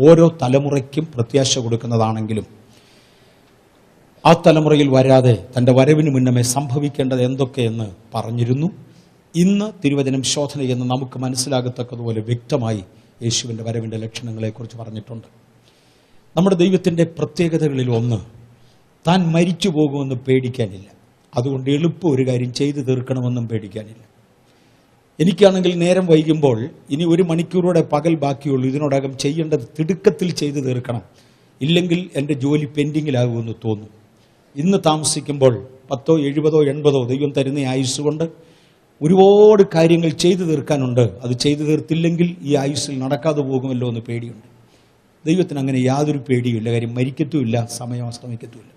ഓരോ തലമുറയ്ക്കും പ്രത്യാശ കൊടുക്കുന്നതാണെങ്കിലും ആ തലമുറയിൽ വരാതെ തൻ്റെ വരവിന് മുന്നമേ സംഭവിക്കേണ്ടത് എന്തൊക്കെയെന്ന് പറഞ്ഞിരുന്നു. ഇന്ന് തിരുവചനം ശോധനയെന്ന് നമുക്ക് മനസ്സിലാകത്തക്കതുപോലെ വ്യക്തമായി യേശുവിൻ്റെ വരവിൻ്റെ ലക്ഷണങ്ങളെക്കുറിച്ച് പറഞ്ഞിട്ടുണ്ട്. നമ്മുടെ ദൈവത്തിൻ്റെ പ്രത്യേകതകളിൽ ഒന്ന്, താൻ മരിച്ചു പോകുമെന്ന് പേടിക്കാനില്ല. അതുകൊണ്ട് എളുപ്പം ഒരു കാര്യം ചെയ്തു തീർക്കണമെന്നും പേടിക്കാനില്ല. എനിക്കാണെങ്കിൽ നേരം വൈകുമ്പോൾ ഇനി 1 മണിക്കൂറോടെ പകൽ ബാക്കിയുള്ളൂ, ഇതിനോടകം ചെയ്യേണ്ടത് തിടുക്കത്തിൽ ചെയ്തു തീർക്കണം, ഇല്ലെങ്കിൽ എൻ്റെ ജോലി പെൻഡിങ്ങിലാകുമെന്ന് തോന്നും. ഇന്ന് താമസിക്കുമ്പോൾ 10, 70, 80 ദൈവം തരുന്ന ആയുസ് കൊണ്ട് ഒരുപാട് കാര്യങ്ങൾ ചെയ്തു തീർക്കാനുണ്ട്. അത് ചെയ്തു തീർത്തില്ലെങ്കിൽ ഈ ആയുസ്സിൽ നടക്കാതെ പോകുമല്ലോ എന്ന് പേടിയുണ്ട്. ദൈവത്തിന് അങ്ങനെ യാതൊരു പേടിയുമില്ല. കാര്യം മരിക്കത്തുമില്ല, സമയം അസ്തമിക്കത്തുമില്ല.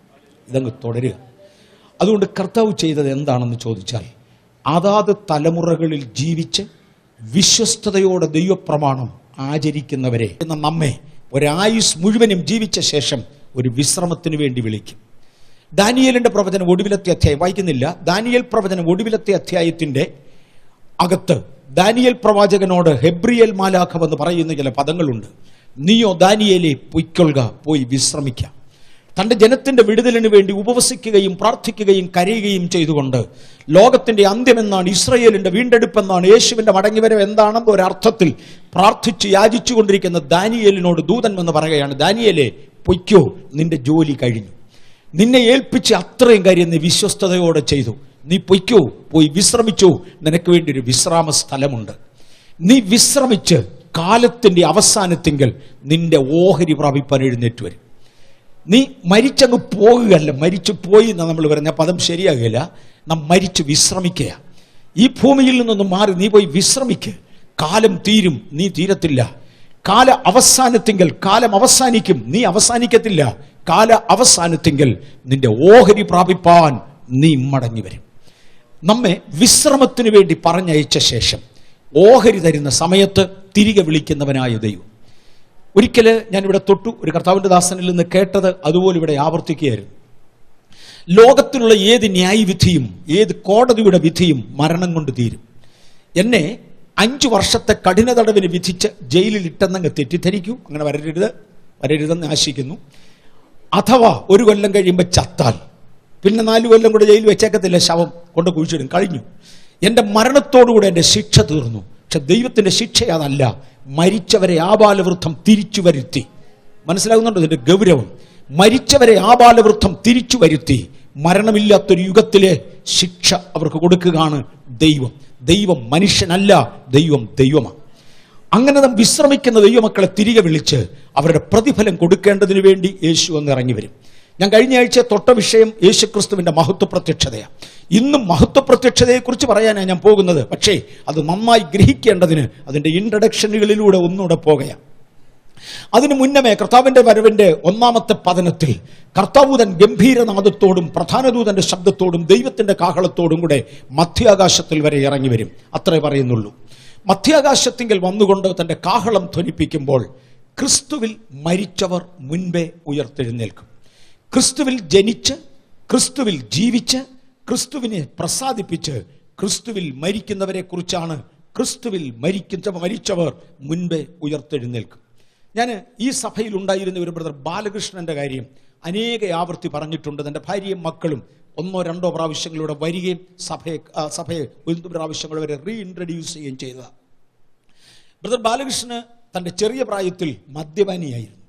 ഇതങ്ങ് തുടരുക. അതുകൊണ്ട് കർത്താവ് ചെയ്തത് എന്താണെന്ന് ചോദിച്ചാൽ, അതാത് തലമുറകളിൽ ജീവിച്ച് വിശ്വസ്തയോടെ ദൈവപ്രമാണം ആചരിക്കുന്നവരെ എന്ന നമ്മെ ഒരായുസ് മുഴുവനും ജീവിച്ച ശേഷം ഒരു വിശ്രമത്തിന് വേണ്ടി വിളിക്കും. ദാനിയേലിന്റെ പ്രവചനം ഒടുവിലത്തെ അധ്യായം വായിക്കുന്നില്ല. ദാനിയേൽ പ്രവചനം ഒടുവിലത്തെ അധ്യായത്തിന്റെ അകത്ത് ദാനിയേൽ പ്രവാചകനോട് ഹെബ്രിയേൽ മാലാഖ എന്ന് പറയുന്ന ചില പദങ്ങളുണ്ട്. നീയോ ദാനിയേലെ പൊയ്ക്കൊള്ളുക, പോയി വിശ്രമിക്കുക. തൻ്റെ ജനത്തിന്റെ വിടുതലിന് വേണ്ടി ഉപവസിക്കുകയും പ്രാർത്ഥിക്കുകയും കരയുകയും ചെയ്തുകൊണ്ട് ലോകത്തിന്റെ അന്ത്യമെന്നാണ്, ഇസ്രയേലിന്റെ വീണ്ടെടുപ്പെന്നാണ്, യേശുവിന്റെ മടങ്ങിവരവ് എന്താണെന്ന് ഒരർത്ഥത്തിൽ പ്രാർത്ഥിച്ച് യാചിച്ചു കൊണ്ടിരിക്കുന്ന ദാനിയേലിനോട് ദൂതൻ എന്ന് പറയുകയാണ്, ദാനിയേലെ പൊയ്ക്കോ, നിന്റെ ജോലി കഴിഞ്ഞു. നിന്നെ ഏൽപ്പിച്ച് അത്രയും കാര്യം നീ വിശ്വസ്തയോടെ ചെയ്തു. നീ പൊയ്ക്കോ, പോയി വിശ്രമിച്ചോ. നിനക്ക് വേണ്ടി ഒരു വിശ്രാമ സ്ഥലമുണ്ട്. നീ വിശ്രമിച്ച് കാലത്തിന്റെ അവസാനത്തിങ്കൽ നിന്റെ ഓഹരി പ്രാപിപ്പാൻ എഴുന്നേറ്റ് വരും. നീ മരിച്ചങ്ങ് പോകുകയല്ല, മരിച്ചു പോയി എന്ന് നമ്മൾ പറഞ്ഞ പദം ശരിയാകില്ല. നാം മരിച്ചു വിശ്രമിക്കുക. ഈ ഭൂമിയിൽ നിന്നൊന്ന് മാറി നീ പോയി വിശ്രമിക്കുക. കാലം തീരും, നീ തീരത്തില്ല. കാല അവസാനത്തിങ്കൽ കാലം അവസാനിക്കും, നീ അവസാനിക്കത്തില്ല. കാല അവസാനത്തിങ്കൽ നിന്റെ ഓഹരി പ്രാപിപ്പാൻ നീ മടങ്ങി വരും. നമ്മെ വിശ്രമത്തിന് വേണ്ടി പറഞ്ഞയച്ച ശേഷം ഓഹരി തരുന്ന സമയത്ത് തിരികെ വിളിക്കുന്നവനായ ദൈവം. ഒരിക്കൽ ഞാനിവിടെ തൊട്ടു ഒരു കർത്താവിൻ്റെ ദാസനിൽ നിന്ന് കേട്ടത് അതുപോലെ ഇവിടെ ആവർത്തിക്കുകയായിരുന്നു. ലോകത്തിലുള്ള ഏത് ന്യായവിധിയും ഏത് കോടതിയുടെ വിധിയും മരണം കൊണ്ട് തീരും. എന്നെ 5 വർഷത്തെ കഠിന തടവിന് വിധിച്ച് ജയിലിൽ ഇട്ടെന്നങ്ങ് തെറ്റിദ്ധരിക്കൂ. അങ്ങനെ വരരുതെന്ന് ആശിക്കുന്നു. അഥവാ 1 കൊല്ലം കഴിയുമ്പോൾ ചത്താൽ പിന്നെ 4 കൊല്ലം കൂടെ ജയിൽ വെച്ചേക്കത്തില്ല, ശവം കൊണ്ട് കുഴിച്ചിടും, കഴിഞ്ഞു. എൻ്റെ മരണത്തോടുകൂടെ എൻ്റെ ശിക്ഷ തീർന്നു. പക്ഷെ ദൈവത്തിൻ്റെ ശിക്ഷ അതല്ല, മരിച്ചവരെ ആബാലവൃദ്ധം തിരിച്ചു വരുത്തി. മനസ്സിലാകുന്നുണ്ടോ ഇതിന്റെ ഗൗരവം? മരിച്ചവരെ ആബാലവൃദ്ധം തിരിച്ചു വരുത്തി മരണമില്ലാത്തൊരു യുഗത്തിലെ ശിക്ഷ അവർക്ക് കൊടുക്കുകയാണ് ദൈവം. ദൈവം മനുഷ്യനല്ല, ദൈവം ദൈവമാണ്. അങ്ങനെ നാം വിശ്രമിക്കുന്ന ദൈവമക്കളെ തിരികെ വിളിച്ച് അവരുടെ പ്രതിഫലം കൊടുക്കേണ്ടതിന് വേണ്ടി യേശു ഒന്ന് ഇറങ്ങി വരും. ഞാൻ കഴിഞ്ഞ ആഴ്ച തൊട്ട വിഷയം യേശുക്രിസ്തുവിന്റെ മഹത്വ പ്രത്യക്ഷതയാണ്. ഇന്നും മഹത്വ പ്രത്യക്ഷതയെക്കുറിച്ച് പറയാനാണ് ഞാൻ പോകുന്നത്. പക്ഷേ അത് നന്നായി ഗ്രഹിക്കേണ്ടതിന് അതിന്റെ ഇൻട്രഡക്ഷനുകളിലൂടെ ഒന്നുകൂടെ പോകുകയാണ്. അതിനു മുന്നമേ കർത്താവിന്റെ വരവിന്റെ 1-ാമത്തെ പതനത്തിൽ കർത്താവൂതൻ ഗംഭീരനാദത്തോടും പ്രധാനദൂതന്റെ ശബ്ദത്തോടും ദൈവത്തിന്റെ കാഹളത്തോടും കൂടെ മധ്യാകാശത്തിൽ വരെ ഇറങ്ങി വരും. അത്രേ പറയുന്നുള്ളൂ. മധ്യാകാശത്തിങ്കൽ വന്നുകൊണ്ട് തന്റെ കാഹളം ധ്വനിപ്പിക്കുമ്പോൾ ക്രിസ്തുവിൽ മരിച്ചവർ മുൻപേ ഉയർത്തെഴുന്നേൽക്കും. ക്രിസ്തുവിൽ ജനിച്ച് ക്രിസ്തുവിൽ ജീവിച്ച് ക്രിസ്തുവിനെ പ്രസാദിപ്പിച്ച് ക്രിസ്തുവിൽ മരിക്കുന്നവരെ കുറിച്ചാണ് ക്രിസ്തുവിൽ മരിച്ചവർ മുൻപേ ഉയർത്തെഴുന്നേൽക്കും. ഞാൻ ഈ സഭയിൽ ഉണ്ടായിരുന്ന ഒരു ബ്രദർ ബാലകൃഷ്ണന്റെ കാര്യം അനേക ആവർത്തി പറഞ്ഞിട്ടുണ്ട്. തൻ്റെ ഭാര്യയും മക്കളും 1-2 പ്രാവശ്യങ്ങളിലൂടെ വരികയും സഭയെ 1 പ്രാവശ്യങ്ങൾ വരെ റീഇൻട്രൊഡ്യൂസ് ചെയ്യുകയും ചെയ്തതാണ്. ബ്രദർ ബാലകൃഷ്ണന് തൻ്റെ ചെറിയ പ്രായത്തിൽ മദ്യപാനിയായിരുന്നു.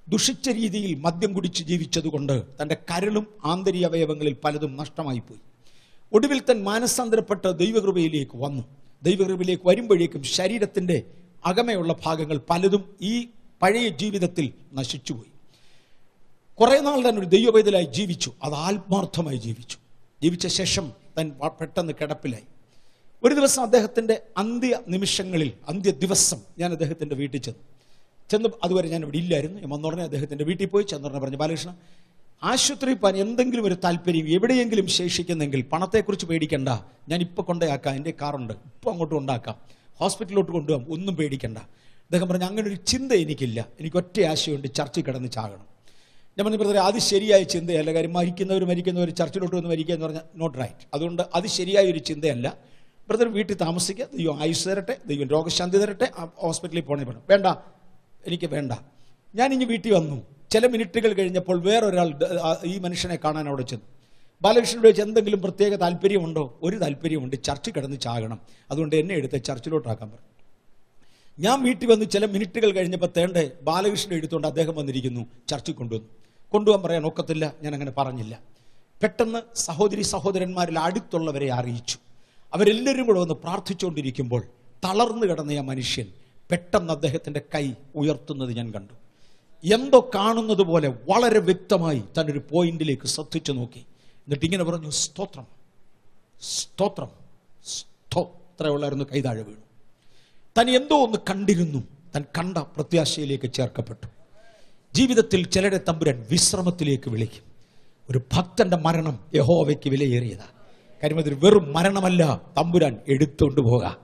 ദുഷിച്ച രീതിയിൽ മദ്യം കുടിച്ച് ജീവിച്ചതുകൊണ്ട് തൻ്റെ കരളും ആന്തരിക അവയവങ്ങളിൽ പലതും നഷ്ടമായി പോയി. ഒടുവിൽ തൻ മാനസാന്തരപ്പെട്ട് ദൈവകൃപയിലേക്ക് വന്നു. ദൈവകൃപയിലേക്ക് വരുമ്പോഴേക്കും ശരീരത്തിൻ്റെ അകമയുള്ള ഭാഗങ്ങൾ പലതും ഈ പഴയ ജീവിതത്തിൽ നശിച്ചുപോയി. കുറെ നാൾ തന്നെ ഒരു ദൈവവേദലായി ജീവിച്ചു. അത് ആത്മാർത്ഥമായി ജീവിച്ച ശേഷം താൻ പെട്ടെന്ന് കിടപ്പിലായി. ഒരു ദിവസം അദ്ദേഹത്തിൻ്റെ അന്ത്യ ദിവസം ഞാൻ അദ്ദേഹത്തിൻ്റെ വീട്ടിൽ ചെന്ന് അതുവരെ ഞാൻ ഇവിടെ ഇല്ലായിരുന്നു. ഞാൻ വന്നുടനെ അദ്ദേഹത്തിൻ്റെ വീട്ടിൽ പോയി ചെന്നുടനെ പറഞ്ഞു, ബാലകൃഷ്ണ, ആശുപത്രിയിൽ പോകാൻ എന്തെങ്കിലും ഒരു താല്പര്യം എവിടെയെങ്കിലും ശേഷിക്കുന്നെങ്കിൽ പണത്തെക്കുറിച്ച് പേടിക്കണ്ട, ഞാൻ ഇപ്പോൾ കൊണ്ടുപോയാക്കാം, എൻ്റെ കാറുണ്ട്, ഇപ്പോൾ അങ്ങോട്ട് ഉണ്ടാക്കാം, ഹോസ്പിറ്റലിലോട്ട് കൊണ്ടുപോകാം, ഒന്നും പേടിക്കണ്ട. അദ്ദേഹം പറഞ്ഞു, അങ്ങനെ ഒരു ചിന്ത എനിക്കില്ല, എനിക്ക് ഒറ്റ ആശയമുണ്ട്, ചർച്ചിൽ കിടന്ന് ചാകണം. ഞാൻ പറഞ്ഞു, ബ്രദറെ, അത് ശരിയായ ചിന്തയല്ല. കാര്യം മരിക്കുന്നവർ ചർച്ചിലോട്ട് വന്ന് മരിക്കുക എന്ന് പറഞ്ഞാൽ നോട്ട് റൈറ്റ്. അതുകൊണ്ട് അത് ശരിയായ ഒരു ചിന്തയല്ല. ബ്രദർ വീട്ടിൽ താമസിക്കുക, ദൈവം ആയുസ് തരട്ടെ, ദൈവം രോഗശാന്തി തരട്ടെ, ഹോസ്പിറ്റലിൽ പോകണേ വേണം. വേണ്ട, എനിക്ക് വേണ്ട. ഞാനിങ്ങ് വീട്ടിൽ വന്നു. ചില മിനിറ്റുകൾ കഴിഞ്ഞപ്പോൾ വേറൊരാൾ ഈ മനുഷ്യനെ കാണാൻ അവിടെ ചെന്നു. ബാലകൃഷ്ണനോട് ചോദിച്ചു, എന്തെങ്കിലും പ്രത്യേക താല്പര്യമുണ്ടോ? ഒരു താല്പര്യമുണ്ട്, ചർച്ചിൽ കിടന്ന് ചാകണം, അതുകൊണ്ട് എന്നെ എടുത്ത് ചർച്ചിലോട്ടാക്കാൻ പറഞ്ഞു. ഞാൻ വീട്ടിൽ വന്ന് ചില മിനിറ്റുകൾ കഴിഞ്ഞപ്പോൾ തേണ്ടേ ബാലകൃഷ്ണൻ എടുത്തുകൊണ്ട് അദ്ദേഹം വന്നിരിക്കുന്നു. ചർച്ചിൽ കൊണ്ടുപോകാൻ പറയാൻ ഒക്കത്തില്ല, ഞാൻ അങ്ങനെ പറഞ്ഞില്ല. പെട്ടെന്ന് സഹോദരി സഹോദരന്മാരിൽ അടുത്തുള്ളവരെ അറിയിച്ചു. അവരെല്ലാവരും കൂടെ വന്ന് പ്രാർത്ഥിച്ചുകൊണ്ടിരിക്കുമ്പോൾ തളർന്നു കിടന്ന ആ മനുഷ്യൻ പെട്ടെന്ന് അദ്ദേഹത്തിൻ്റെ കൈ ഉയർത്തുന്നത് ഞാൻ കണ്ടു. എന്തോ കാണുന്നത് പോലെ വളരെ വ്യക്തമായി തന്നൊരു പോയിന്റിലേക്ക് ശ്രദ്ധിച്ചു നോക്കി. എന്നിട്ട് ഇങ്ങനെ പറഞ്ഞു, സ്തോത്രം സ്തോത്രം ഇത്രയുള്ളായിരുന്നു. കൈ താഴെ വീണു. താൻ എന്തോ ഒന്ന് കണ്ടിരുന്നു. താൻ കണ്ട പ്രത്യാശയിലേക്ക് ചേർക്കപ്പെട്ടു. ജീവിതത്തിൽ ചിലരെ തമ്പുരാൻ വിശ്രമത്തിലേക്ക് വിളിക്കും. ഒരു ഭക്തന്റെ മരണം യഹോവയ്ക്ക് വിലയേറിയതാ. കാര്യം അതൊരു വെറും മരണമല്ല, തമ്പുരാൻ എടുത്തുകൊണ്ട് പോകാം.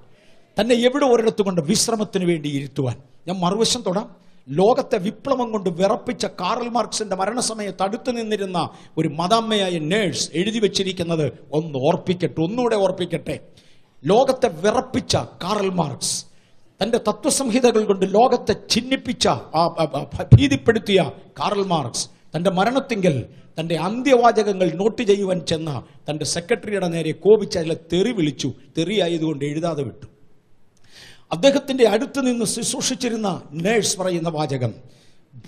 തന്നെ എവിടെ ഒരിടത്ത് കൊണ്ട് വിശ്രമത്തിന് വേണ്ടി ഇരുത്തുവാൻ. ഞാൻ മറുവശം തൊടാം. ലോകത്തെ വിപ്ലവം കൊണ്ട് വിറപ്പിച്ച കാറൽ മാർക്സിന്റെ മരണസമയത്ത് അടുത്തു നിന്നിരുന്ന ഒരു മദാമ്മയായ നേഴ്സ് എഴുതി വെച്ചിരിക്കുന്നത് ഒന്നുകൂടെ ഓർപ്പിക്കട്ടെ. ലോകത്തെ വിറപ്പിച്ച കാറൽ മാർക്സ്, തന്റെ തത്വസംഹിതകൾ കൊണ്ട് ലോകത്തെ ചിഹ്നിപ്പിച്ച ഭീതിപ്പെടുത്തിയ കാറൽ മാർക്സ് തന്റെ മരണത്തിങ്കൽ തന്റെ അന്ത്യവാചകങ്ങൾ നോട്ട് ചെയ്യുവാൻ ചെന്ന തന്റെ സെക്രട്ടറിയുടെ നേരെ കോപിച്ച് അതിലെ തെറി വിളിച്ചു. തെറിയായതുകൊണ്ട് എഴുതാതെ വിട്ടു. അദ്ദേഹത്തിന്റെ അടുത്ത് നിന്ന് ശുശ്രൂഷിച്ചിരുന്ന നേഴ്സ് പറയുന്ന വാചകം,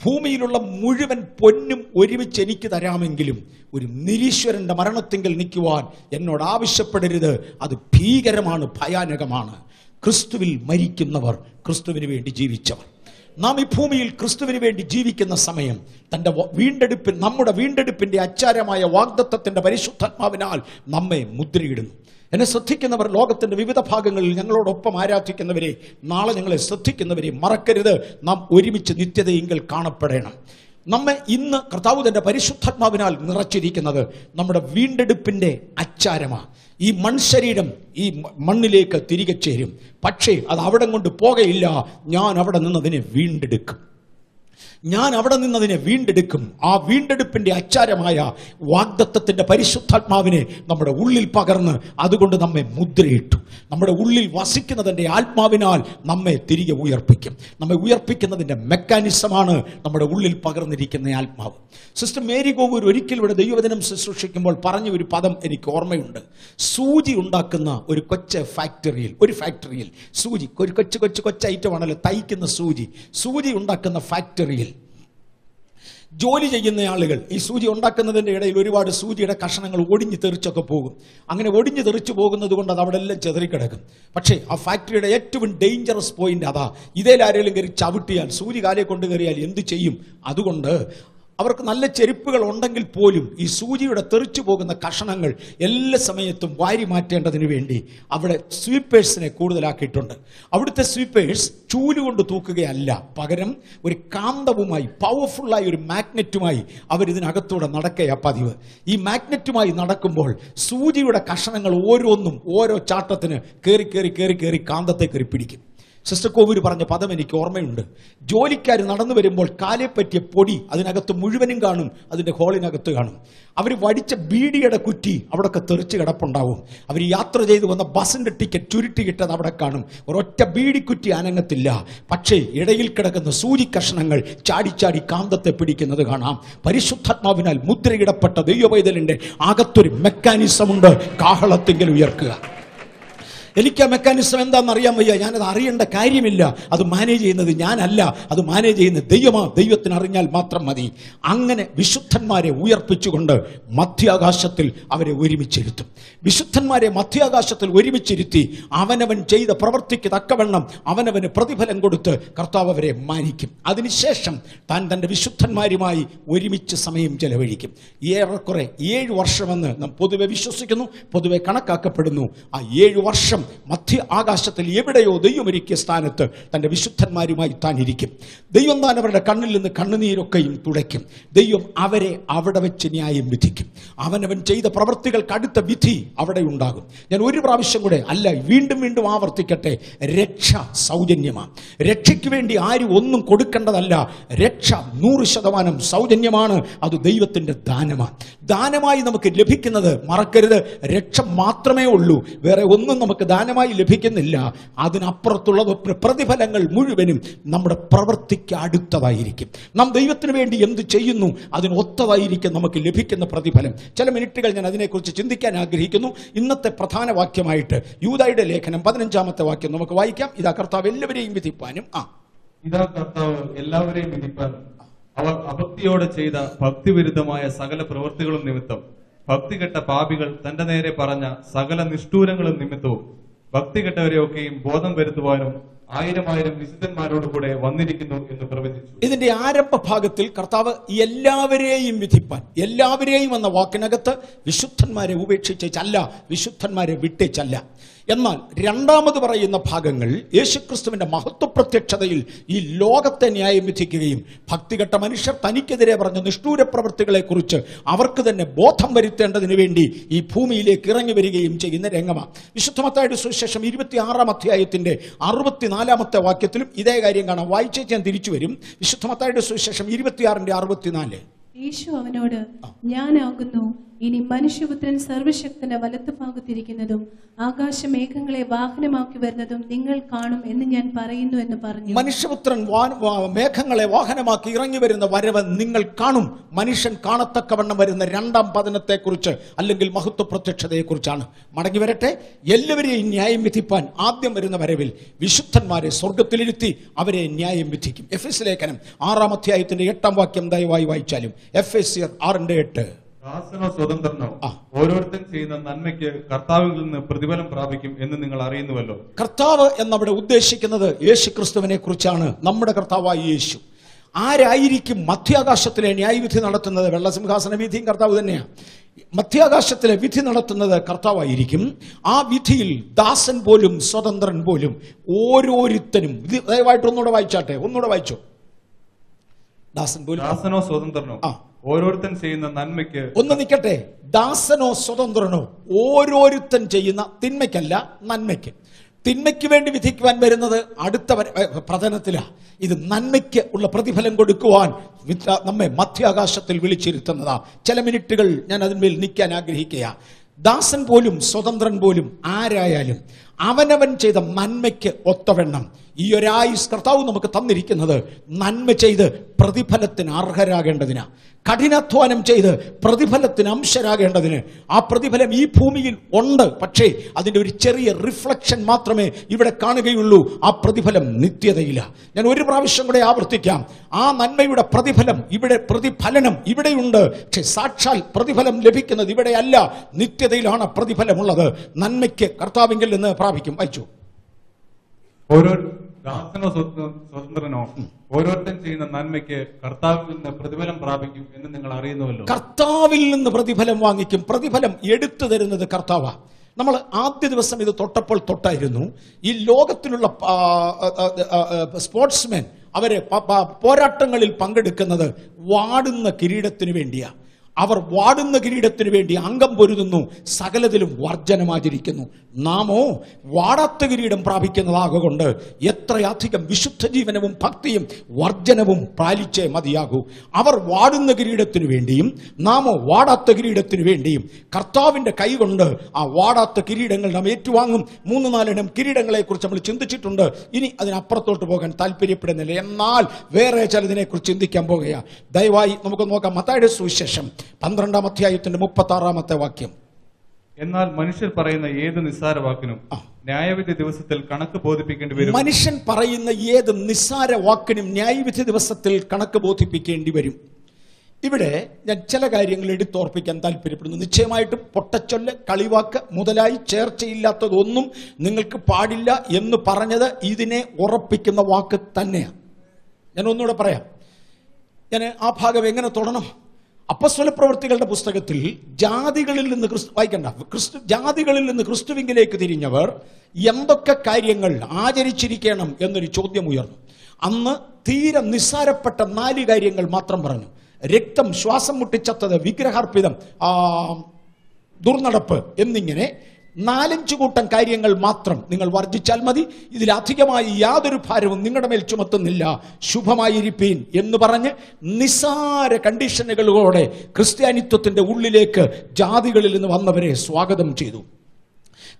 ഭൂമിയിലുള്ള മുഴുവൻ പൊന്നും ഒരുമിച്ച് എനിക്ക് തരാമെങ്കിലും ഒരു നിരീശ്വരന്റെ മരണത്തിങ്കൽ നിൽക്കുവാൻ എന്നോട് ആവശ്യപ്പെടരുത്. അത് ഭീകരമാണ്, ഭയാനകമാണ്. ക്രിസ്തുവിൽ മരിക്കുന്നവർ ക്രിസ്തുവിന് വേണ്ടി ജീവിച്ചവർ. നാം ഈ ഭൂമിയിൽ ക്രിസ്തുവിന് വേണ്ടി ജീവിക്കുന്ന സമയം നമ്മുടെ വീണ്ടെടുപ്പിന്റെ അച്ചാരമായ വാഗ്ദത്തത്തിന്റെ പരിശുദ്ധാത്മാവിനാൽ നമ്മെ മുദ്രയിടുന്നു. എന്നെ ശ്രദ്ധിക്കുന്നവർ, ലോകത്തിന്റെ വിവിധ ഭാഗങ്ങളിൽ ഞങ്ങളോടൊപ്പം ആരാധിക്കുന്നവരെ, നാളെ ഞങ്ങളെ ശ്രദ്ധിക്കുന്നവരെ മറക്കരുത്. നാം ഒരുമിച്ച് നിത്യതയെങ്കിൽ കാണപ്പെടണം. നമ്മെ ഇന്ന് കർത്താവ് തന്റെ പരിശുദ്ധാത്മാവിനാൽ നിറച്ചിരിക്കുന്നത് നമ്മുടെ വീണ്ടെടുപ്പിന്റെ അച്ചാരമാണ്. ഈ മൺശരീരം ഈ മണ്ണിലേക്ക് തിരികെ ചേരും. പക്ഷേ അത് അവിടെ കൊണ്ട് പോകയില്ല. ഞാൻ അവിടെ നിന്നതിനെ വീണ്ടെടുക്കും. ആ വീണ്ടെടുപ്പിന്റെ അച്ചാരമായ വാഗ്ദത്തത്തിന്റെ പരിശുദ്ധാത്മാവിനെ നമ്മുടെ ഉള്ളിൽ പകർന്ന് അതുകൊണ്ട് നമ്മെ മുദ്രയിട്ടു. നമ്മുടെ ഉള്ളിൽ വസിക്കുന്നതിന്റെ ആത്മാവിനാൽ നമ്മെ തിരികെ ഉയർപ്പിക്കും. നമ്മെ ഉയർപ്പിക്കുന്നതിന്റെ മെക്കാനിസമാണ് നമ്മുടെ ഉള്ളിൽ പകർന്നിരിക്കുന്ന ആത്മാവ്. സിസ്റ്റർ മേരി ഗോവൂർ ഒരിക്കൽ ഇവിടെ ദൈവവചനം ശുശ്രൂഷിക്കുമ്പോൾ പറഞ്ഞ ഒരു പദം എനിക്ക് ഓർമ്മയുണ്ട്. സൂചി ഉണ്ടാക്കുന്ന ഒരു ഫാക്ടറിയിൽ സൂചി, ഒരു കൊച്ചു ഐറ്റമാണല്ലോ തയ്ക്കുന്ന സൂചി ഉണ്ടാക്കുന്ന ഫാക്ടറിയിൽ ജോലി ചെയ്യുന്ന ആളുകൾ ഈ സൂചി ഉണ്ടാക്കുന്നതിൻ്റെ ഇടയിൽ ഒരുപാട് സൂചിയുടെ കഷണങ്ങൾ ഒടിഞ്ഞു തെറിച്ചൊക്കെ പോകും. അങ്ങനെ ഒടിഞ്ഞു തെറിച്ചു പോകുന്നത് കൊണ്ട് അത് അവിടെ എല്ലാം ചെതറിക്കിടക്കും. പക്ഷേ ആ ഫാക്ടറിയുടെ ഏറ്റവും ഡേഞ്ചറസ് പോയിന്റ് അതാ. ഇതേലാരെങ്കിലും കയറി ചവിട്ടിയാൽ, സൂചി കാലെ കൊണ്ട് കയറിയാൽ എന്ത് ചെയ്യും? അതുകൊണ്ട് അവർക്ക് നല്ല ചെരുപ്പുകൾ ഉണ്ടെങ്കിൽ പോലും ഈ സൂചിയുടെ തെറിച്ചു പോകുന്ന കഷണങ്ങൾ എല്ലാ സമയത്തും വാരി മാറ്റേണ്ടതിന് വേണ്ടി അവിടെ സ്വീപ്പേഴ്സിനെ കൂടുതലാക്കിയിട്ടുണ്ട്. അവിടുത്തെ സ്വീപ്പേഴ്സ് ചൂലുകൊണ്ട് തൂക്കുകയല്ല, പകരം ഒരു കാന്തവുമായി, പവർഫുള്ളായ ഒരു മാഗ്നറ്റുമായി അവരിതിനകത്തൂടെ നടക്കുകയാ പതിവ്. ഈ മാഗ്നറ്റുമായി നടക്കുമ്പോൾ സൂചിയുടെ കഷണങ്ങൾ ഓരോന്നും ഓരോ ചാട്ടത്തിന് കയറി കാന്തത്തെ കയറി പിടിക്കും. സിസ്റ്റർ കോവൂര് പറഞ്ഞ പദം എനിക്ക് ഓർമ്മയുണ്ട്. ജോലിക്കാർ നടന്നു വരുമ്പോൾ കാലെ പറ്റിയ പൊടി അതിനകത്ത് മുഴുവനും കാണും, അതിൻ്റെ ഹോളിനകത്ത് കാണും. അവർ വടിച്ച ബീഡിയുടെ കുറ്റി അവിടെയൊക്കെ തെറിച്ച് കിടപ്പുണ്ടാവും. അവർ യാത്ര ചെയ്ത് വന്ന ബസിന്റെ ടിക്കറ്റ് ചുരുട്ടിയിട്ടത് അവിടെ കാണും. ഒരൊറ്റ ബീഡിക്കുറ്റി അനങ്ങത്തില്ല. പക്ഷേ ഇടയിൽ കിടക്കുന്ന സൂചി കഷ്ണങ്ങൾ ചാടി കാന്തത്തെ പിടിക്കുന്നത് കാണാം. പരിശുദ്ധാത്മാവിനാൽ മുദ്രയിടപ്പെട്ട ദൈവപൈതലിന്റെ അകത്തൊരു മെക്കാനിസമുണ്ട്. കാഹളത്തിങ്കൽ ഉയർക്കുക. എനിക്ക് ആ മെക്കാനിസം എന്താണെന്ന് അറിയാൻ വയ്യ. ഞാനത് അറിയേണ്ട കാര്യമില്ല. അത് മാനേജ് ചെയ്യുന്നത് ഞാനല്ല, അത് മാനേജ് ചെയ്യുന്ന ദൈവമാണ്. ദൈവത്തിന് അറിഞ്ഞാൽ മാത്രം മതി. അങ്ങനെ വിശുദ്ധന്മാരെ ഉയർപ്പിച്ചുകൊണ്ട് മധ്യാകാശത്തിൽ അവരെ ഒരുമിച്ചിരുത്തും. വിശുദ്ധന്മാരെ മധ്യാകാശത്തിൽ ഒരുമിച്ചിരുത്തി അവനവൻ ചെയ്ത പ്രവൃത്തിക്ക് തക്കവണ്ണം അവനവന് പ്രതിഫലം കൊടുത്ത് കർത്താവ് അവരെ മാനിക്കും. അതിനുശേഷം താൻ തൻ്റെ വിശുദ്ധന്മാരുമായി ഒരുമിച്ച് സമയം ചെലവഴിക്കും. ഏറെക്കുറെ 7 വർഷമെന്ന് നാം പൊതുവെ വിശ്വസിക്കുന്നു, പൊതുവെ കണക്കാക്കപ്പെടുന്നു. ആ 7 വർഷം മധ്യ ആകാശത്തിൽ എവിടെയോ ദൈവം ഒരുക്കിയ സ്ഥാനത്ത് തന്റെ വിശുദ്ധന്മാരുമായി താൻ ഇരിക്കും. ദൈവം താൻ അവരുടെ കണ്ണിൽ നിന്ന് കണ്ണുനീരൊക്കെയും തുടയ്ക്കും. ദൈവം അവരെ അവിടെ വെച്ച് ന്യായം വിധിക്കും. അവനവൻ ചെയ്ത പ്രവൃത്തികൾക്ക് അടുത്ത വിധി അവിടെ ഉണ്ടാകും. ഞാൻ ഒരു പ്രാവശ്യം കൂടെ വീണ്ടും ആവർത്തിക്കട്ടെ. രക്ഷ സൗജന്യമാണ്. രക്ഷയ്ക്ക് വേണ്ടി ആരും ഒന്നും കൊടുക്കേണ്ടതല്ല. രക്ഷ 100% സൗജന്യമാണ്. അത് ദൈവത്തിന്റെ ദാനമാണ്. ദാനമായി നമുക്ക് ലഭിക്കുന്നത്, മറക്കരുത്, രക്ഷ മാത്രമേ ഉള്ളൂ. വേറെ ഒന്നും നമുക്ക് ദാനമായി ലഭിക്കുന്നില്ല. അതിനപ്പുറത്തുള്ള പ്രതിഫലങ്ങൾ മുഴുവനും നമ്മുടെ പ്രവൃത്തിക്ക് അടുത്തതായിരിക്കും. നാം ദൈവത്തിന് വേണ്ടി എന്ത് ചെയ്യുന്നു അതിനൊത്തതായിരിക്കും നമുക്ക് ലഭിക്കുന്ന പ്രതിഫലം. ചില മിനിറ്റുകൾ ഞാൻ അതിനെക്കുറിച്ച് ചിന്തിക്കാൻ ആഗ്രഹിക്കുന്നു. ഇന്നത്തെ പ്രധാന വാക്യമായിട്ട് യൂദായുടെ ലേഖനം 15-ാമത്തെ വാക്യം നമുക്ക് വായിക്കാം. ഇതാ കർത്താവ് എല്ലാവരെയും വിധിപ്പാനും ഇതാ കർത്താവ് എല്ലാവരെയും വിധിപ്പാനും അവർ അഭക്തിയോടെ ചെയ്ത ഭക്തിവിരുദ്ധമായ സകല പ്രവൃത്തികളും നിമിത്തം ഭക്തികെട്ട പാപികൾ തന്റെ നേരെ പറഞ്ഞ സകല നിഷ്ഠൂരങ്ങളും നിമിത്തവും ഭക്തികെട്ടവരെയൊക്കെയും ബോധം വരുത്തുവാനും 1000 വിശുദ്ധന്മാരോടുകൂടെ വന്നിരിക്കുന്നു എന്ന് പ്രവചിച്ചു. ഇതിന്റെ ആരംഭ ഭാഗത്തിൽ കർത്താവ് എല്ലാവരെയും വിധിപ്പാൻ, എല്ലാവരെയും എന്ന വാക്കിനകത്ത് വിശുദ്ധന്മാരെ ഉപേക്ഷിച്ചല്ല, വിശുദ്ധന്മാരെ വിട്ടേച്ചല്ല. എന്നാൽ രണ്ടാമത് പറയുന്ന ഭാഗങ്ങൾ യേശുക്രിസ്തുവിന്റെ മഹത്വ പ്രത്യക്ഷതയിൽ ഈ ലോകത്തെ ന്യായം വിധിക്കുകയും ഭക്തികെട്ട മനുഷ്യർ തനിക്കെതിരെ പറഞ്ഞ നിഷ്ഠൂര പ്രവൃത്തികളെ കുറിച്ച് അവർക്ക് തന്നെ ബോധം വരുത്തേണ്ടതിന് വേണ്ടി ഈ ഭൂമിയിലേക്ക് ഇറങ്ങി വരികയും ചെയ്യുന്ന രംഗമാണ്. വിശുദ്ധ മത്തായിയുടെ സുവിശേഷം 26-ാം അധ്യായത്തിന്റെ 64-ാമത്തെ വാക്യത്തിലും ഇതേ കാര്യം കാണാം. വായിച്ചേച്ച് ഞാൻ തിരിച്ചു വരും. വിശുദ്ധ മത്തായിയുടെ സുവിശേഷം 26-ന്റെ 64. യേശു അവനോട്, ഞാനാകുന്നു ഇനി മനുഷ്യപുത്രൻ സർവശക്തന്റെ വലത്തുഭാഗത്തിരിക്കുന്നതും ആകാശമേഘങ്ങളെ വാഹനമാക്കി വരുന്നതും നിങ്ങൾ കാണും എന്ന് ഞാൻ പറയുന്നു എന്ന് പറഞ്ഞു. മനുഷ്യപുത്രൻ മേഘങ്ങളെ വാഹനമാക്കി ഇറങ്ങി വരുന്ന വരവ് നിങ്ങൾ കാണും. മനുഷ്യൻ കാണത്തക്കവണ്ണം വരുന്ന രണ്ടാം പതനത്തെ കുറിച്ച് അല്ലെങ്കിൽ മഹത്വ പ്രത്യക്ഷതയെ കുറിച്ചാണ്. മടങ്ങി വരട്ടെ. എല്ലാവരെയും ന്യായം വിധിപ്പാൻ ആദ്യം വരുന്ന വരവിൽ വിശുദ്ധന്മാരെ സ്വർഗത്തിലിരുത്തി അവരെ ന്യായം വിധിക്കും. എഫെസ്യ ലേഖനം 6-ാം അധ്യായത്തിന്റെ 8-ാം വാക്യം ദയവായി വായിച്ചാലും. എഫെസ്യർ 6:8. ദാസനോ സ്വതന്ത്രനോ ഓരോരുത്തൻ ചെയ്യുന്ന നന്മയ്ക്ക് കർത്താവിൽ നിന്ന് പ്രതിഫലം പ്രാപിക്കും എന്ന് നിങ്ങൾ അറിയുന്നുവല്ലോ. കർത്താവ് എന്നവിടെ ഉദ്ദേശിക്കുന്നത് യേശുക്രിസ്തുവിനെ കുറിച്ചാണ്. നമ്മുടെ കർത്താവായ യേശു ആരായിരിക്കും മധ്യാകാശത്തിലെ ന്യായവിധി നടത്തുന്നത്? വെള്ളസിംഹാസന വിധിയും കർത്താവ് തന്നെയാണ്. മധ്യാകാശത്തിലെ വിധി നടത്തുന്നത് കർത്താവായിരിക്കും. ആ വിധിയിൽ ദാസൻ പോലും സ്വതന്ത്രൻ പോലും ഓരോരുത്തനും, ദയവായിട്ട് ഒന്നുകൂടെ വായിച്ചാട്ടെ, ഒന്നുകൂടെ വായിച്ചോ. ദാസനോ സ്വതന്ത്രനോ ഓരോരുത്തൻ ചെയ്യുന്ന നന്മയ്ക്ക്, ഒന്ന് നിൽക്കട്ടെ, ദാസനോ സ്വതന്ത്രനോ ഓരോരുത്തൻ ചെയ്യുന്ന തിന്മയ്ക്കല്ല, നന്മയ്ക്ക്. തിന്മയ്ക്ക് വേണ്ടി വിധിക്കുവാൻ വരുന്നത് അടുത്ത പ്രഥനത്തിലാ. ഇത് നന്മയ്ക്ക് ഉള്ള പ്രതിഫലം കൊടുക്കുവാൻ നമ്മെ മധ്യാകാശത്തിൽ വിളിച്ചിരുത്തുന്നതാ. ചില മിനിറ്റുകൾ ഞാൻ അതിന്മേൽ നിൽക്കാൻ ആഗ്രഹിക്കുക. ദാസൻ പോലും സ്വതന്ത്രൻ പോലും ആരായാലും അവനവൻ ചെയ്ത നന്മയ്ക്ക് ഒത്തവണ്ണം ഈ ഒരായുസ് കർത്താവ് നമുക്ക് തന്നിരിക്കുന്നത് നന്മ ചെയ്ത് പ്രതിഫലത്തിന് അർഹരാകേണ്ടതിനാ. കഠിനാധ്വാനം ചെയ്ത് പ്രതിഫലത്തിന് അംശരാകേണ്ടതിന്. ആ പ്രതിഫലം ഈ ഭൂമിയിൽ ഉണ്ട്, പക്ഷേ അതിൻ്റെ ഒരു ചെറിയ റിഫ്ലക്ഷൻ മാത്രമേ ഇവിടെ കാണുകയുള്ളൂ. ആ പ്രതിഫലം നിത്യതയില്ല. ഞാൻ ഒരു പ്രാവശ്യം കൂടെ ആവർത്തിക്കാം. ആ നന്മയുടെ പ്രതിഫലം ഇവിടെ, പ്രതിഫലനം ഇവിടെയുണ്ട്, പക്ഷെ സാക്ഷാൽ പ്രതിഫലം ലഭിക്കുന്നത് ഇവിടെയല്ല, നിത്യതയിലാണ് പ്രതിഫലമുള്ളത്. നന്മയ്ക്ക് കർത്താവിങ്കിൽ നിന്ന് പ്രാപിക്കും. വായിച്ചു. ഓരോ ദാസനോ സ്വതന്ത്രനോ ഓരോരുത്തൻ ചെയ്യുന്ന നന്മയ്ക്ക് കർത്താവിൽ നിന്ന് പ്രതിഫലം പ്രാപിക്കും എന്ന് നിങ്ങൾ അറിയുന്നുവല്ലോ. കർത്താവിൽ നിന്ന് പ്രതിഫലം വാങ്ങിക്കും. പ്രതിഫലം എടുത്തു തരുന്നത് കർത്താവാ. നമ്മൾ ആദ്യ ദിവസം ഇത് തൊട്ടപ്പോൾ തൊട്ടായിരുന്നു. ഈ ലോകത്തിലുള്ള സ്പോർട്സ്മെൻ അവര് പോരാട്ടങ്ങളിൽ പങ്കെടുക്കുന്നത് വാടുന്ന കിരീടത്തിന് വേണ്ടിയാ. അവർ വാടുന്ന കിരീടത്തിന് വേണ്ടി അംഗം പൊരുതുന്നു, സകലത്തിലും വർജനമാചരിക്കുന്നു. നാമോ വാടാത്ത കിരീടം പ്രാപിക്കുന്നതാകൊണ്ട് എത്രയധികം വിശുദ്ധ ജീവനവും ഭക്തിയും വർജനവും പാലിച്ചേ മതിയാകൂ. അവർ വാടുന്ന കിരീടത്തിനു വേണ്ടിയും നാമോ വാടാത്ത കിരീടത്തിനു വേണ്ടിയും കർത്താവിന്റെ കൈ കൊണ്ട് ആ വാടാത്ത കിരീടങ്ങൾ നാം ഏറ്റുവാങ്ങും. 3-4 കിരീടങ്ങളെ കുറിച്ച് നമ്മൾ ചിന്തിച്ചിട്ടുണ്ട്. ഇനി അതിനപ്പുറത്തോട്ട് പോകാൻ താല്പര്യപ്പെടുന്നില്ല. എന്നാൽ വേറെ ചിലതിനെ കുറിച്ച് ചിന്തിക്കാൻ പോകുകയാണ്. ദയവായി നമുക്ക് നോക്കാം. മത്തായിയുടെ സുവിശേഷം 12-ാം അധ്യായത്തിന്റെ 36-ാമത്തെ വാക്യം. എന്നാൽ മനുഷ്യർ പറയുന്ന ഏത് നിസ്സാര വാക്കിനും ന്യായവിധി ദിവസത്തിൽ കണക്ക് ബോധിപ്പിക്കേണ്ടി വരും. മനുഷ്യൻ പറയുന്ന ഏത് നിസ്സാര വാക്കിനും ന്യായവിധി ദിവസത്തിൽ കണക്ക് ബോധിപ്പിക്കേണ്ടി വരും. ഇവിടെ ഞാൻ ചില കാര്യങ്ങൾ എടുത്തോർപ്പിക്കാൻ താല്പര്യപ്പെടുന്നു. നിശ്ചയമായിട്ടും പൊട്ടച്ചൊല്ല്, കളിവാക്ക് മുതലായി ചേർച്ചയില്ലാത്തതൊന്നും നിങ്ങൾക്ക് പാടില്ല എന്ന് പറഞ്ഞത് ഇതിനെ ഉറപ്പിക്കുന്ന വാക്ക് തന്നെയാണ്. ഞാൻ ഒന്നുകൂടെ പറയാം. ഞാൻ ആ ഭാഗം എങ്ങനെ തുടരണം? അപ്പോസ്തല പ്രവൃത്തികളുടെ പുസ്തകത്തിൽ ജാതികളിൽ നിന്ന് ജാതികളിൽ നിന്ന് ക്രിസ്തുവിങ്കിലേക്ക് തിരിഞ്ഞവർ എന്തൊക്കെ കാര്യങ്ങൾ ആചരിച്ചിരിക്കണം എന്നൊരു ചോദ്യം ഉയർന്നു. അന്ന് തീരെ നിസ്സാരപ്പെട്ട 4 കാര്യങ്ങൾ മാത്രം പറഞ്ഞു. രക്തം, ശ്വാസം മുട്ടിച്ചത്തത്, വിഗ്രഹാർപ്പിതം, ദുർനടപ്പ് എന്നിങ്ങനെ 4-5 കൂട്ടം കാര്യങ്ങൾ മാത്രം നിങ്ങൾ വർജിച്ചാൽ മതി. ഇതിലധികമായി യാതൊരു ഭാരവും നിങ്ങളുടെ മേൽ ചുമത്തുന്നില്ല, ശുഭമായിരിപ്പീൻ എന്ന് പറഞ്ഞ് നിസ്സാര കണ്ടീഷനുകളോടെ ക്രിസ്ത്യാനിത്വത്തിന്റെ ഉള്ളിലേക്ക് ജാതികളിൽ നിന്ന് വന്നവരെ സ്വാഗതം ചെയ്തു.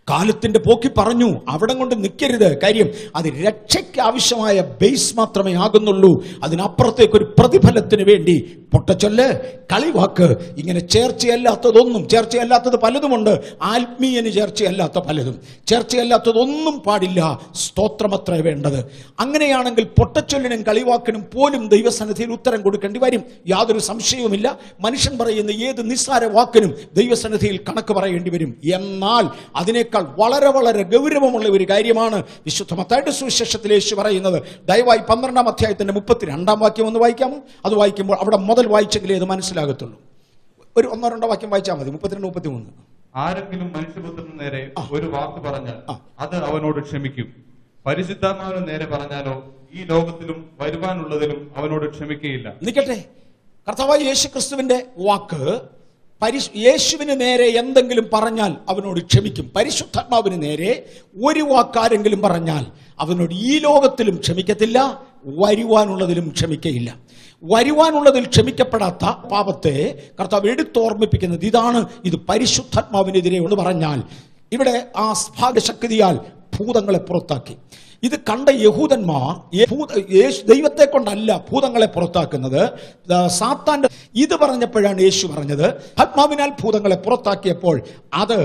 കാലത്തിന്റെ പോക്കി പറഞ്ഞു, അവിടെ കൊണ്ട് നിൽക്കരുത്. കാര്യം അത് രക്ഷയ്ക്ക് ആവശ്യമായ ബേസ് മാത്രമേ ആകുന്നുള്ളൂ. അതിനപ്പുറത്തേക്ക് ഒരു പ്രതിഫലത്തിന് വേണ്ടി പൊട്ടച്ചൊല്ല്, കളിവാക്ക്, ഇങ്ങനെ ചേർച്ചയല്ലാത്തതൊന്നും, ചേർച്ചയല്ലാത്തത് പലതുമുണ്ട്, ആത്മീയന് ചേർച്ചയല്ലാത്ത പലതും, ചേർച്ചയല്ലാത്തതൊന്നും പാടില്ല. സ്തോത്രമത്രേ വേണ്ടത്. അങ്ങനെയാണെങ്കിൽ പൊട്ടച്ചൊല്ലിനും കളിവാക്കിനും പോലും ദൈവസന്നിധിയിൽ ഉത്തരം കൊടുക്കേണ്ടി വരും. യാതൊരു സംശയവുമില്ല. മനുഷ്യൻ പറയുന്ന ഏത് നിസ്സാര വാക്കിനും ദൈവസന്നിധിയിൽ കണക്ക് പറയേണ്ടി വരും. എന്നാൽ അതിനേക്കാൾ വളരെ വളരെ ഗൗരവമുള്ള ഒരു കാര്യമാണ് വിശുദ്ധ മത്തായിയുടെ സുവിശേഷത്തിൽ യേശു പറയുന്നത്. ദയവായി 12-ാം അധ്യായത്തിന്റെ 32-ാം വാക്യം ഒന്ന് വായിക്കാമോ? അത് വായിക്കുമ്പോൾ അവിടെ മുതൽ വായിച്ചെങ്കിലേ ഇത് മനസ്സിലാകത്തുള്ളൂ. ഒരു 1-2 വാക്യം വായിച്ചാൽ മതി. 32-33. ആരെങ്കിലും മനുഷ്യപുത്രന് നേരെ ഒരു വാക്ക് പറഞ്ഞാൽ അത് അവനോട് ക്ഷമിക്കും. പരിശുദ്ധാത്മാവിന് നേരെ പറഞ്ഞാലോ ഈ ലോകത്തിലും വരുവാനുള്ളതിലും അവനോട് ക്ഷമിക്കുകയില്ല. നിൽക്കട്ടെ, കർത്താവായ യേശു ക്രിസ്തുവിന്റെ വാക്ക് യേശുവിന് നേരെ എന്തെങ്കിലും പറഞ്ഞാൽ അവനോട് ക്ഷമിക്കും. പരിശുദ്ധാത്മാവിന് നേരെ ഒരു വാക്കാരെങ്കിലും പറഞ്ഞാൽ അവനോട് ഈ ലോകത്തിലും ക്ഷമിക്കത്തില്ല, വരുവാനുള്ളതിലും ക്ഷമിക്കയില്ല. വരുവാനുള്ളതിൽ ക്ഷമിക്കപ്പെടാത്ത പാപത്തെ കർത്താവ് എടുത്തോർമ്മിപ്പിക്കുന്നത് ഇതാണ്. ഇത് പരിശുദ്ധാത്മാവിനെതിരെ എന്ന് പറഞ്ഞാൽ ഇവിടെ ആ ഭാഗശക്തിയാൽ ഭൂതങ്ങളെ പുറത്താക്കി. ഇത് കണ്ട യഹൂദന്മാർ ദൈവത്തെ കൊണ്ടല്ല ഭൂതങ്ങളെ പുറത്താക്കുന്നത്, സാത്താന്റെ. ഇത് പറഞ്ഞപ്പോഴാണ് യേശു പറഞ്ഞത് ആത്മാവിനാൽ ഭൂതങ്ങളെ പുറത്താക്കിയപ്പോൾ അത്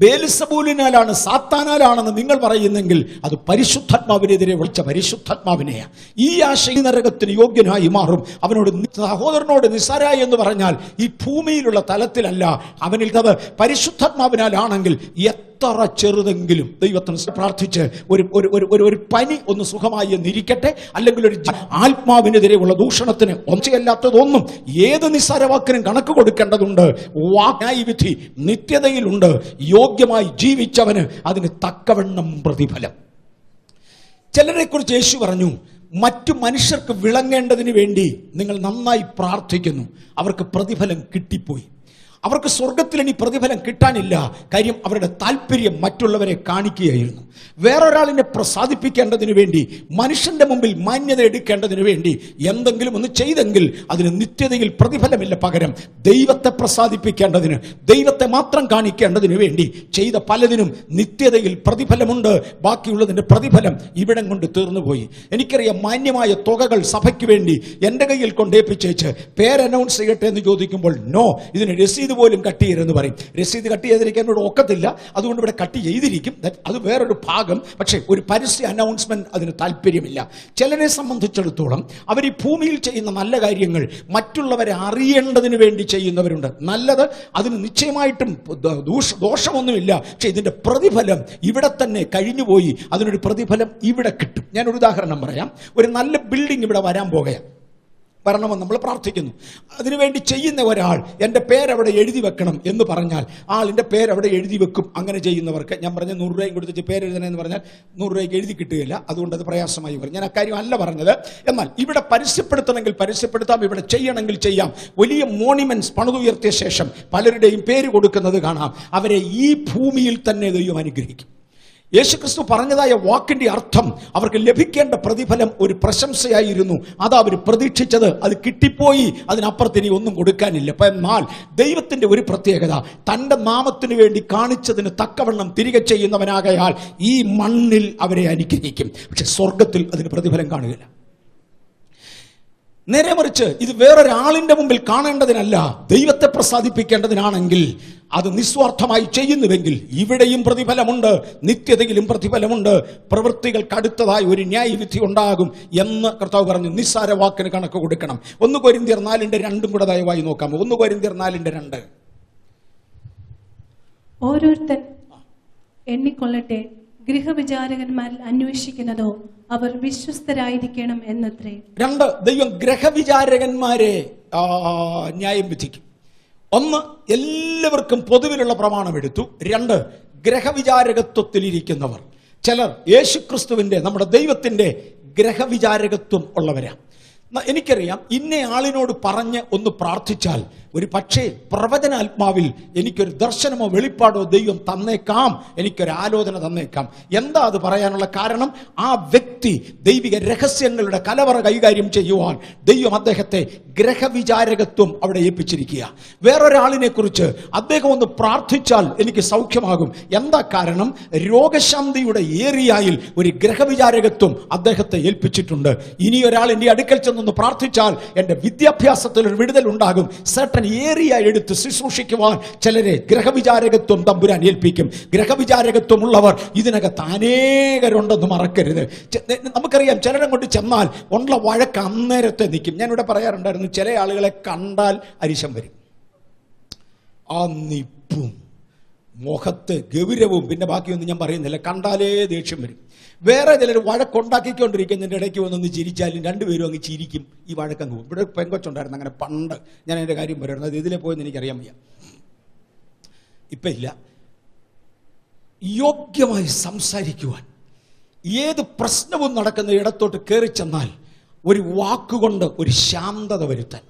ബേൽസബൂലിനാലാണ്, സാത്താനാലാണെന്ന് നിങ്ങൾ പറയുന്നെങ്കിൽ അത് പരിശുദ്ധാത്മാവിനെതിരെ വിളിച്ച പരിശുദ്ധാത്മാവിനെയാണ്. ഈ ആശയ നരകത്തിന് യോഗ്യനായി മാറും. അവനോട് സഹോദരനോട് നിസ്സാരായി എന്ന് പറഞ്ഞാൽ ഈ ഭൂമിയിലുള്ള തലത്തിലല്ല, അവനിൽ അത് പരിശുദ്ധാത്മാവിനാലാണെങ്കിൽ എത്ര ചെറുതെങ്കിലും ദൈവത്തിന് പ്രാർത്ഥിച്ച് ഒരു പനി ഒന്ന് സുഖമായി എന്നിരിക്കട്ടെ, അല്ലെങ്കിൽ ഒരു ആത്മാവിനെതിരെയുള്ള ദൂഷണത്തിന് ഒച്ചയല്ലാത്തതൊന്നും ഏത് നിസ്സാരവാക്കിനും കണക്ക് കൊടുക്കേണ്ടതുണ്ട്. ന്യായവിധി നിത്യതയിലുണ്ട്. യോഗ്യമായി ജീവിച്ചവന് അതിന് തക്കവണ്ണം പ്രതിഫലം. ചിലരെ കുറിച്ച് യേശു പറഞ്ഞു, മറ്റു മനുഷ്യർക്ക് വിളങ്ങേണ്ടതിന് വേണ്ടി നിങ്ങൾ നന്നായി പ്രാർത്ഥിക്കുന്നു, അവർക്ക് പ്രതിഫലം കിട്ടിപ്പോയി. അവർക്ക് സ്വർഗത്തിൽ ഇനി പ്രതിഫലം കിട്ടാനില്ല. കാര്യം അവരുടെ താല്പര്യം മറ്റുള്ളവരെ കാണിക്കുകയായിരുന്നു. വേറൊരാളിനെ പ്രസാദിപ്പിക്കേണ്ടതിന് വേണ്ടി, മനുഷ്യന്റെ മുമ്പിൽ മാന്യത എടുക്കേണ്ടതിന് വേണ്ടി എന്തെങ്കിലും ഒന്ന് ചെയ്തെങ്കിൽ അതിന് നിത്യതയിൽ പ്രതിഫലമില്ല. പകരം ദൈവത്തെ പ്രസാദിപ്പിക്കേണ്ടതിന്, ദൈവത്തെ മാത്രം കാണിക്കേണ്ടതിന് വേണ്ടി ചെയ്ത പലതിനും നിത്യതയിൽ പ്രതിഫലമുണ്ട്. ബാക്കിയുള്ളതിന്റെ പ്രതിഫലം ഇവിടം കൊണ്ട് തീർന്നുപോയി. എനിക്കറിയാം, മാന്യമായ തുകകൾ സഭയ്ക്ക് വേണ്ടി എൻ്റെ കയ്യിൽ കൊണ്ടേപ്പിച്ചേച്ച് പേര് അനൗൺസ് ചെയ്യട്ടെ എന്ന് ചോദിക്കുമ്പോൾ നോ, ഇതിന് രസീത് പോലും കട്ട് ചെയ്യരുതെന്ന് പറയും. രസീത് കട്ട് ചെയ്തിരിക്കാൻ ഇവിടെ ഒക്കത്തില്ല, അതുകൊണ്ട് ഇവിടെ കട്ട് ചെയ്തിരിക്കും. അത് വേറൊരു ഭാഗം. പക്ഷേ ഒരു പരസ്യ അനൗൺസ്മെന്റ് അതിന് താല്പര്യമില്ല. ചിലരെ സംബന്ധിച്ചിടത്തോളം അവർ ഈ ഭൂമിയിൽ ചെയ്യുന്ന നല്ല കാര്യങ്ങൾ മറ്റുള്ളവരെ അറിയേണ്ടതിന് വേണ്ടി ചെയ്യുന്നവരുണ്ട്. നല്ലത്, അതിന് നിശ്ചയമായിട്ടും ദോഷമൊന്നുമില്ല. പക്ഷെ ഇതിന്റെ പ്രതിഫലം ഇവിടെ തന്നെ കഴിഞ്ഞുപോയി. അതിനൊരു പ്രതിഫലം ഇവിടെ കിട്ടും. ഞാനൊരു ഉദാഹരണം പറയാം. ഒരു നല്ല ബിൽഡിംഗ് ഇവിടെ വരണമെന്ന് നമ്മൾ പ്രാർത്ഥിക്കുന്നു. അതിനുവേണ്ടി ചെയ്യുന്ന ഒരാൾ എൻ്റെ പേരവിടെ എഴുതി വെക്കണം എന്ന് പറഞ്ഞാൽ ആളിൻ്റെ പേരവിടെ എഴുതി വെക്കും. അങ്ങനെ ചെയ്യുന്നവർക്ക് ഞാൻ പറഞ്ഞ 100 രൂപയും കൊടുത്തിട്ട് പേരെഴുതണമെന്ന് പറഞ്ഞാൽ 100 രൂപയ്ക്ക് എഴുതി കിട്ടുകയില്ല. അതുകൊണ്ട് അത് പ്രയാസമായി വരും. ഞാൻ അക്കാര്യം അല്ല പറഞ്ഞത്. എന്നാൽ ഇവിടെ പരസ്യപ്പെടുത്തണമെങ്കിൽ പരസ്യപ്പെടുത്താം, ഇവിടെ ചെയ്യണമെങ്കിൽ ചെയ്യാം. വലിയ മോണിമെന്റ്സ് പണിതുയർത്തിയ ശേഷം പലരുടെയും പേര് കൊടുക്കുന്നത് കാണാം. അവരെ ഈ ഭൂമിയിൽ തന്നെ ദൈവം അനുഗ്രഹിക്കും. യേശുക്രിസ്തു പറഞ്ഞതായ വാക്കിന്റെ അർത്ഥം അവർക്ക് ലഭിക്കേണ്ട പ്രതിഫലം ഒരു പ്രശംസയായിരുന്നു. അതാ അവർ പ്രതീക്ഷിച്ചത്, അത് കിട്ടിപ്പോയി. അതിനപ്പുറത്ത് ഇനി ഒന്നും കൊടുക്കാനില്ല. എന്നാൽ ദൈവത്തിന്റെ ഒരു പ്രത്യേകത, തന്റെ നാമത്തിന് വേണ്ടി കാണിച്ചതിന് തക്കവണ്ണം തിരികെ ചെയ്യുന്നവനാകയാൽ ഈ മണ്ണിൽ അവരെ അനുഗ്രഹിക്കും. പക്ഷെ സ്വർഗത്തിൽ അതിന് പ്രതിഫലം കാണുകയില്ല. നേരെ മറിച്ച് ഇത് വേറൊരാളിന്റെ മുമ്പിൽ കാണേണ്ടതിനല്ല, ദൈവത്തെ പ്രസാദിപ്പിക്കേണ്ടതിനാണെങ്കിൽ അത് നിസ്വാർത്ഥമായി ചെയ്യുന്നുവെങ്കിൽ ഇവിടെയും പ്രതിഫലമുണ്ട്, നിത്യതയിലും പ്രതിഫലമുണ്ട്. പ്രവൃത്തികൾക്ക് അടുത്തതായി ഒരു ന്യായവിധി ഉണ്ടാകും എന്ന് കർത്താവ് പറഞ്ഞു. നിസ്സാര വാക്കിന് കണക്ക് കൊടുക്കണം. 1 കൊരിന്ത്യർ 4:2 കൂടെ ദയവായി നോക്കാമോ? 1 കൊരിന്ത്യർ 4:2. ഓരോരുത്തൻ എണ്ണിക്കൊള്ളട്ടെ, ഗൃഹവിചാരകന്മാരിൽ അന്വേഷിക്കുന്നതോ അവർ വിശ്വസ്തരായിരിക്കണം എന്നത്രേ. 2, ദൈവം ഗ്രഹവിചാരകന്മാരെ ന്യായം വിധിക്കും. 1, എല്ലാവർക്കും പൊതുവിലുള്ള പ്രമാണം എടുത്തു. 2, ഗ്രഹവിചാരകത്വത്തിലിരിക്കുന്നവർ. ചിലർ യേശുക്രിസ്തുവിന്റെ, നമ്മുടെ ദൈവത്തിന്റെ ഗ്രഹവിചാരകത്വം ഉള്ളവരാ. എനിക്കറിയാം, ഇന്ന ആളിനോട് പറഞ്ഞ് ഒന്ന് പ്രാർത്ഥിച്ചാൽ ഒരു പക്ഷേ പ്രവചനാത്മാവിൽ എനിക്കൊരു ദർശനമോ വെളിപ്പാടോ ദൈവം തന്നേക്കാം, എനിക്കൊരു ആലോചന തന്നേക്കാം. എന്താ അത് പറയാനുള്ള കാരണം? ആ വ്യക്തി ദൈവിക രഹസ്യങ്ങളുടെ കലവറ കൈകാര്യം ചെയ്യുവാൻ ദൈവം അദ്ദേഹത്തെ ഗ്രഹവിചാരകത്വം അവിടെ ഏൽപ്പിച്ചിരിക്കുക. വേറൊരാളിനെ കുറിച്ച് അദ്ദേഹം ഒന്ന് പ്രാർത്ഥിച്ചാൽ എനിക്ക് സൗഖ്യമാകും. എന്താ കാരണം? രോഗശാന്തിയുടെ ഏരിയയിൽ ഒരു ഗ്രഹവിചാരകത്വം അദ്ദേഹത്തെ ഏൽപ്പിച്ചിട്ടുണ്ട്. ഇനി ഒരാൾ എൻ്റെ അടുക്കൽ ചെന്നൊന്ന് പ്രാർത്ഥിച്ചാൽ എൻ്റെ വിദ്യാഭ്യാസത്തിൽ ഒരു വിടുതൽ ഉണ്ടാകും. സർട്ടൻ ഏരിയ എടുത്ത് ശുശ്രൂഷിക്കുവാൻ ചിലരെ ഗ്രഹവിചാരകത്വം തമ്പുരാൻ ഏൽപ്പിക്കും. ഗ്രഹവിചാരകത്വം ഉള്ളവർ ഇതിനകത്ത് അനേകരുണ്ടെന്ന് മറക്കരുത്. നമുക്കറിയാം, ചിലരെ കൊണ്ട് ചെന്നാൽ ഉള്ള വഴക്ക് അന്നേരത്തെ നിൽക്കും. ഞാനിവിടെ പറയാറുണ്ടായിരുന്നു, ചില ആളുകളെ കണ്ടാൽ അരിശം വരും. ആ നിപ്പും മുഖത്ത് ഗൗരവവും, പിന്നെ ബാക്കിയൊന്നും ഞാൻ പറയുന്നില്ല, കണ്ടാലേ ദേഷ്യം വരും. വേറെ ചിലർ വഴക്കുണ്ടാക്കിക്കൊണ്ടിരിക്കുന്നതിൻ്റെ ഇടയ്ക്ക് വന്നൊന്ന് ചിരിച്ചാലും രണ്ടുപേരും അങ്ങ് ചിരിക്കും, ഈ വഴക്കങ്ങ് പോകും. ഇവിടെ പെങ്കൊച്ചുണ്ടായിരുന്നു അങ്ങനെ പണ്ട്, ഞാൻ എൻ്റെ കാര്യം പറയുന്നത്, അത് ഇതിലെ പോയെന്ന് എനിക്കറിയാൻ വയ്യ, ഇപ്പം ഇല്ല. യോഗ്യമായി സംസാരിക്കുവാൻ, ഏത് പ്രശ്നവും നടക്കുന്ന ഇടത്തോട്ട് കയറി ചെന്നാൽ ഒരു വാക്കുകൊണ്ട് ഒരു ശാന്തത വരുത്താൻ.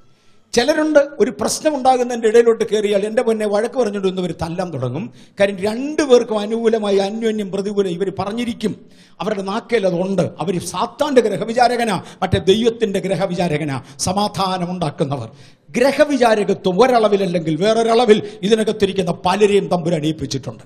ചിലരുണ്ട്, ഒരു പ്രശ്നം ഉണ്ടാകുന്നതിൻ്റെ ഇടയിലോട്ട് കയറിയാൽ എൻ്റെ പൊന്നെ വഴക്ക് പറഞ്ഞുകൊണ്ട് ഇവർ തല്ലാൻ തുടങ്ങും. കാര്യം രണ്ടുപേർക്കും അനുകൂലമായി അന്യോന്യം പ്രതികൂലം ഇവർ പറഞ്ഞിരിക്കും. അവരുടെ നാക്കേൽ അതുണ്ട്. അവർ സാത്താൻ്റെ ഗ്രഹവിചാരകനാ, മറ്റേ ദൈവത്തിൻ്റെ ഗ്രഹവിചാരകനാ, സമാധാനം ഉണ്ടാക്കുന്നവർ. ഗ്രഹവിചാരകത്വം ഒരളവിലല്ലെങ്കിൽ വേറൊരളവിൽ ഇതിനകത്തിരിക്കുന്ന പലരെയും തമ്പുരാൻ ഏൽപ്പിച്ചിട്ടുണ്ട്.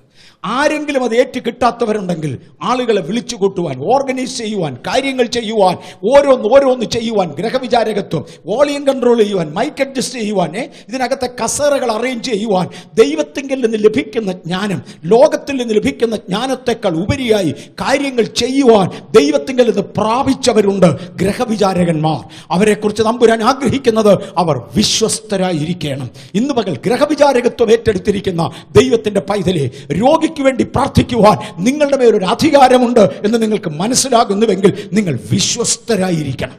ആരെങ്കിലും അത് ഏറ്റു കിട്ടാത്തവരുണ്ടെങ്കിൽ ആളുകളെ വിളിച്ചു കൂട്ടുവാൻ, ഓർഗനൈസ് ചെയ്യുവാൻ, കാര്യങ്ങൾ ചെയ്യുവാൻ, ഓരോന്ന് ചെയ്യുവാൻ ഗ്രഹവിചാരകത്വം, വോളിയം കൺട്രോൾ ചെയ്യുവാൻ, മൈക്ക് അഡ്ജസ്റ്റ് ചെയ്യുവാൻ, ഇതിനകത്തെ കസേരകൾ അറേഞ്ച് ചെയ്യുവാൻ ദൈവത്തിങ്കിൽ നിന്ന് ലഭിക്കുന്ന ജ്ഞാനം, ലോകത്തിൽ നിന്ന് ലഭിക്കുന്ന ജ്ഞാനത്തെക്കാൾ ഉപരിയായി കാര്യങ്ങൾ ചെയ്യുവാൻ ദൈവത്തിങ്കിൽ നിന്ന് പ്രാപിച്ചവരുണ്ട് ഗ്രഹവിചാരകന്മാർ. അവരെക്കുറിച്ച് തമ്പുരാൻ ആഗ്രഹിക്കുന്നത് അവർ വിശ്വസ്തരായിരിക്കണം. ഇന്ന് പകൽ ഗ്രഹവിചാരകത്വം ഏറ്റെടുത്തിരിക്കുന്ന ദൈവത്തിന്റെ പൈതലെ, രോഗിക്ക് വേണ്ടി പ്രാർത്ഥിക്കുവാൻ നിങ്ങളുടെ മേലൊരു അധികാരമുണ്ട് എന്ന് നിങ്ങൾക്ക് മനസ്സിലാകുന്നുവെങ്കിൽ നിങ്ങൾ വിശ്വസ്തരായിരിക്കണം.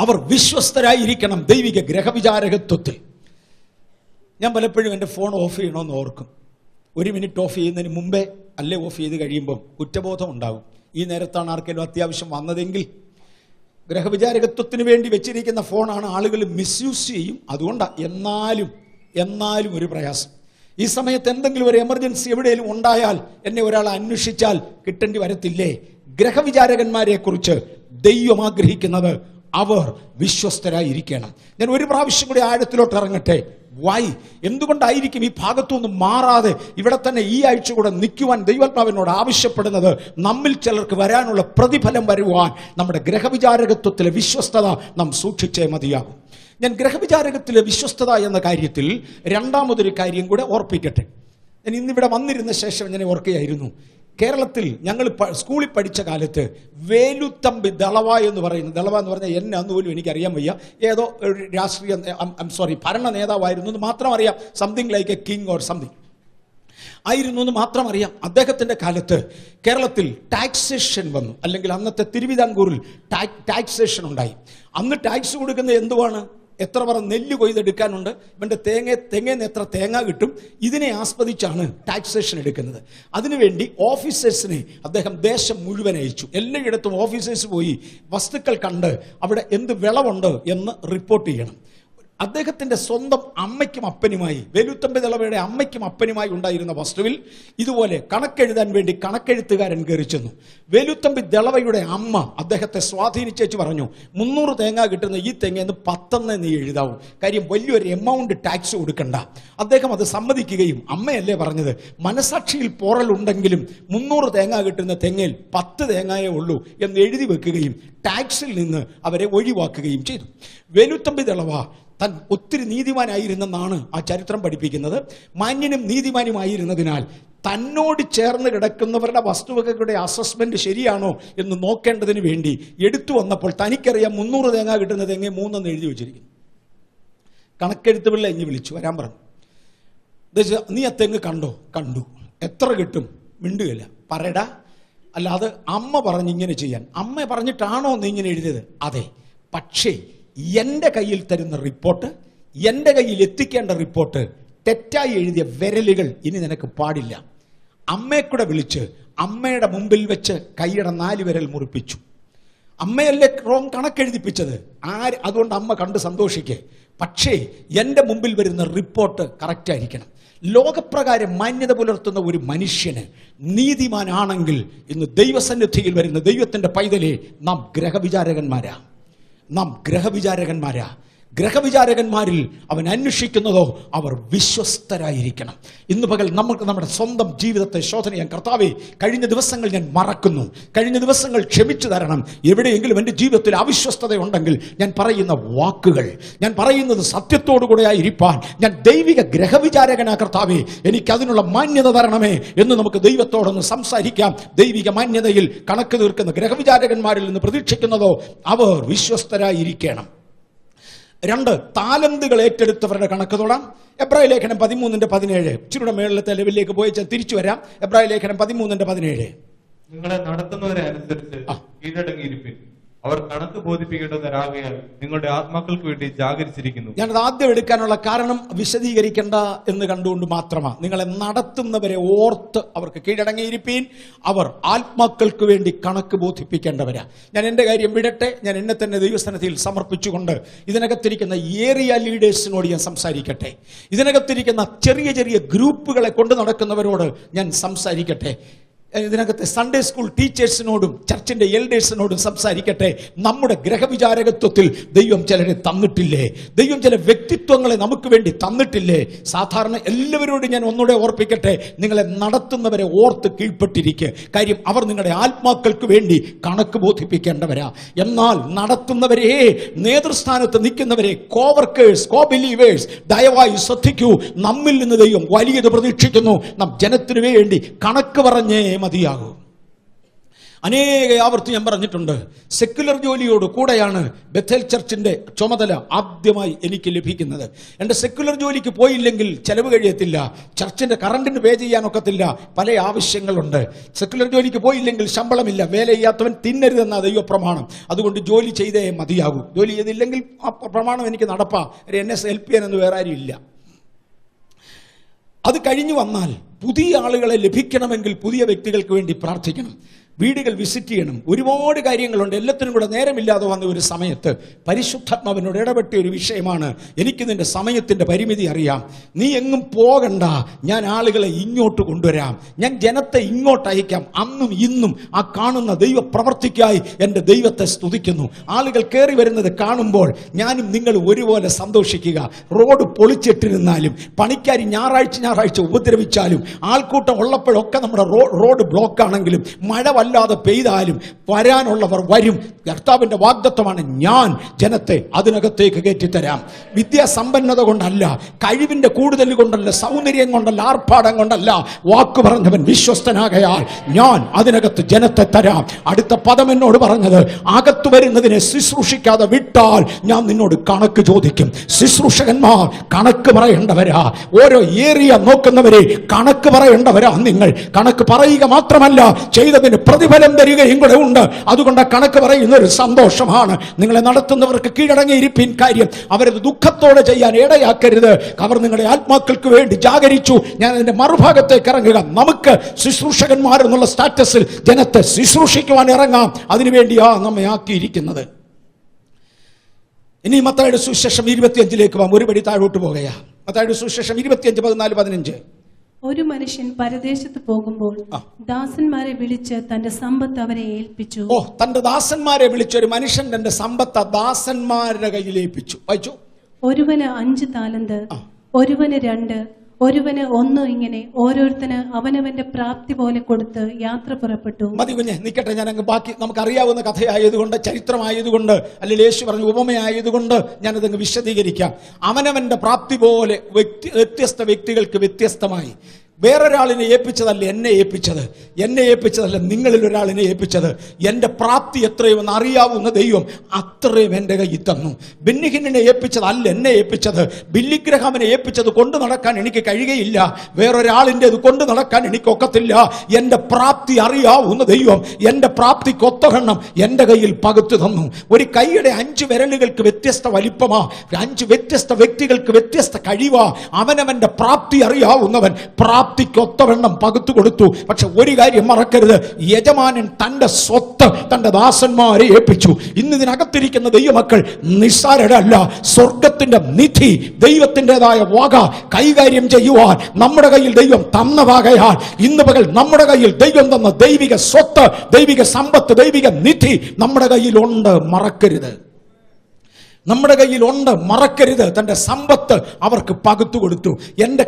അവർ വിശ്വസ്തരായിരിക്കണം ദൈവിക ഗ്രഹവിചാരകത്വത്തിൽ. ഞാൻ പലപ്പോഴും എൻ്റെ ഫോൺ ഓഫ് ചെയ്യണമെന്ന് ഓർക്കും. 1 മിനിറ്റ് ഓഫ് ചെയ്യുന്നതിന് മുമ്പേ അല്ലേ ഓഫ് ചെയ്ത് കഴിയുമ്പം കുറ്റബോധം ഉണ്ടാകും. ഈ നേരത്താണ് ആർക്കെങ്കിലും അത്യാവശ്യം വന്നതെങ്കിൽ. ഗ്രഹവിചാരകത്വത്തിന് വേണ്ടി വെച്ചിരിക്കുന്ന ഫോണാണ്, ആളുകൾ മിസ്യൂസ് ചെയ്യും. അതുകൊണ്ടാണ്. എന്നാലും ഒരു പ്രയാസം. ഈ സമയത്ത് എന്തെങ്കിലും ഒരു എമർജൻസി എവിടെയെങ്കിലും ഉണ്ടായാൽ എന്നെ ഒരാൾ അന്വേഷിച്ചാൽ കിട്ടേണ്ടി വരത്തില്ലേ? ഗ്രഹവിചാരകന്മാരെ കുറിച്ച് ദൈവം ആഗ്രഹിക്കുന്നത് അവർ വിശ്വസ്തരായിരിക്കണം. ഞാൻ ഒരു പ്രാവശ്യം കൂടി ആഴത്തിലോട്ട് ഇറങ്ങട്ടെ. എന്തുകൊണ്ടായിരിക്കും ഈ ഭാഗത്തുനിന്ന് മാറാതെ ഇവിടെ തന്നെ ഈ ആഴ്ച കൂടെ നിൽക്കുവാൻ ദൈവാത്മാവിനോട് ആവശ്യപ്പെടുന്നത്? നമ്മിൽ ചിലർക്ക് വരാനുള്ള പ്രതിഫലം വരുവാൻ നമ്മുടെ ഗ്രഹവിചാരകത്വത്തിലെ വിശ്വസ്തത നാം സൂക്ഷിച്ചേ മതിയാകും. ഞാൻ ഗ്രഹവിചാരകത്തിലെ വിശ്വസ്തത എന്ന കാര്യത്തിൽ രണ്ടാമതൊരു കാര്യം കൂടെ ഓർപ്പിക്കട്ടെ. ഞാൻ ഇന്നിവിടെ വന്നിരുന്ന ശേഷം ഞാൻ ഓർക്കുകയായിരുന്നു, കേരളത്തിൽ ഞങ്ങൾ സ്കൂളിൽ പഠിച്ച കാലത്ത് വേലുത്തമ്പി ദളവ എന്ന് പറഞ്ഞാൽ എന്നെ അന്നുപോലും എനിക്കറിയാൻ വയ്യ. ഏതോ രാഷ്ട്രീയ ഭരണ നേതാവായിരുന്നു എന്ന് മാത്രം അറിയാം. Something like A king or something ആയിരുന്നു എന്ന് മാത്രം അറിയാം. അദ്ദേഹത്തിൻ്റെ കാലത്ത് കേരളത്തിൽ ടാക്സേഷൻ വന്നു, അല്ലെങ്കിൽ അന്നത്തെ തിരുവിതാംകൂറിൽ ടാക്സേഷൻ ഉണ്ടായി. അന്ന് ടാക്സ് കൊടുക്കുന്നത് എന്തുവാണ്? എത്ര പറ നെല്ല് കൊയ്തെടുക്കാനുണ്ട്, ഇവൻ്റെ തെങ്ങേന്ന് എത്ര തേങ്ങ കിട്ടും, ഇതിനെ ആസ്പദിച്ചാണ് ടാക്സേഷൻ എടുക്കുന്നത്. അതിനുവേണ്ടി ഓഫീസേഴ്സിനെ അദ്ദേഹം ദേശം മുഴുവൻ അയച്ചു. എല്ലായിടത്തും ഓഫീസേഴ്സ് പോയി വസ്തുക്കൾ കണ്ട് അവിടെ എന്ത് വിളവുണ്ട് എന്ന് റിപ്പോർട്ട് ചെയ്യണം. അദ്ദേഹത്തിൻ്റെ സ്വന്തം അമ്മയ്ക്കും അപ്പനുമായി, വേലുത്തമ്പി ദളവയുടെ അമ്മയ്ക്കും അപ്പനുമായി ഉണ്ടായിരുന്ന വസ്തുവിൽ ഇതുപോലെ കണക്കെഴുതാൻ വേണ്ടി കണക്കെഴുത്തുകാരൻ കയറി ചെന്നു. വേലുത്തമ്പി ദളവയുടെ അമ്മ അദ്ദേഹത്തെ സ്വാധീനിച്ചേച്ച് പറഞ്ഞു, 300 തേങ്ങ കിട്ടുന്ന ഈ തേങ്ങയെന്ന് 10 നീ എഴുതാവും, കാര്യം വലിയൊരു എമൗണ്ട് ടാക്സ് കൊടുക്കണ്ട. അദ്ദേഹം അത് സമ്മതിക്കുകയും, അമ്മയല്ലേ പറഞ്ഞത്, മനസാക്ഷിയിൽ പോറലുണ്ടെങ്കിലും 300 തേങ്ങ കിട്ടുന്ന തെങ്ങിൽ 10 തേങ്ങയേ ഉള്ളൂ എന്ന് എഴുതി വെക്കുകയും ടാക്സിൽ നിന്ന് അവരെ ഒഴിവാക്കുകയും ചെയ്തു. വേലുത്തമ്പി ദളവ താൻ ഒത്തിരി നീതിമാനായിരുന്നെന്നാണ് ആ ചരിത്രം പഠിപ്പിക്കുന്നത്. മാന്യനും നീതിമാനുമായിരുന്നതിനാൽ തന്നോട് ചേർന്ന് കിടക്കുന്നവരുടെ വസ്തുവകകളുടെ അസസ്മെന്റ് ശരിയാണോ എന്ന് നോക്കേണ്ടതിന് വേണ്ടി എടുത്തു വന്നപ്പോൾ തനിക്കറിയാം 300 തേങ്ങ കിട്ടുന്ന തെങ്ങ് 3 എഴുതി വെച്ചിരിക്കുന്നു. കണക്കെഴുത്ത് പിള്ള എഞ്ഞ് വിളിച്ചു വരാൻ പറഞ്ഞു. നീ ആ തെങ്ങ് കണ്ടു, എത്ര കിട്ടും? മിണ്ടുകയില്ല. പറയടാ, അല്ലാതെ അമ്മ പറഞ്ഞിങ്ങനെ ചെയ്യാൻ. അമ്മ പറഞ്ഞിട്ടാണോ നീ ഇങ്ങനെ എഴുതിയത്? അതെ. പക്ഷേ എൻ്റെ കയ്യിൽ തരുന്ന റിപ്പോർട്ട്, എൻ്റെ കയ്യിൽ എത്തിക്കേണ്ട റിപ്പോർട്ട്, തെറ്റായി എഴുതിയ വിരലുകൾ ഇനി നിനക്ക് പാടില്ല. അമ്മയെ കൂടെ വിളിച്ച് അമ്മയുടെ മുമ്പിൽ വെച്ച് കൈയുടെ 4 വിരൽ മുറിപ്പിച്ചു. അമ്മയല്ലേ റോങ് കണക്കെഴുതിപ്പിച്ചത്. അതുകൊണ്ട് അമ്മ കണ്ട് സന്തോഷിക്കേ. പക്ഷേ എൻ്റെ മുമ്പിൽ വരുന്ന റിപ്പോർട്ട് കറക്റ്റ് ആയിരിക്കണം. ലോകപ്രകാരം മാന്യത പുലർത്തുന്ന ഒരു മനുഷ്യന് നീതിമാനാണെങ്കിൽ ഇന്ന് ദൈവസന്നിധിയിൽ വരുന്ന ദൈവത്തിൻ്റെ പൈതലെ നാം ഗ്രഹവിചാരകന്മാരാ. ഗ്രഹവിചാരകന്മാരിൽ അവൻ അന്വേഷിക്കുന്നതോ അവർ വിശ്വസ്തരായിരിക്കണം. ഇന്ന് പകൽ നമുക്ക് നമ്മുടെ സ്വന്തം ജീവിതത്തെ ശോധന ചെയ്യാൻ, കർത്താവേ, കഴിഞ്ഞ ദിവസങ്ങൾ ഞാൻ മറക്കുന്നു, കഴിഞ്ഞ ദിവസങ്ങൾ ക്ഷമിച്ചു തരണം. എവിടെയെങ്കിലും എൻ്റെ ജീവിതത്തിൽ അവിശ്വസ്തത ഉണ്ടെങ്കിൽ ഞാൻ പറയുന്ന വാക്കുകൾ, ഞാൻ പറയുന്നത് സത്യത്തോടുകൂടെ ആയിരിക്കാൻ ഞാൻ ദൈവിക ഗ്രഹവിചാരകനാ കർത്താവേ, എനിക്കതിനുള്ള മാന്യത തരണമേ എന്ന് നമുക്ക് ദൈവത്തോടൊന്ന് സംസാരിക്കാം. ദൈവിക മാന്യതയിൽ കണക്ക് തീർക്കുന്ന ഗ്രഹവിചാരകന്മാരിൽ നിന്ന് പ്രതീക്ഷിക്കുന്നതോ അവർ വിശ്വസ്തരായിരിക്കണം. 2, താലന്തുകൾ ഏറ്റെടുത്തവരുടെ കണക്ക് തൊടാം. എബ്രായ ലേഖനം 13:17. ഇച്ചിരിയുടെ മേളിലത്തെ ലെവലിലേക്ക് പോയി തിരിച്ചു വരാം. എബ്രായ ലേഖനം 13:17. നിങ്ങളെ നടത്തുന്നവരെ അനുസരിച്ച് കീഴടങ്ങിയിരിപ്പിൻ. അവർ കണക്ക് ബോധിപ്പിക്കേണ്ടവരാകയാൽ നിങ്ങളുടെ ആത്മാക്കൾക്ക് വേണ്ടി ജാഗരിച്ചിരിക്കുന്നു. ഞാനത് ആദ്യം എടുക്കാനുള്ള കാരണം വിശദീകരിക്കേണ്ട എന്ന് കണ്ടുകൊണ്ട് മാത്രമാണ്. നിങ്ങളെ നടത്തുന്നവരെ ഓർത്ത് അവർക്ക് കീഴടങ്ങിയിരിപ്പീൻ. അവർ ആത്മാക്കൾക്ക് വേണ്ടി കണക്ക് ബോധിപ്പിക്കേണ്ടവരാ. ഞാൻ എൻ്റെ കാര്യം വിടട്ടെ. ഞാൻ എന്നെ തന്നെ ദൈവസന്നിധിയിൽ സമർപ്പിച്ചുകൊണ്ട് ഇതിനകത്തിരിക്കുന്ന ഏരിയ ലീഡേഴ്സിനോട് ഞാൻ സംസാരിക്കട്ടെ. ഇതിനകത്തിരിക്കുന്ന ചെറിയ ചെറിയ ഗ്രൂപ്പുകളെ കൊണ്ട് നടക്കുന്നവരോട് ഞാൻ സംസാരിക്കട്ടെ. ഇതിനകത്തെ സൺഡേ സ്കൂൾ ടീച്ചേഴ്സിനോടും ചർച്ചിന്റെ എൽഡേഴ്സിനോടും സംസാരിക്കട്ടെ. നമ്മുടെ ഗ്രഹവിചാരകത്വത്തിൽ ദൈവം ചിലരെ തന്നിട്ടില്ലേ? ദൈവം ചില വ്യക്തിത്വങ്ങളെ നമുക്ക് വേണ്ടി തന്നിട്ടില്ലേ? സാധാരണ എല്ലാവരോടും ഞാൻ ഒന്നുകൂടെ ഓർപ്പിക്കട്ടെ, നിങ്ങളെ നടത്തുന്നവരെ ഓർത്ത് കീഴ്പ്പെട്ടിരിക്കുക. കാര്യം അവർ നിങ്ങളുടെ ആത്മാക്കൾക്ക് വേണ്ടി കണക്ക് ബോധിപ്പിക്കേണ്ടവരാ. എന്നാൽ നടത്തുന്നവരെ, നേതൃസ്ഥാനത്ത് നിൽക്കുന്നവരെ, കോവർക്കേഴ്സ്, കോ ബിലീവേഴ്സ്, ദയവായി ശ്രദ്ധിക്കൂ. നമ്മിൽ നിന്ന് ദൈവം വലിയത് പ്രതീക്ഷിക്കുന്നു. നാം ജനത്തിനു വേണ്ടി കണക്ക് പറഞ്ഞേ മതിയാകൂ. അനേക ആവർത്തി ഞാൻ പറഞ്ഞിട്ടുണ്ട്, സെക്യുലർ ജോലിയോട് കൂടെയാണ് ബethel ചർച്ചിന്റെ ചുമതല ആദ്യമായി എനിക്ക് ലഭിക്കുന്നത്. എൻ്റെ സെക്യുലർ ജോലിക്ക് പോയില്ലെങ്കിൽ ചെലവ് കഴിയത്തില്ല, ചർച്ചിന്റെ കറണ്ടിന് പേ ചെയ്യാനൊക്കത്തില്ല, പല ആവശ്യങ്ങളുണ്ട്. സെക്യുലർ ജോലിക്ക് പോയില്ലെങ്കിൽ ശമ്പളമില്ല, വേല ചെയ്യാത്തവൻ തിന്നരുതെന്ന ദൈവപ്രമാണം. അതുകൊണ്ട് ജോലി ചെയ്തേ മതിയാകൂ. ജോലി ചെയ്തില്ലെങ്കിൽ ആ പ്രമാണം എനിക്ക് നടപ്പാ. എന്നെ ഹെൽപ്പ് ചെയ്യാനൊന്നും വേറെ ആരും ഇല്ല. അത് കഴിഞ്ഞു വന്നാൽ പുതിയ ആളുകളെ ലഭിക്കണമെങ്കിൽ പുതിയ വ്യക്തികൾക്ക് വേണ്ടി പ്രാർത്ഥിക്കണം, വീടുകൾ വിസിറ്റ് ചെയ്യണം, ഒരുപാട് കാര്യങ്ങളുണ്ട്. എല്ലാത്തിനും കൂടെ നേരമില്ലാതെ വന്ന ഒരു സമയത്ത് പരിശുദ്ധാത്മാവിനോട് ഇടപെട്ട ഒരു വിഷയമാണ്, എനിക്ക് നിന്റെ സമയത്തിന്റെ പരിമിതി അറിയാം, നീ എങ്ങും പോകണ്ട, ഞാൻ ആളുകളെ ഇങ്ങോട്ട് കൊണ്ടുവരാം, ഞാൻ ജനത്തെ ഇങ്ങോട്ട് അയക്കാം. അന്നും ഇന്നും ആ കാണുന്ന ദൈവ പ്രവർത്തിക്കായി എൻ്റെ ദൈവത്തെ സ്തുതിക്കുന്നു. ആളുകൾ കയറി വരുന്നത് കാണുമ്പോൾ ഞാനും നിങ്ങൾ ഒരുപോലെ സന്തോഷിക്കുക. റോഡ് പൊളിച്ചിട്ടിരുന്നാലും, പണിക്കാരി ഞായറാഴ്ച ഉപദ്രവിച്ചാലും, ആൾക്കൂട്ടം ഉള്ളപ്പോഴൊക്കെ നമ്മുടെ റോഡ് ബ്ലോക്ക് ആണെങ്കിലും, മഴ വല്ലാതെ പെയ്താലും വരാനുള്ളവർ വരും. കർത്താവിന്റെ വാഗ്ദത്തമാണ്, ഞാൻ ജനത്തെ അതിനകത്തേക്ക് കയറ്റിത്തരാം. വിദ്യാസമ്പന്നത കൊണ്ടല്ല, കഴിവിന്റെ കൂടുതൽ കൊണ്ടല്ല, സൗന്ദര്യം കൊണ്ടല്ല, ആർഭാടം കൊണ്ടല്ല, വാക്ക് പറഞ്ഞവൻ വിശ്വസ്തനാകയാൽ ഞാൻ അതിനകത്ത് ജനത്തെ തരാം. അടുത്ത പദം എന്നോട് പറഞ്ഞത്, അകത്തു വരുന്നതിനെ ശുശ്രൂഷിക്കാതെ വിട്ടാൽ ഞാൻ നിന്നോട് കണക്ക് ചോദിക്കും. ശുശ്രൂഷകന്മാർ കണക്ക് പറയേണ്ടവരാ. ഓരോ ഏരിയ നോക്കുന്നവരെ കണക്ക് പറയേണ്ടവരാ. നിങ്ങൾ കണക്ക് പറയുക മാത്രമല്ല, ചെയ്തതിന് പ്രതിഫലം തരികയും കൂടെ ഉണ്ട്. അതുകൊണ്ട് കണക്ക് പറയുന്ന ഒരു സന്തോഷമാണ്. നിങ്ങളെ നടത്തുന്നവർക്ക് കീഴടങ്ങിയിരിപ്പിൻ. കാര്യം അവരത് ദുഃഖത്തോടെ ചെയ്യാൻ ഇടയാക്കരുത്. അവർ നിങ്ങളുടെ ആത്മാക്കൾക്ക് വേണ്ടി ജാഗരിച്ചു. ഞാൻ അതിന്റെ മറുഭാഗത്തേക്ക് ഇറങ്ങുക. നമുക്ക് ശുശ്രൂഷകന്മാരെന്നുള്ള സ്റ്റാറ്റസിൽ ജനത്തെ ശുശ്രൂഷിക്കുവാൻ ഇറങ്ങാം. അതിനുവേണ്ടിയാ നമ്മെ ആക്കിയിരിക്കുന്നത്. ഇനി മത്തായിയുടെ സുവിശേഷം 25 പോകാം. ഒരുപടി താഴോട്ട് പോകുകയാ. മത്തായിയുടെ സുവിശേഷം 25, 14, 15. ഒരു മനുഷ്യൻ പരദേശത്ത് പോകുമ്പോൾ ദാസന്മാരെ വിളിച്ച് തന്റെ സമ്പത്ത് അവരെ ഏൽപ്പിച്ചു. തന്റെ ദാസന്മാരെ വിളിച്ച ഒരു മനുഷ്യൻ തന്റെ സമ്പത്ത് ദാസന്മാരുടെ കയ്യിൽ ഏൽപ്പിച്ചു. വായിച്ചു. ഒരുവന് 5 താലന്ത്, ഒരുവന് 2, ഒരുവന് 1, ഇങ്ങനെ ഓരോരുത്തന് അവനവന്റെ പ്രാപ്തി പോലെ കൊടുത്ത് യാത്ര പുറപ്പെട്ടു. മതി കുഞ്ഞെ, നിൽക്കട്ടെ. ഞാൻ അങ്ങ് ബാക്കി നമുക്കറിയാവുന്ന കഥയായതുകൊണ്ട്, ചരിത്രമായതുകൊണ്ട്, അല്ലെങ്കിൽ യേശു പറഞ്ഞ ഉപമയായതുകൊണ്ട് ഞാനതങ്ങ് വിശദീകരിക്കാം. അവനവന്റെ പ്രാപ്തി പോലെ വ്യത്യസ്ത വ്യക്തികൾക്ക് വ്യത്യസ്തമായി. വേറൊരാളിനെ ഏൽപ്പിച്ചതല്ല എന്നെ ഏൽപ്പിച്ചത്, എന്നെ ഏൽപ്പിച്ചതല്ല നിങ്ങളിൽ ഒരാളിനെ ഏൽപ്പിച്ചത്. എൻ്റെ പ്രാപ്തി എത്രയുമെന്ന് അറിയാവുന്ന ദൈവം അത്രയും എൻ്റെ കയ്യിൽ തന്നു. ബെന്നിഹിനെ ഏൽപ്പിച്ചതല്ല എന്നെ ഏൽപ്പിച്ചത്. ബില്ലിഗ്രഹാമിനെ ഏൽപ്പിച്ചത് കൊണ്ടു നടക്കാൻ എനിക്ക് കഴിയുകയില്ല, വേറൊരാളിൻ്റെ അത് കൊണ്ടു നടക്കാൻ എനിക്കൊക്കത്തില്ല. എൻ്റെ പ്രാപ്തി അറിയാവുന്ന ദൈവം എൻ്റെ പ്രാപ്തിക്കൊത്തവണ്ണം എൻ്റെ കയ്യിൽ പകുത്തു തന്നു. ഒരു കൈയുടെ 5 വിരലുകൾക്ക് വ്യത്യസ്ത വലിപ്പമാ, 5 വ്യത്യസ്ത വ്യക്തികൾക്ക് വ്യത്യസ്ത കഴിവാ. അവനവൻ്റെ പ്രാപ്തി അറിയാവുന്നവൻ പ്രാപ്തിക്കൊത്തവണ്ണം പകുത്തു കൊടുത്തു. പക്ഷെ ഒരു കാര്യം മറക്കരുത്, യജമാനൻ തന്റെ സ്വത്ത് തന്റെ ദാസന്മാരെ ഏൽപ്പിച്ചു. ഇന്ന് ഇതിനകത്തിരിക്കുന്ന ദൈവമക്കൾ നിസ്സാരരല്ല. സ്വർഗത്തിന്റെ നിധി, ദൈവത്തിൻ്റെതായ വക കൈകാര്യം ചെയ്യുവാൻ നമ്മുടെ കയ്യിൽ ദൈവം തന്നതാകയാൽ ഇന്ന് പകൽ നമ്മുടെ കയ്യിൽ ദൈവം തന്ന ദൈവിക സ്വത്ത്, ദൈവിക സമ്പത്ത്, ദൈവിക നിധി നമ്മുടെ കയ്യിലുണ്ട്. മറക്കരുത്, നമ്മുടെ കയ്യിലുണ്ട്, മറക്കരുത്. തന്റെ സമ്പത്ത് അവർക്ക് പകുത്തു കൊടുത്തു. എൻ്റെ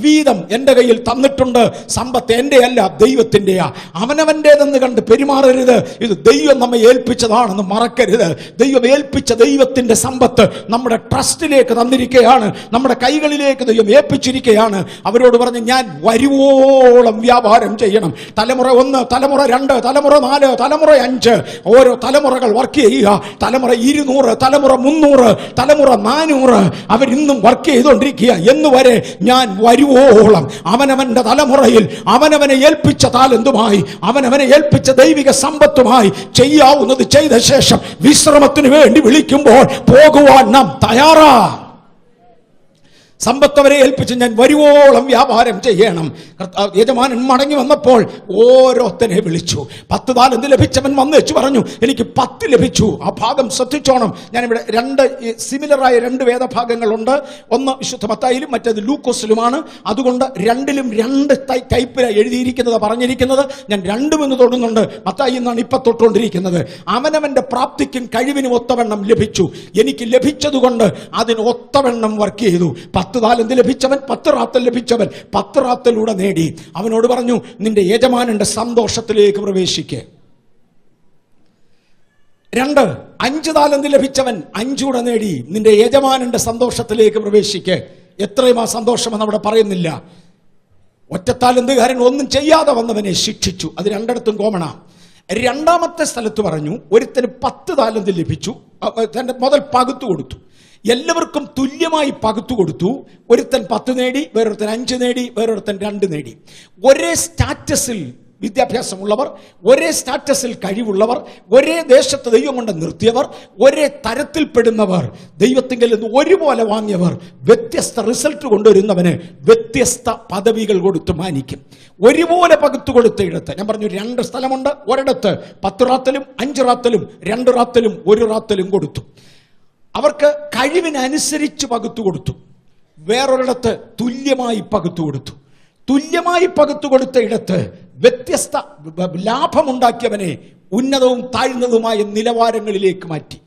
വീതം എൻ്റെ കയ്യിൽ തന്നിട്ടുണ്ട്. സമ്പത്ത് എൻ്റെ അല്ല, ദൈവത്തിൻ്റെയാ. അവനവൻ്റേതെന്ന് കണ്ട് പെരുമാറരുത്. ഇത് ദൈവം നമ്മെ ഏൽപ്പിച്ചതാണെന്ന് മറക്കരുത്. ദൈവം ഏൽപ്പിച്ച ദൈവത്തിൻ്റെ സമ്പത്ത് നമ്മുടെ ട്രസ്റ്റിലേക്ക് തന്നിരിക്കുകയാണ്, നമ്മുടെ കൈകളിലേക്ക് ദൈവം ഏൽപ്പിച്ചിരിക്കുകയാണ്. അവരോട് പറഞ്ഞ് ഞാൻ വരുവോളം വ്യാപാരം ചെയ്യണം. തലമുറ 1, തലമുറ 2, തലമുറ 4, തലമുറ 5, ഓരോ തലമുറകൾ വർക്ക് ചെയ്യുക. തലമുറ 200, തലമുറ 300, തലമുറ 400 അവരിന്നും വർക്ക് ചെയ്തുകൊണ്ടിരിക്കുക. എന്നുവരെ ഞാൻ വരുവോളം അവനവന്റെ തലമുറയിൽ അവനവനെ ഏൽപ്പിച്ച താലന്തുമായി, അവനവനെ ഏൽപ്പിച്ച ദൈവിക സമ്പത്തുമായി ചെയ്യാവുന്നത് ചെയ്ത ശേഷം വിശ്രമത്തിന് വേണ്ടി വിളിക്കുമ്പോൾ പോകുവാൻ നാം തയ്യാറാ. സമ്പത്തവരെ ഏൽപ്പിച്ച് ഞാൻ വരുവോളം വ്യാപാരം ചെയ്യണം. യജമാനൻ മടങ്ങി വന്നപ്പോൾ ഓരോരുത്തരെ വിളിച്ചു. 10 താലന്ത് ലഭിച്ചവൻ വന്ന് വെച്ച് പറഞ്ഞു എനിക്ക് 10 ലഭിച്ചു. ആ ഭാഗം ശ്രദ്ധിച്ചോണം. ഞാനിവിടെ 2 സിമിലറായ 2 വേദഭാഗങ്ങളുണ്ട്. ഒന്ന് വിശുദ്ധ മത്തായിലും മറ്റേത് ലൂക്കോസിലുമാണ്. അതുകൊണ്ട് 2ലും 2 ടൈപ്പിലാണ് എഴുതിയിരിക്കുന്നത്, പറഞ്ഞിരിക്കുന്നത്. ഞാൻ 2 എന്ന് തൊടുന്നുണ്ട്. മത്തായി എന്നാണ് ഇപ്പൊ തൊട്ടുകൊണ്ടിരിക്കുന്നത്. അവനവന്റെ പ്രാപ്തിക്കും കഴിവിനും ഒത്തവണ്ണം ലഭിച്ചു. എനിക്ക് ലഭിച്ചതുകൊണ്ട് അതിന് ഒത്തവണ്ണം വർക്ക് ചെയ്തു. 10 താലന്ത് ലഭിച്ചവൻ 10 റാത്തൽ ലഭിച്ചവൻ 10 റാത്തലൂടെ നേടി. അവനോട് പറഞ്ഞു നിന്റെ യജമാനന്റെ സന്തോഷത്തിലേക്ക് പ്രവേശിക്ക്. 2 5 താലന്ത് ലഭിച്ചവൻ 5 കൂടെ നേടി. നിന്റെ യജമാനന്റെ സന്തോഷത്തിലേക്ക് പ്രവേശിക്ക്. എത്രയും ആ സന്തോഷമെന്ന് അവിടെ പറയുന്നില്ല. ഒറ്റത്താലന്തുകാരൻ ഒന്നും ചെയ്യാതെ വന്നവനെ ശിക്ഷിച്ചു. അത് 2 കോമണ. 2ാമത്തെ സ്ഥലത്ത് പറഞ്ഞു ഒരുത്തന് 10 താലന്ത് ലഭിച്ചു. തന്റെ മുതൽ പകുത്തു കൊടുത്തു. എല്ലാവർക്കും തുല്യമായി പകുത്തു കൊടുത്തു. ഒരുത്തൻ 10 നേടി, വേറൊരുത്തൻ 5 നേടി, വേറൊരുത്തൻ 2 നേടി. ഒരേ സ്റ്റാറ്റസിൽ വിദ്യാഭ്യാസമുള്ളവർ, ഒരേ സ്റ്റാറ്റസിൽ കഴിവുള്ളവർ, ഒരേ ദേശത്ത് ദൈവം കൊണ്ട് നിർത്തിയവർ, ഒരേ തരത്തിൽപ്പെടുന്നവർ, ദൈവത്തിങ്കിൽ നിന്ന് ഒരുപോലെ വാങ്ങിയവർ, വ്യത്യസ്ത റിസൾട്ട് കൊണ്ടുവരുന്നവന് വ്യത്യസ്ത പദവികൾ കൊടുത്ത് മാനിക്കും. ഒരുപോലെ പകുത്തു കൊടുത്ത ഇടത്ത് ഞാൻ പറഞ്ഞു 2 സ്ഥലമുണ്ട്. ഒരിടത്ത് 10 റാത്തലും 5 റാത്തലും 2 റാത്തലും 1 റാത്തലും കൊടുത്തു. അവർക്ക് കഴിവിനനുസരിച്ച് പകുത്തു കൊടുത്തു. വേറൊരിടത്ത് തുല്യമായി പകുത്തു കൊടുത്തു. തുല്യമായി പകുത്തു കൊടുത്ത ഇടത്ത് വ്യത്യസ്ത ലാഭമുണ്ടാക്കിയവനെ ഉന്നതവും താഴ്ന്നതുമായ നിലവാരങ്ങളിലേക്ക് മാറ്റി.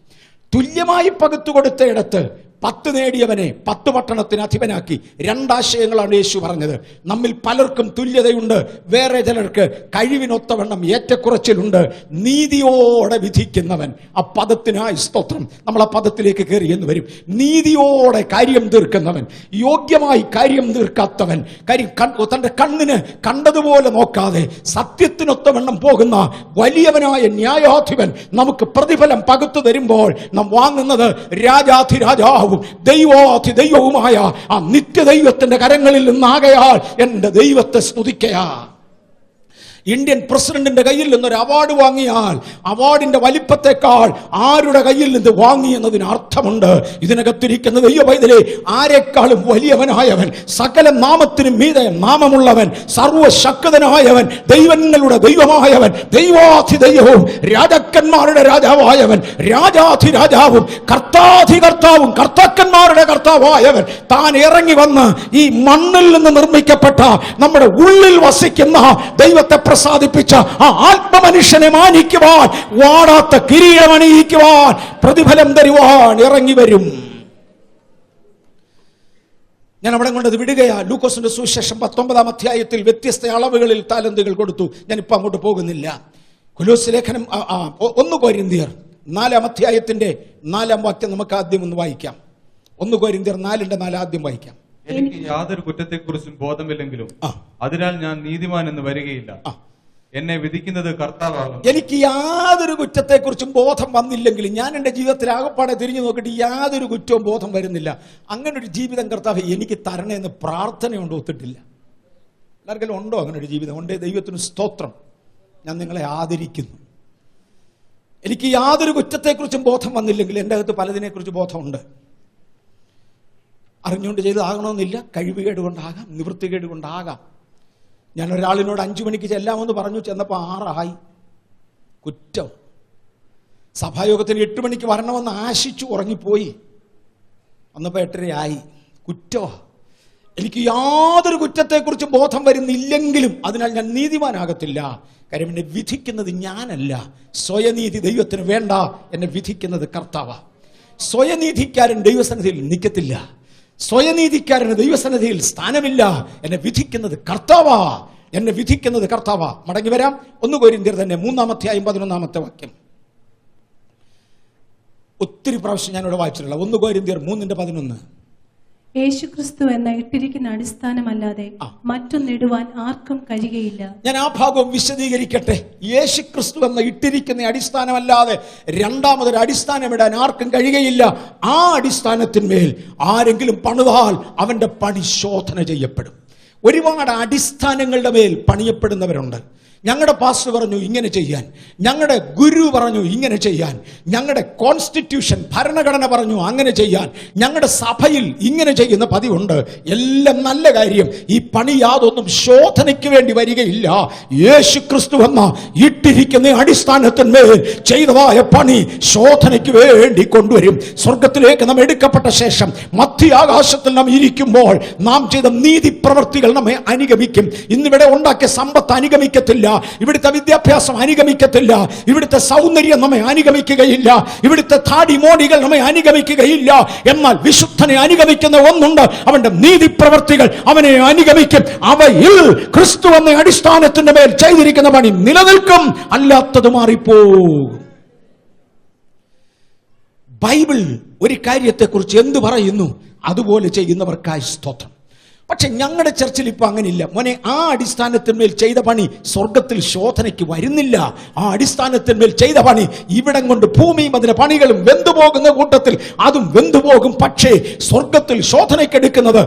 തുല്യമായി പകുത്തു കൊടുത്ത ഇടത്ത് 10 നേടിയവനെ 10 പട്ടണത്തിന് അധിപനാക്കി. 2 ആശയങ്ങളാണ് യേശു പറഞ്ഞത്. നമ്മിൽ പലർക്കും തുല്യതയുണ്ട്, വേറെ ചിലർക്ക് കഴിവിനൊത്തവണ്ണം ഏറ്റക്കുറച്ചിലുണ്ട്. നീതിയോടെ വിധിക്കുന്നവൻ, ആ പദത്തിനായി സ്തോത്രം, നമ്മൾ ആ പദത്തിലേക്ക് കയറി എന്ന് വരും. നീതിയോടെ കാര്യം തീർക്കുന്നവൻ, യോഗ്യമായി കാര്യം തീർക്കാത്തവൻ, തന്റെ കണ്ണിന് കണ്ടതുപോലെ നോക്കാതെ സത്യത്തിനൊത്തവണ്ണം പോകുന്ന വലിയവനായ ന്യായാധിപൻ നമുക്ക് പ്രതിഫലം പകുത്തു തരുമ്പോൾ നാം വാങ്ങുന്നത് രാജാധിരാജാവും ദൈവവുമായ ആ നിത്യദൈവത്തിന്റെ കരങ്ങളിൽ നിന്നാകയാൽ എന്റെ ദൈവത്തെ സ്തുതിക്കയാ. ഇന്ത്യൻ പ്രസിഡന്റിന്റെ കയ്യിൽ നിന്നൊരു അവാർഡ് വാങ്ങിയാൽ അവാർഡിന്റെ വലിപ്പത്തെക്കാൾ ആരുടെ കയ്യിൽ നിന്ന് വാങ്ങി എന്നതിന് അർത്ഥമുണ്ട്. ഇതിനകത്തിരിക്കുന്ന ദൈവപൈതലേ, ആരെക്കാളും വലിയവനായവൻ, സകല നാമത്തിനും മീതെ നാമമുള്ളവൻ, സർവശക്തനായവൻ, ദൈവങ്ങളുടെ ദൈവമായവൻ, ദൈവാധിദൈവവും രാജാക്കന്മാരുടെ രാജാവായവൻ, രാജാധിരാജാവും കർത്താധികർത്താവും കർത്താക്കന്മാരുടെ കർത്താവായവൻ താൻ ഇറങ്ങി വന്ന് ഈ മണ്ണിൽ നിന്ന് നിർമ്മിക്കപ്പെട്ട നമ്മുടെ ഉള്ളിൽ വസിക്കുന്ന ദൈവത്തെ പ്രസാദിപ്പിച്ച ആ ആത്മമനുഷ്യനെ മാനിക്കുവാൻ, വാടാത്ത കിരീടമണിയിക്കുവാൻ, പ്രതിഫലം തരുവാൻ ഇറങ്ങി വരും. ഞാൻ അവിടെ കൊണ്ടത് വിടുകയാ. ലൂക്കോസിന്റെ സുവിശേഷം 19-ാം അധ്യായത്തിൽ വ്യത്യസ്ത അളവുകളിൽ താലന്തുകൾ കൊടുത്തു. ഞാനിപ്പോൾ അങ്ങോട്ട് പോകുന്നില്ല. കൊലോസ്യ ലേഖനം 1 കൊരിന്ത്യർ 4-ാം അധ്യായത്തിന്റെ 4-ാം വാക്യം നമുക്ക് ആദ്യം ഒന്ന് വായിക്കാം. 1 കൊരിന്ത്യർ 4:4 ആദ്യം വായിക്കാം. എനിക്ക് യാതൊരു കുറ്റത്തെക്കുറിച്ചും ബോധമില്ലെങ്കിലും അതിനാൽ ഞാൻ നീതിമാൻ എന്ന് വരികയില്ല. എന്നെ വിധിക്കുന്നത് കർത്താവാകുന്നു. എനിക്ക് യാതൊരു കുറ്റത്തെക്കുറിച്ചും ബോധം വന്നില്ലെങ്കിലും ഞാൻ എൻ്റെ ജീവിതത്തിൽ ആകപ്പാടെ തിരിഞ്ഞു നോക്കിയിട്ട് യാതൊരു കുറ്റവും ബോധം വരുന്നില്ല. അങ്ങനെ ഒരു ജീവിതം കർത്താവ് എനിക്ക് തരണേന്ന് പ്രാർത്ഥനയുണ്ട്, ഒത്തിട്ടില്ല. എല്ലാവർക്കും ഉണ്ടോ അങ്ങനെ ഒരു ജീവിതം? ഉണ്ടേ, ദൈവത്തിന് സ്തോത്രം. ഞാൻ നിങ്ങളെ ആദരിക്കുന്നു. എനിക്ക് യാതൊരു കുറ്റത്തെക്കുറിച്ചും ബോധം വന്നില്ലെങ്കിൽ എൻ്റെ അകത്ത് പലതിനെക്കുറിച്ച് ബോധമുണ്ട്. അറിഞ്ഞുകൊണ്ട് ചെയ്തതാകണമെന്നില്ല. കഴിവുകേട് കൊണ്ടാകാം, നിവൃത്തികേട് കൊണ്ടാകാം. ഞാൻ ഒരാളിനോട് 5 മണിക്ക് ചെല്ലാമെന്ന് പറഞ്ഞു, ചെന്നപ്പോൾ 6 ആയി. കുറ്റം. സഭായോഗത്തിന് 8 മണിക്ക് വരണമെന്ന് ആശിച്ചു ഉറങ്ങിപ്പോയി, വന്നപ്പോൾ 8:30 ആയി. കുറ്റം. എനിക്ക് യാതൊരു കുറ്റത്തെക്കുറിച്ച് ബോധം വരുന്നില്ലെങ്കിലും അതിനാൽ ഞാൻ നീതിമാനാകത്തില്ല. കാര്യം എന്നെ വിധിക്കുന്നത് ഞാനല്ല, സ്വയനീതി ദൈവത്തിന് വേണ്ട, എന്നെ വിധിക്കുന്നത് കർത്താവാ. സ്വയനീതിക്കാരൻ ദൈവസന്നിധിയിൽ നിൽക്കത്തില്ല, സ്വയനീതിക്കാരന് ദൈവസന്നിധിയിൽ സ്ഥാനമില്ല. എന്നെ വിധിക്കുന്നത് കർത്താവാ, എന്നെ വിധിക്കുന്നത് കർത്താവാ. മടങ്ങി വരാം. 1 കൊരിന്ത്യർ തന്നെ 3-ാം അധ്യായം 11-ാമത്തെ വാക്യം. ഒത്തിരി പ്രാവശ്യം ഞാനിവിടെ വായിച്ചിട്ടുള്ള 1 കൊരിന്ത്യർ 3:11. യേശുക്രിസ്തു എന്ന ഇട്ടിരിക്കുന്ന അടിസ്ഥാനമല്ലാതെ മറ്റൊന്നിടുവാൻ ആർക്കും കഴിയുകയില്ല. ഞാൻ ആ ഭാഗം വിശദീകരിക്കട്ടെ. യേശുക്രിസ്തു എന്ന ഇട്ടിരിക്കുന്ന അടിസ്ഥാനമല്ലാതെ രണ്ടാമതൊരു അടിസ്ഥാനം ഇടാൻ ആർക്കും കഴിയുകയില്ല. ആ അടിസ്ഥാനത്തിന്മേൽ ആരെങ്കിലും പണിതാൽ അവന്റെ പണി ശോധന ചെയ്യപ്പെടും. ഒരുപാട് അടിസ്ഥാനങ്ങളുടെ മേൽ പണിയപ്പെടുന്നവരുണ്ട്. ഞങ്ങളുടെ പാസ്റ്റർ പറഞ്ഞു ഇങ്ങനെ ചെയ്യാൻ, ഞങ്ങളുടെ ഗുരു പറഞ്ഞു ഇങ്ങനെ ചെയ്യാൻ, ഞങ്ങളുടെ കോൺസ്റ്റിറ്റ്യൂഷൻ ഭരണഘടന പറഞ്ഞു അങ്ങനെ ചെയ്യാൻ, ഞങ്ങളുടെ സഭയിൽ ഇങ്ങനെ ചെയ്യുന്ന പതിവുണ്ട്. എല്ലാം നല്ല കാര്യം. ഈ പണി യാതൊന്നും ശോധനയ്ക്ക് വേണ്ടി വരികയില്ല. യേശുക്രിസ്തു എന്ന ഇട്ടിരിക്കുന്ന അടിസ്ഥാനത്തിന്മേൽ ചെയ്തതായ പണി ശോധനയ്ക്ക് വേണ്ടി കൊണ്ടുവരും. സ്വർഗത്തിലേക്ക് നാം എടുക്കപ്പെട്ട ശേഷം മധ്യാകാശത്തിൽ നാം ഇരിക്കുമ്പോൾ നാം ചെയ്ത നീതി പ്രവൃത്തികൾ നമ്മെ അനുഗമിക്കും. ഇന്നിവിടെ ഉണ്ടാക്കിയ സമ്പത്ത് അനുഗമിക്കത്തില്ല, ഇവിടുത്തെ വിദ്യാഭ്യാസം അനുഗമിക്കത്തില്ല, ഇവിടുത്തെ സൗന്ദര്യം നമ്മെ അനുഗമിക്കുകയില്ല, ഇവിടുത്തെ താടി മോടികൾ നമ്മെ അനുഗമിക്കുകയില്ല. എന്നാൽ വിശുദ്ധനെ അനുഗമിക്കുന്ന ഒന്നുണ്ട്, അവന്റെ നീതി പ്രവൃത്തികൾ അവനെ അനുഗമിക്കും. അവയിൽ ക്രിസ്തു എന്ന അടിസ്ഥാനത്തിന്റെ മേൽ ചെയ്തിരിക്കുന്ന പണി നിലനിൽക്കും, അല്ലാത്തത് മാറിപ്പോകും. ബൈബിൾ ഒരു കാര്യത്തെക്കുറിച്ച് എന്ത് പറയുന്നു അതുപോലെ ചെയ്യുന്നവർക്കായി സ്തോത്രം. പക്ഷെ ഞങ്ങളുടെ ചർച്ചിൽ ഇപ്പൊ അങ്ങനെയില്ല മോനെ. ആ അടിസ്ഥാനത്തിന്മേൽ ചെയ്ത പണി സ്വർഗത്തിൽ ശോധനയ്ക്ക് വരുന്നില്ല. ആ അടിസ്ഥാനത്തിന്മേൽ ചെയ്ത പണി ഇവിടം കൊണ്ട് ഭൂമിയും അതിന്റെ പണികളും വെന്തുപോകുന്ന കൂട്ടത്തിൽ അതും വെന്തുപോകും. പക്ഷേ സ്വർഗത്തിൽ ശോധനയ്ക്കെടുക്കുന്നത്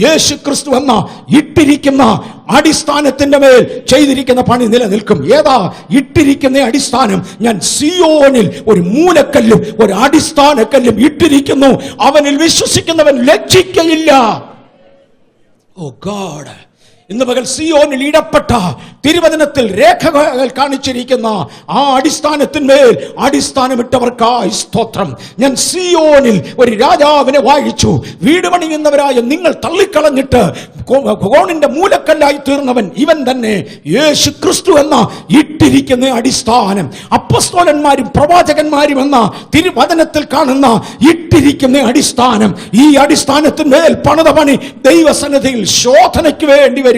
യേശുക്രിസ്തു എന്ന ഇട്ടിരിക്കുന്ന അടിസ്ഥാനത്തിന്റെ മേൽ ചെയ്തിരിക്കുന്ന പണി നിലനിൽക്കും. ഏതാ ഇട്ടിരിക്കുന്ന അടിസ്ഥാനം? ഞാൻ സിയോനിൽ ഒരു മൂലക്കല്ലും ഒരു അടിസ്ഥാനക്കല്ലും ഇട്ടിരിക്കുന്നു, അവനിൽ വിശ്വസിക്കുന്നവൻ ലജ്ജിക്കയില്ല. ഓ ഗോഡ്, ഇന്ന് പകൽ സിയോനിൽ ഇടപെട്ട തിരുവചനത്തിൽ രേഖകൾ കാണിച്ചിരിക്കുന്ന ആ അടിസ്ഥാനത്തിന്മേൽ അടിസ്ഥാനമിട്ടവർക്കായി സ്തോത്രം. ഞാൻ സിയോനിൽ ഒരു രാജാവിനെ വായിച്ചു. വീട് പണിയുന്നവരായ നിങ്ങൾ തള്ളിക്കളഞ്ഞിട്ട് കോണിന്റെ മൂലക്കല്ലായി തീർന്നവൻ ഇവൻ തന്നെ, യേശു ക്രിസ്തു എന്ന ഇട്ടിരിക്കുന്ന അടിസ്ഥാനം. അപ്പസ്തോലന്മാരും പ്രവാചകന്മാരും എന്ന തിരുവചനത്തിൽ കാണുന്ന ഇട്ടിരിക്കുന്ന അടിസ്ഥാനം, ഈ അടിസ്ഥാനത്തിന്മേൽ പണിത പണി ദൈവസന്നിധിയിൽ ശോധനയ്ക്ക് വേണ്ടി വരും.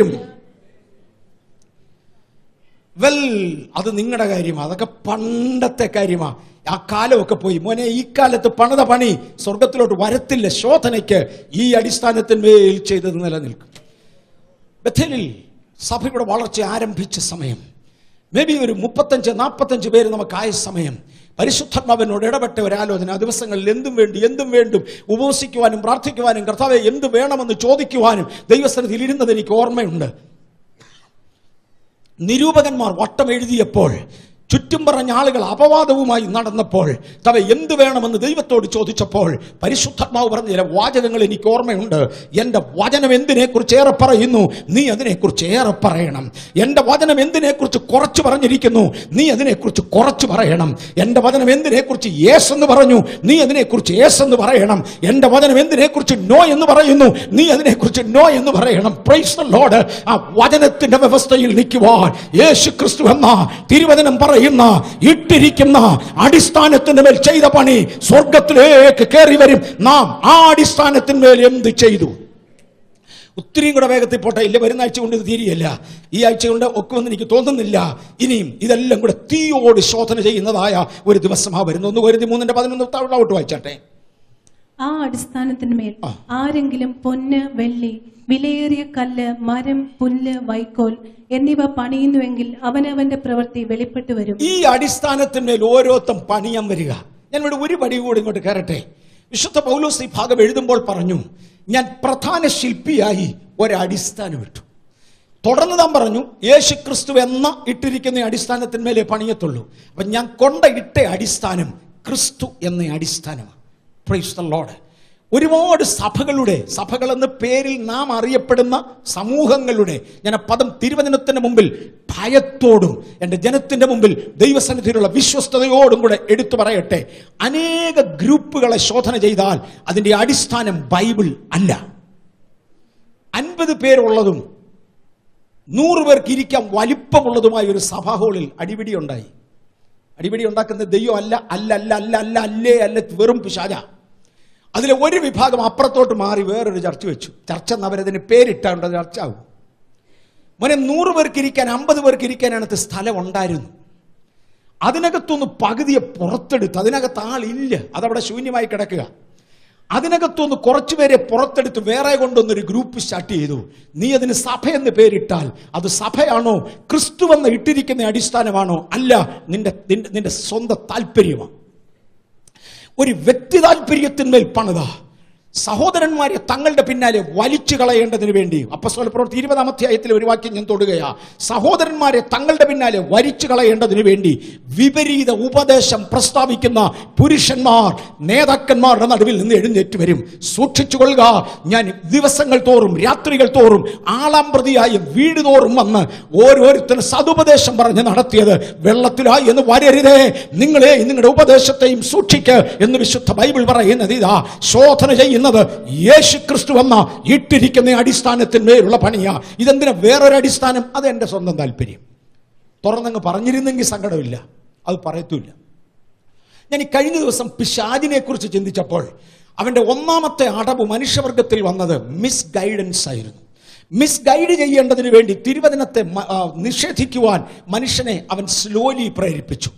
അത് നിങ്ങളുടെ കാര്യമാണ്, അതൊക്കെ പണ്ടത്തെ കാര്യമാണ്. ആ കാലമൊക്കെ പോയി മോനെ. ഈ കാലത്ത് പണിത പണി സ്വർഗത്തിലോട്ട് വരത്തില്ല. ശോധനയ്ക്ക് ഈ അടിസ്ഥാനത്തിന്മേൽ ചെയ്തത് നിലനിൽക്കും. ബഥേലിൽ സഭയുടെ വളർച്ച ആരംഭിച്ച സമയം, മേ ബി ഒരു 35-40 പേര് നമുക്കായ സമയം, പരിശുദ്ധാത്മാവിനോട് ഇടപെട്ട ഒരാലോചന. ആ ദിവസങ്ങളിൽ എന്തും വേണ്ടും ഉപവസിക്കുവാനും പ്രാർത്ഥിക്കുവാനും കർത്താവേ എന്ത് വേണമെന്ന് ചോദിക്കുവാനും ദൈവസന്നിധിയിൽ ഇരുന്നത് എനിക്ക് ഓർമ്മയുണ്ട്. നിരൂപകന്മാർ വട്ടം എഴുതിയപ്പോൾ, ചുറ്റും പറഞ്ഞ ആളുകൾ അപവാദവുമായി നടന്നപ്പോൾ, തവ എന്ത് വേണമെന്ന് ദൈവത്തോട് ചോദിച്ചപ്പോൾ പരിശുദ്ധാത്മാവ് പറഞ്ഞ ചില വാചകങ്ങൾ എനിക്ക് ഓർമ്മയുണ്ട്. എൻ്റെ വചനം എന്തിനെക്കുറിച്ച് ഏറെ പറയുന്നു, നീ അതിനെക്കുറിച്ച് ഏറെ പറയണം. എൻ്റെ വചനം എന്തിനെക്കുറിച്ച് കുറച്ച് പറഞ്ഞിരിക്കുന്നു, നീ അതിനെക്കുറിച്ച് കുറച്ച് പറയണം. എൻ്റെ വചനം എന്തിനെക്കുറിച്ച് യേസ് എന്ന് പറഞ്ഞു, നീ അതിനെക്കുറിച്ച് യേസ് എന്ന് പറയണം. എൻ്റെ വചനം എന്തിനെക്കുറിച്ച് നോ എന്ന് പറയുന്നു, നീ അതിനെക്കുറിച്ച് നോ എന്ന് പറയണം. Praise the Lord. ആ വചനത്തിന്റെ വ്യവസ്ഥയിൽ നിൽക്കുവാൻ യേശു ക്രിസ്തു എന്ന തിരുവചനം ഇട്ടിരിക്കുന്ന അടിസ്ഥാനത്തിന്റെ മേൽ ചെയ്ത പണി സ്വർഗത്തിലേക്ക് കയറി വരും. നാം ആ അടിസ്ഥാനത്തിന്മേൽ എന്ത് ചെയ്തു? ഒത്തിരിയും കൂടെ വേഗത്തിൽ പോട്ടെ, ഇല്ല വരുന്ന ആഴ്ച കൊണ്ട് ഇത് തീരെയല്ല. ഈ ആഴ്ച കൊണ്ട് ഒക്കുമെന്ന് എനിക്ക് തോന്നുന്നില്ല. ഇനിയും ഇതെല്ലാം കൂടെ തീയോട് ശോധന ചെയ്യുന്നതായ ഒരു ദിവസമാ വരുന്നു. 1 കൊരിന്ത്യർ 3:11 വായിച്ചാട്ടെ. ആ അടിസ്ഥാനത്തിന്മേൽ ആരെങ്കിലും പൊന്ന്, വെള്ളി, വിലയേറിയ കല്ല്, മരം, പുല്ല്, വൈക്കോൽ എന്നിവ പണിയുന്നുവെങ്കിൽ അവനവന്റെ പ്രവൃത്തി വെളിപ്പെട്ടു വരും. ഈ അടിസ്ഥാനത്തിന്മേൽ ഓരോരുത്തം പണിയാൻ വരിക. ഞാൻ ഇവിടെ ഒരു പടി കൂടി ഇങ്ങോട്ട് കയറട്ടെ. വിശുദ്ധ പൗലോസ് ഈ ഭാഗം എഴുതുമ്പോൾ പറഞ്ഞു, ഞാൻ പ്രധാന ശില്പിയായി ഒരടിസ്ഥാനം ഇട്ടു. തുടർന്ന് താൻ പറഞ്ഞു, യേശു ക്രിസ്തു എന്ന ഇട്ടിരിക്കുന്ന അടിസ്ഥാനത്തിന്മേലെ പണിയത്തുള്ളൂ. അപ്പൊ ഞാൻ ഇട്ട അടിസ്ഥാനം ക്രിസ്തു എന്ന അടിസ്ഥാനമാണ്. Praise the Lord. ഒരുപാട് സഭകളെന്ന പേരിൽ നാം അറിയപ്പെടുന്ന സമൂഹങ്ങളുടെ, ഞാൻ ആ പദം തിരുവചനത്തിന്റെ മുമ്പിൽ ഭയത്തോടും എൻ്റെ ജനത്തിന്റെ മുമ്പിൽ ദൈവസന്നിധിയിലുള്ള വിശ്വസ്തയോടും കൂടെ എടുത്തു പറയട്ടെ, അനേക ഗ്രൂപ്പുകളെ ശോധന ചെയ്താൽ അതിന്റെ അടിസ്ഥാനം ബൈബിൾ അല്ല. 50 പേരുള്ളതും 100 പേർക്ക് ഇരിക്കാൻ വലിപ്പമുള്ളതുമായ ഒരു സഭാ ഹാളിൽ അടിപിടി ഉണ്ടാക്കുന്ന ദൈവം അല്ല, വെറും പിശാച. അതിലെ ഒരു വിഭാഗം അപ്പുറത്തോട്ട് മാറി വേറൊരു ചർച്ച വെച്ചു. ചർച്ച എന്നവരതിന് പേരിട്ടാണ്ട് ചർച്ച ആവും. മോനെ, 100 പേർക്ക് ഇരിക്കാൻ 50 പേർക്ക് ഇരിക്കാനകത്ത് സ്ഥലം ഉണ്ടായിരുന്നു. അതിനകത്തൊന്ന് പകുതിയെ പുറത്തെടുത്ത്, അതിനകത്ത് ആളില്ല, അതവിടെ ശൂന്യമായി കിടക്കുക. അതിനകത്തൊന്ന് കുറച്ചുപേരെ പുറത്തെടുത്ത് വേറെ കൊണ്ടൊന്നൊരു ഗ്രൂപ്പ് സ്റ്റാർട്ട് ചെയ്തു. നീ അതിന് സഭയെന്ന് പേരിട്ടാൽ അത് സഭയാണോ, ക്രിസ്തുവെന്ന് ഇട്ടിരിക്കുന്ന അടിസ്ഥാനമാണോ? അല്ല, നിന്റെ സ്വന്തം താല്പര്യമാണ്. ഒരു വ്യക്തി താല്പര്യത്തിന്മേൽ പണിത സഹോദരന്മാരെ തങ്ങളുടെ പിന്നാലെ വലിച്ചു കളയേണ്ടതിന് വേണ്ടി, അപ്പോസ്തല പ്രവൃത്തി 20-ാം അധ്യായത്തിൽ ഒരു വാക്യം ഞാൻ തൊടുകയാ, സഹോദരന്മാരെ തങ്ങളുടെ പിന്നാലെ വലിച്ചു കളയേണ്ടതിന് വേണ്ടി വിപരീത ഉപദേശം പ്രസ്താവിക്കുന്ന പുരുഷന്മാർ നേതാക്കന്മാരുടെ നടുവിൽ നിന്ന് എഴുന്നേറ്റ് വരും. സൂക്ഷിച്ചുകൊള്ളുക, ഞാൻ ദിവസങ്ങൾ തോറും രാത്രികൾ തോറും ആളാമ്പ്രതിയായി വീട് തോറും വന്ന് ഓരോരുത്തരും സതുപദേശം പറഞ്ഞ് നടത്തിയത് വെള്ളത്തിലായി എന്ന് വരരുതേ, നിങ്ങളുടെ ഉപദേശത്തെയും സൂക്ഷിക്ക് എന്ന് വിശുദ്ധ ബൈബിൾ പറയുന്നത്. ഇതാ ശോധന ചെയ്യുന്നത് യേശു ക്രിസ്തു എന്ന ഇട്ടിരിക്കുന്ന അടിസ്ഥാനത്തിന്മേലുള്ള പണിയാ. ഇതെന്തിനാ വേറൊരു അടിസ്ഥാനം? അത് എൻ്റെ സ്വന്തം താല്പര്യം. തുറന്നങ്ങ് പറഞ്ഞിരുന്നെങ്കിൽ സങ്കടമില്ല, അത് പറയത്തുമില്ല. ഞാൻ ഈ കഴിഞ്ഞ ദിവസം പിശാചിനെ കുറിച്ച് ചിന്തിച്ചപ്പോൾ അവന്റെ ഒന്നാമത്തെ അടവ് മനുഷ്യവർഗത്തിൽ വന്നത് മിസ് ഗൈഡൻസ് ആയിരുന്നു. മിസ് ഗൈഡ് ചെയ്യേണ്ടതിന് വേണ്ടി തിരുവചനത്തെ നിഷേധിക്കുവാൻ മനുഷ്യനെ അവൻ സ്ലോലി പ്രേരിപ്പിച്ചു.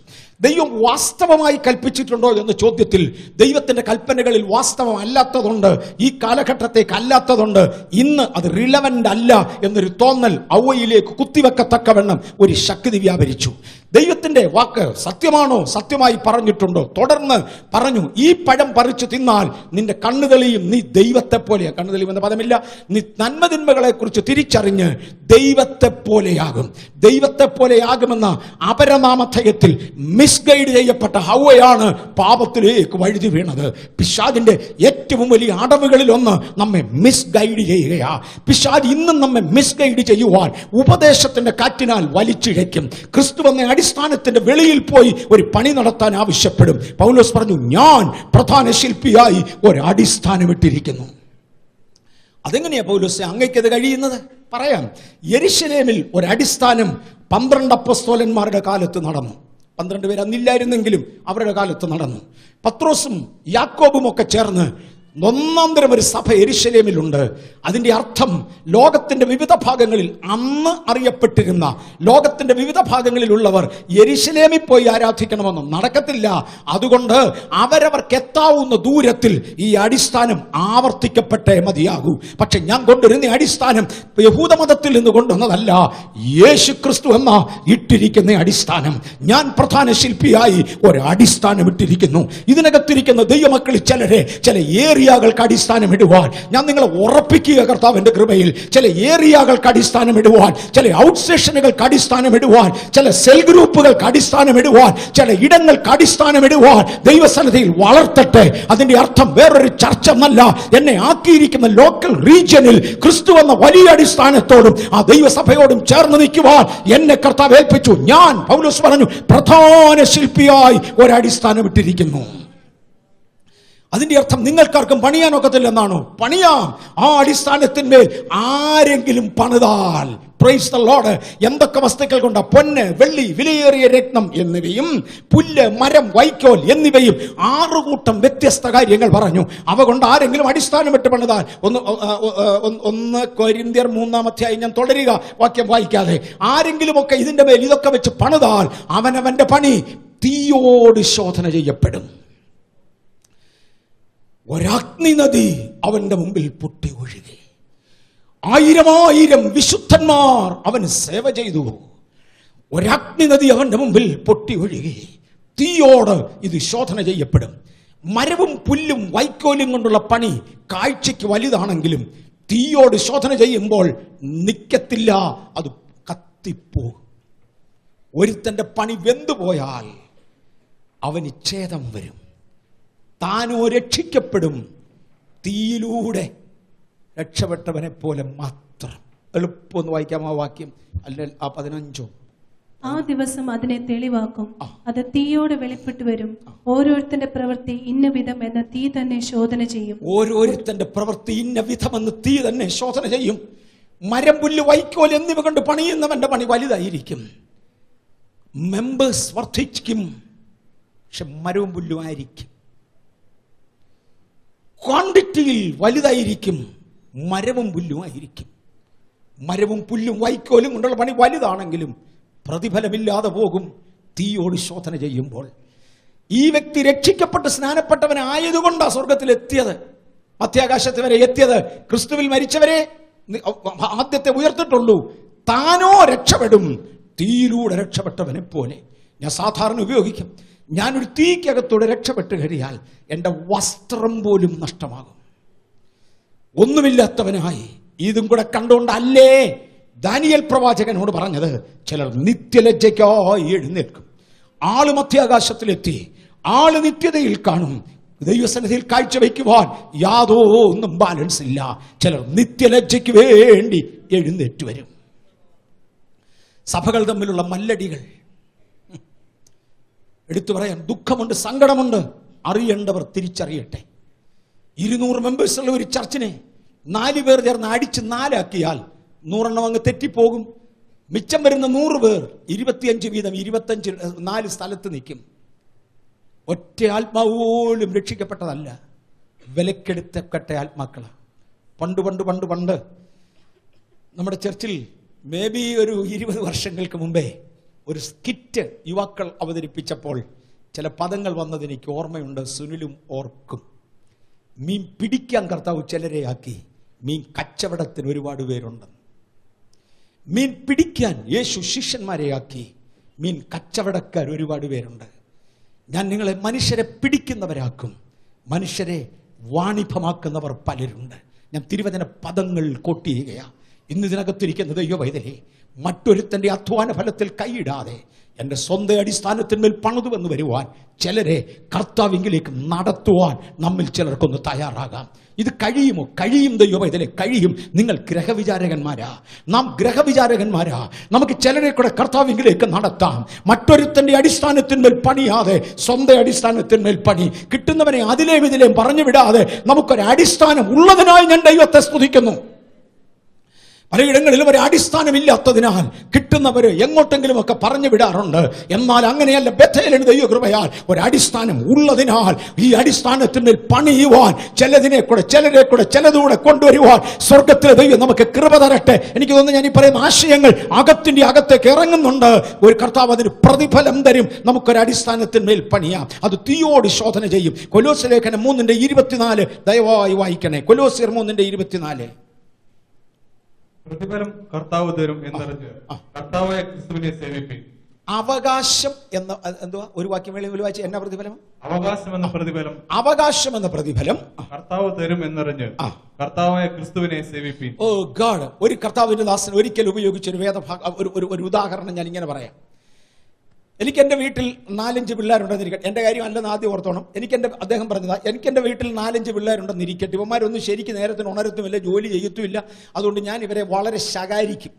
ദൈവം വാസ്തവമായി കൽപ്പിച്ചിട്ടുണ്ടോ എന്ന ചോദ്യത്തിൽ ദൈവത്തിന്റെ കൽപ്പനകളിൽ വാസ്തവം അല്ലാത്തതുണ്ട്, ഈ കാലഘട്ടത്തേക്ക് അല്ലാത്തതുണ്ട്, ഇന്ന് അത് റിലവന്റ് അല്ല എന്നൊരു തോന്നൽ ഔവയിലേക്ക് കുത്തിവെക്കത്തക്കവണ്ണം ഒരു ശക്തി വ്യാപരിച്ചു. ദൈവത്തിന്റെ വാക്ക് സത്യമാണോ, സത്യമായി പറഞ്ഞിട്ടുണ്ടോ? തുടർന്ന് പറഞ്ഞു, ഈ പഴം പറിച്ചു തിന്നാൽ നിന്റെ കണ്ണു തെളിയും, നീ ദൈവത്തെ പോലെയാ. കണ്ണു തെളിയുമെന്ന പദമില്ല, നീ നന്മതിന്മകളെ കുറിച്ച് തിരിച്ചറിഞ്ഞ് ദൈവത്തെ പോലെയാകും. ദൈവത്തെ പോലെയാകുമെന്ന അപരനാമധേയത്തിൽ മിസ്ഗൈഡ് ചെയ്യപ്പെട്ട ഹൗവയാണ് പാപത്തിലേക്ക് വഴുതി വീണത്. പിശാചിന്റെ ഏറ്റവും വലിയ അടവുകളിൽ ഒന്ന് നമ്മെ മിസ്ഗൈഡ് ചെയ്യുകയാ. പിശാച് ഇന്നും നമ്മെ മിസ്ഗൈഡ് ചെയ്യുവാൻ ഉപദേശത്തിന്റെ കാറ്റിനാൽ വലിച്ചിഴയ്ക്കും. ക്രിസ്തു എന്ന അടിസ്ഥാനത്തിന്റെ വെളിയിൽ പോയി ഒരു പണി നടത്താൻ ആവശ്യപ്പെടും. പൗലോസ് പറഞ്ഞു, ഞാൻ പ്രധാന ശില്പിയായി ഒരു അടിസ്ഥാനം ഇട്ടിരിക്കുന്നു. അതെങ്ങനെയാ പൗലോസ് അങ്ങയ്ക്കത് കഴിയുന്നത്? പറയാം. യെരുശലേമിൽ ഒരടിസ്ഥാനം 12 അപ്പോസ്തലന്മാരുടെ കാലത്ത് നടന്നു. 12 പേര് അന്നില്ലായിരുന്നെങ്കിലും അവരുടെ കാലത്ത് നടന്നു. പത്രോസും യാക്കോബും ഒക്കെ ചേർന്ന് ഒന്നാന്തരം ഒരു സഭ യെരുശലേമിലുണ്ട്. അതിന്റെ അർത്ഥം ലോകത്തിന്റെ വിവിധ ഭാഗങ്ങളിൽ അന്ന് അറിയപ്പെട്ടിരുന്ന ലോകത്തിന്റെ വിവിധ ഭാഗങ്ങളിലുള്ളവർ യെരുശലേമിൽ പോയി ആരാധിക്കണമെന്നും നടക്കത്തില്ല. അതുകൊണ്ട് അവരവർക്ക് എത്താവുന്ന ദൂരത്തിൽ ഈ അടിസ്ഥാനം ആവർത്തിക്കപ്പെട്ടേ മതിയാകൂ. പക്ഷെ ഞാൻ കൊണ്ടുവരുന്ന അടിസ്ഥാനം യഹൂദമതത്തിൽ നിന്ന് കൊണ്ടുവന്നതല്ല, യേശു ക്രിസ്തു എന്ന ഇട്ടിരിക്കുന്ന അടിസ്ഥാനം. ഞാൻ പ്രധാന ശില്പിയായി ഒരു അടിസ്ഥാനം ഇട്ടിരിക്കുന്നു. ഇതിനകത്തിരിക്കുന്ന ദൈവമക്കളിൽ ചില ഏരിയകൾക്ക് അടിസ്ഥാനം ഇടുവാൻ ഞാൻ നിങ്ങളെ ഉറപ്പിക്കുക കർത്താവിന്റെ കൃപയിൽ. ചില ഏരിയകൾക്ക് അടിസ്ഥാനം ഇടുവാൻ, ചില ഔട്ട് സ്റ്റേഷനുകൾക്ക് അടിസ്ഥാനം ഇടുവാൻ, ചില സെൽ ഗ്രൂപ്പുകൾക്ക് അടിസ്ഥാനം ഇടുവാൻ, ചില ഇടങ്ങൾക്ക് അടിസ്ഥാനം ഇടുവാൻ ദൈവസന്നിധിയിൽ വളർത്തട്ടെ. അതിന്റെ അർത്ഥം വേറൊരു ചർച്ച എന്നല്ല, എന്നെ ആക്കിയിരിക്കുന്ന ലോക്കൽ റീജിയനിൽ ക്രിസ്തു എന്ന വലിയ അടിസ്ഥാനത്തോടും ആ ദൈവസഭയോടും ചേർന്ന് നിൽക്കുവാൻ എന്നെ കർത്താവ് ഏൽപ്പിച്ചു. ഞാൻ, പൗലോസ് പറഞ്ഞു, പ്രധാന ശില്പിയായി ഒരടിസ്ഥാനം ഇട്ടിരിക്കുന്നു. അതിന്റെ അർത്ഥം നിങ്ങൾക്കാർക്കും പണിയാനൊക്കത്തില്ലെന്നാണോ? പണിയാം. ആ അടിസ്ഥാനത്തിന്മേൽ ആരെങ്കിലും പണിതാൽ, പ്രൈസ് ദി ലോർഡ്, എന്തൊക്കെ വസ്തുക്കൾ കൊണ്ടാ? പൊന്ന്, വെള്ളി, വിലയേറിയ രത്നം എന്നിവയും പുല്ല്, മരം, വൈക്കോൽ എന്നിവയും 6 കൂട്ടം വ്യത്യസ്ത കാര്യങ്ങൾ പറഞ്ഞു. അവ കൊണ്ട് ആരെങ്കിലും അടിസ്ഥാനം ഇട്ട് പണിതാൽ, 1 കൊരിന്ത്യർ 3-ാം അധ്യായം ഞാൻ തുടരുക, വാക്യം വായിക്കാതെ, ആരെങ്കിലും ഒക്കെ ഇതിന്റെ മേൽ ഇതൊക്കെ വെച്ച് പണിതാൽ അവനവന്റെ പണി തീയോട് ശോധന ചെയ്യപ്പെടും. ഒരഗ്നി നദി അവന്റെ മുമ്പിൽ പൊട്ടി ഒഴുകി. 1000 വിശുദ്ധന്മാർ അവന് സേവ ചെയ്തു. ഒരഗ്നി നദി അവന്റെ മുമ്പിൽ പൊട്ടി ഒഴുകി. തീയോട് ഇത് ശോധന ചെയ്യപ്പെടും. മരവും പുല്ലും വൈക്കോലും കൊണ്ടുള്ള പണി കാഴ്ചയ്ക്ക് വലുതാണെങ്കിലും തീയോട് ശോധന ചെയ്യുമ്പോൾ നിൽക്കത്തില്ല, അത് കത്തിപ്പോകും. ഒരുത്തന്റെ പണി വെന്തുപോയാൽ അവന് ഛേദം വരും. താനോ രക്ഷിക്കപ്പെടും, തീയിലൂടെ രക്ഷപ്പെട്ടവനെ പോലെ മാത്രം. എളുപ്പമൊന്ന് വായിക്കാം ആ വാക്യം, അല്ലെങ്കിൽ ആ 15. ആ ദിവസം അതിനെ തെളിവാക്കും, അത് തീയോടെ വെളിപ്പെട്ടു വരും. ഓരോരുത്തന്റെ പ്രവൃത്തി ഇന്ന വിധം എന്ന തീ തന്നെ ശോധന ചെയ്യും. ഓരോരുത്തന്റെ പ്രവൃത്തി ഇന്ന വിധമെന്ന് തീ തന്നെ ശോധന ചെയ്യും. മരം, പുല്ല്, വൈക്കോൽ എന്നിവ കൊണ്ട് പണിയുന്നവന്റെ പണി വലുതായിരിക്കും. മെമ്പേഴ്സ് വർദ്ധിക്കും, പക്ഷെ മരവും പുല്ലും ആയിരിക്കും. ക്വാണ്ടിറ്റിയിൽ വലുതായിരിക്കും, മരവും പുല്ലും ആയിരിക്കും. മരവും പുല്ലും വൈക്കോലും കൊണ്ടുള്ള പണി വലുതാണെങ്കിലും പ്രതിഫലമില്ലാതെ പോകും തീയോട് ശോധന ചെയ്യുമ്പോൾ. ഈ വ്യക്തി രക്ഷിക്കപ്പെട്ട് സ്നാനപ്പെട്ടവനായതുകൊണ്ടാണ് സ്വർഗത്തിലെത്തിയത്, മധ്യാകാശത്ത് വരെ എത്തിയത്. ക്രിസ്തുവിൽ മരിച്ചവരെ ആദ്യത്തെ ഉയർത്തിട്ടുള്ളൂ. താനോ രക്ഷപ്പെടും തീയിലൂടെ രക്ഷപ്പെട്ടവനെ പോലെ. ഞാൻ സാധാരണ ഉപയോഗിക്കും, ഞാനൊരു തീക്കകത്തൂടെ രക്ഷപ്പെട്ട് കഴിയാൽ എൻ്റെ വസ്ത്രം പോലും നഷ്ടമാകും. ഒന്നുമില്ലാത്തവനായി. ഇതും കൂടെ കണ്ടുകൊണ്ടല്ലേ ദാനിയേൽ പ്രവാചകനോട് പറഞ്ഞത്, ചിലർ നിത്യലജ്ജയ്ക്കായി എഴുന്നേൽക്കും. ആള് മധ്യാകാശത്തിലെത്തി, ആള് നിത്യതയിൽ കാണും. ദൈവസന്നിധിയിൽ കാഴ്ചവെക്കുവാൻ യാതൊന്നും ബാലൻസ് ഇല്ല. ചിലർ നിത്യലജ്ജയ്ക്ക് വേണ്ടി എഴുന്നേറ്റ് വരും. സഭകൾ തമ്മിലുള്ള മല്ലടികൾ എടുത്തു പറയാൻ ദുഃഖമുണ്ട്, സങ്കടമുണ്ട്. അറിയേണ്ടവർ തിരിച്ചറിയട്ടെ. 200 മെമ്പേഴ്സ് ഉള്ള ഒരു ചർച്ചിനെ 4 പേർ ചേർന്ന് അടിച്ച് 4 ആക്കിയാൽ 100 അങ്ങ് തെറ്റിപ്പോകും. മിച്ചം വരുന്ന 100 പേർ 25 വീതം 4 സ്ഥലത്ത് നിൽക്കും. ഒറ്റ ആത്മാവ് പോലും രക്ഷിക്കപ്പെട്ടതല്ല, വിലക്കെടുത്തപ്പെട്ട ആത്മാക്കളാണ്. പണ്ട് നമ്മുടെ ചർച്ചിൽ മേ ബി ഒരു 20 വർഷങ്ങൾക്ക് മുമ്പേ ഒരു സ്കിറ്റ് യുവാക്കൾ അവതരിപ്പിച്ചപ്പോൾ ചില പദങ്ങൾ വന്നത് എനിക്ക് ഓർമ്മയുണ്ട്. സുനിലും ഓർക്കും. മീൻ പിടിക്കാൻ കർത്താവ് ചിലരെ ആക്കി. മീൻ കച്ചവടത്തിന് ഒരുപാട് പേരുണ്ട്. മീൻ പിടിക്കാൻ യേശു ശിഷ്യന്മാരെ ആക്കി. മീൻ കച്ചവടക്കാർ ഒരുപാട് പേരുണ്ട്. ഞാൻ നിങ്ങളെ മനുഷ്യരെ പിടിക്കുന്നവരാക്കും, മനുഷ്യരെ വാണിഭമാക്കുന്നവർ പലരുണ്ട്. ഞാൻ തിരുവചന പദങ്ങൾ കോട്ട് ചെയ്യുകയാണ്. ഇന്ന് ഇതിനകത്തിരിക്കുന്നത് ദൈവവൈതലേ, മറ്റൊരുത്തൻ്റെ അധ്വാന ഫലത്തിൽ കൈയിടാതെ എൻ്റെ സ്വന്തം അടിസ്ഥാനത്തിന്മേൽ പണിതുവെന്ന് വരുവാൻ ചിലരെ കർത്താവിങ്കിലേക്ക് നടത്തുവാൻ നമ്മിൽ ചിലർക്കൊന്ന് തയ്യാറാകാം. ഇത് കഴിയുമോ? കഴിയും ദൈവവൈതലേ, കഴിയും. നിങ്ങൾ ഗ്രഹവിചാരകന്മാരാ, നാം ഗ്രഹവിചാരകന്മാരാ. നമുക്ക് ചിലരെ കൂടെ കർത്താവിങ്കിലേക്ക് നടത്താം. മറ്റൊരുത്തൻ്റെ അടിസ്ഥാനത്തിന്മേൽ പണിയാതെ സ്വന്തം അടിസ്ഥാനത്തിന്മേൽ പണി. കിട്ടുന്നവനെ അതിലേയും ഇതിലേയും പറഞ്ഞു വിടാതെ നമുക്കൊരു അടിസ്ഥാനം ഉള്ളതിനായി ഞാൻ ദൈവത്തെ സ്തുതിക്കുന്നു. പലയിടങ്ങളിലും ഒരു അടിസ്ഥാനമില്ലാത്തതിനാൽ കിട്ടുന്നവർ എങ്ങോട്ടെങ്കിലും ഒക്കെ പറഞ്ഞു വിടാറുണ്ട്. എന്നാൽ അങ്ങനെയല്ല. ബേഥേലിന് ദൈവകൃപയാൽ ഒരു അടിസ്ഥാനം ഉള്ളതിനാൽ ഈ അടിസ്ഥാനത്തിന്മേൽ പണിയുവാൻ ചിലരെ കൂടെ ചിലതുകൂടെ കൊണ്ടുവരുവാൻ സ്വർഗത്തിലെ ദൈവം നമുക്ക് കൃപ തരട്ടെ. എനിക്ക് തോന്നുന്നു ഞാൻ ഈ പറയുന്ന ആശയങ്ങൾ അകത്തേക്ക് ഇറങ്ങുന്നുണ്ട്. ഒരു കർത്താവ് അതിന് പ്രതിഫലം തരും. നമുക്കൊരു അടിസ്ഥാനത്തിന്മേൽ പണിയാം. അത് തീയോട് ശോധന ചെയ്യും. കൊലോസ്യ ലേഖനം 3:24 ദയവായി വായിക്കണേ. കൊലോസ്യർ 3:24. പ്രതിഫലം കർത്താവ് തരും എന്നറിഞ്ഞ് കർത്താവായ ക്രിസ്തുവിനെ സേവിപ്പിൻ. അവകാശം എന്ന എന്തുവാ ഒരു വാക്യം വായിച്ച എന്നാ പ്രതിഫലം? അവകാശം എന്ന പ്രതിഫലം കർത്താവ് തരും എന്നറിഞ്ഞ് കർത്താവായ ക്രിസ്തുവിനെ സേവിപ്പിൻ. ഓ ഗോഡ്, ഒരു കർത്താവിന്റെ ദാസൻ ഒരിക്കൽ ഉപയോഗിച്ച ഒരു ഒരു ഉദാഹരണം ഞാൻ ഇങ്ങനെ പറയാം. എനിക്ക് എൻ്റെ വീട്ടിൽ 4-5 പിള്ളേരുണ്ടെന്നിരിക്കട്ടെ. എൻ്റെ കാര്യം അല്ലെന്ന് ആദ്യം ഓർത്തോണം. അദ്ദേഹം പറഞ്ഞതാ, എനിക്ക് എൻ്റെ വീട്ടിൽ 4-5 പിള്ളേരുണ്ടെന്നിരിക്കട്ടെ. ഇവന്മാരൊന്നും ശരിക്കും നേരത്തിന് ഉണരത്തുമില്ല, ജോലി ചെയ്യത്തുമില്ല. അതുകൊണ്ട് ഞാൻ ഇവരെ വളരെ ശകാരിക്കും.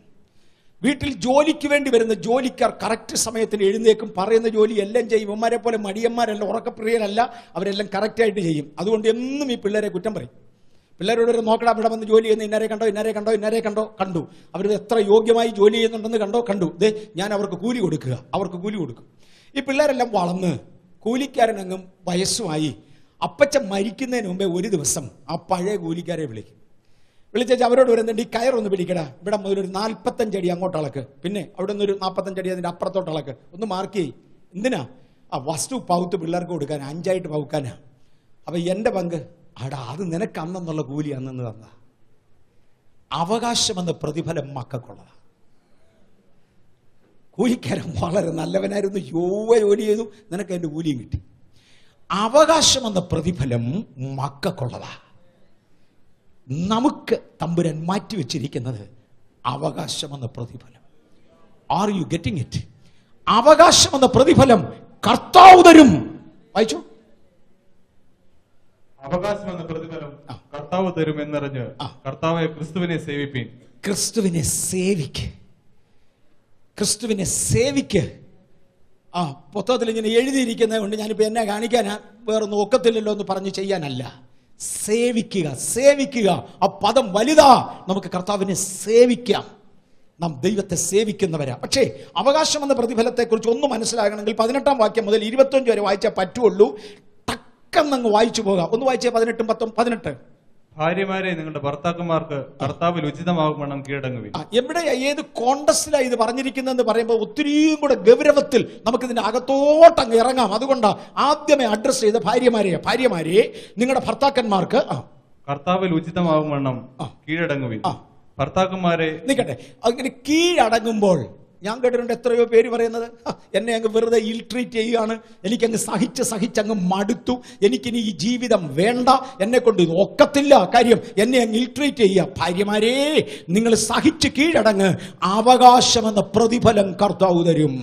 വീട്ടിൽ ജോലിക്ക് വേണ്ടി വരുന്ന ജോലിക്കാർ കറക്റ്റ് സമയത്തിന് എഴുന്നേക്കും, പറയുന്ന ജോലി എല്ലാം ചെയ്യും. ഇവന്മാരെ പോലെ മടിയന്മാരല്ല, ഉറക്കപ്രിയരല്ല, അവരെല്ലാം കറക്റ്റായിട്ട് ചെയ്യും. അതുകൊണ്ട് എന്നും ഈ പിള്ളേരെ കുറ്റം പറയും. പിള്ളേരോട് ഒരു നോക്കടാ, ഇവിടെ വന്ന് ജോലി ചെയ്യുന്ന ഇന്നരെ കണ്ടു, അവർ എത്ര യോഗ്യമായി ജോലി ചെയ്യുന്നുണ്ടെന്ന് കണ്ടു. ഞാൻ അവർക്ക് കൂലി കൊടുക്കും. ഈ പിള്ളേരെല്ലാം വളർന്ന് കൂലിക്കാരനങ്ങും വയസ്സുമായി. അപ്പച്ചൻ മരിക്കുന്നതിന് മുമ്പേ ഒരു ദിവസം ആ പഴയ കൂലിക്കാരെ വിളിച്ചേച്ച് അവരോട് വരുന്നുണ്ട്, ഈ കയറൊന്ന് പിടിക്കടാ, ഇവിടെ മുതലൊരു 45 അടി അങ്ങോട്ട് അളക്ക്, പിന്നെ അവിടെ നിന്നൊരു 45 അടി അതിൻ്റെ അപ്പുറത്തോട്ട് അളക്ക്, ഒന്ന് മാർക്ക് ചെയ്യ്. എന്തിനാ? ആ വസ്തു പൗത്ത് പിള്ളേർക്ക് കൊടുക്കാൻ, 5 ആയിട്ട് പൗക്കാനാ. അപ്പൊ എൻ്റെ പങ്ക് അടാ, അത് നിനക്ക് അന്നെന്നുള്ള കൂലി അന്നു തന്ന. അവകാശമെന്ന പ്രതിഫലം മക്കൾക്കുള്ളതാ. കൂലിക്കാരൻ വളരെ നല്ലവനായിരുന്നു, ജോലി ചെയ്തു, നിനക്ക് അതിൻ്റെ കൂലിയും കിട്ടി. അവകാശമെന്ന പ്രതിഫലം മക്കൾക്കുള്ളതാ. നമുക്ക് തമ്പുരാൻ മാറ്റിവെച്ചിരിക്കുന്നത് അവകാശമെന്ന പ്രതിഫലം. Are you getting it? അവകാശമെന്ന പ്രതിഫലം കർത്താവ് തരും. വായിച്ചു. അവകാശമെന്ന പ്രതിഫലം കർത്താവ് തരും എന്നറിഞ്ഞ് കർത്താവെ ക്രിസ്തുവിനെ സേവിപ്പീൻ. ക്രിസ്തുവിനെ സേവിക്ക്, ക്രിസ്തുവിനെ സേവിക്ക്. പുസ്തകത്തിൽ ഇങ്ങനെ എഴുതിയിരിക്കുന്നത് കൊണ്ട് ഞാനിപ്പോൾ എന്നെ കാണിക്കാനാ, വേറെ നോക്കത്തില്ലല്ലോ എന്ന് പറഞ്ഞ് ചെയ്യാനല്ല. സേവിക്കുക, സേവിക്കുക. ആ പദം വലുതാ. നമുക്ക് കർത്താവിനെ സേവിക്കാം. നാം ദൈവത്തെ സേവിക്കുന്നവരാ. പക്ഷേ അവകാശം എന്ന പ്രതിഫലത്തെക്കുറിച്ച് ഒന്ന് മനസ്സിലാകണമെങ്കിൽ 18-ാം വാക്യം മുതൽ 25 വരെ വായിച്ചാൽ പറ്റുള്ളൂ. ടക്കെന്നങ്ങ് വായിച്ചു പോകാം. ഒന്ന് വായിച്ചേ 18, 18. ഭാര്യമാരെ നിങ്ങളുടെ ഭർത്താക്കന്മാർക്ക് കർത്താവിൽ ഉചിതമാകുമെണ്ണം കീഴടങ്ങുവിൻ. എവിടെയാ, ഏത് കോണ്ടസ്റ്റിലാണ് ഇത് പറഞ്ഞിരിക്കുന്നതെന്ന് പറയുമ്പോൾ ഒത്തിരിയും കൂടെ ഗൗരവത്തിൽ നമുക്കിതിന്റെ അകത്തോട്ടങ്ങ് ഇറങ്ങാം. അതുകൊണ്ടാണ് ആദ്യമേ അഡ്രസ് ചെയ്ത ഭാര്യമാരെ നിങ്ങളുടെ ഭർത്താക്കന്മാർക്ക് കർത്താവിൽ ഉചിതമാകുമെണ്ണം കീഴടങ്ങുവിൻ. ഭർത്താക്കന്മാരെ നിൽക്കട്ടെ. അങ്ങനെ കീഴടങ്ങുമ്പോൾ ഞാൻ കേട്ടിട്ടുണ്ട് എത്രയോ പേര് പറയുന്നത്, എന്നെ അങ്ങ് വെറുതെ ഇൽട്രീറ്റ് ചെയ്യുകയാണ്, എനിക്കങ്ങ് സഹിച്ചങ്ങ് മടുത്തു, എനിക്കിനി ഈ ജീവിതം വേണ്ട, എന്നെ കൊണ്ട് ഇത് ഒക്കത്തില്ല, കാര്യം എന്നെ അങ്ങ് ഇൽട്രീറ്റ് ചെയ്യുക. ഭാര്യമാരെ, നിങ്ങൾ സഹിച്ച് കീഴടങ്ങ്, അവകാശമെന്ന പ്രതിഫലം കർത്താവ് തരും.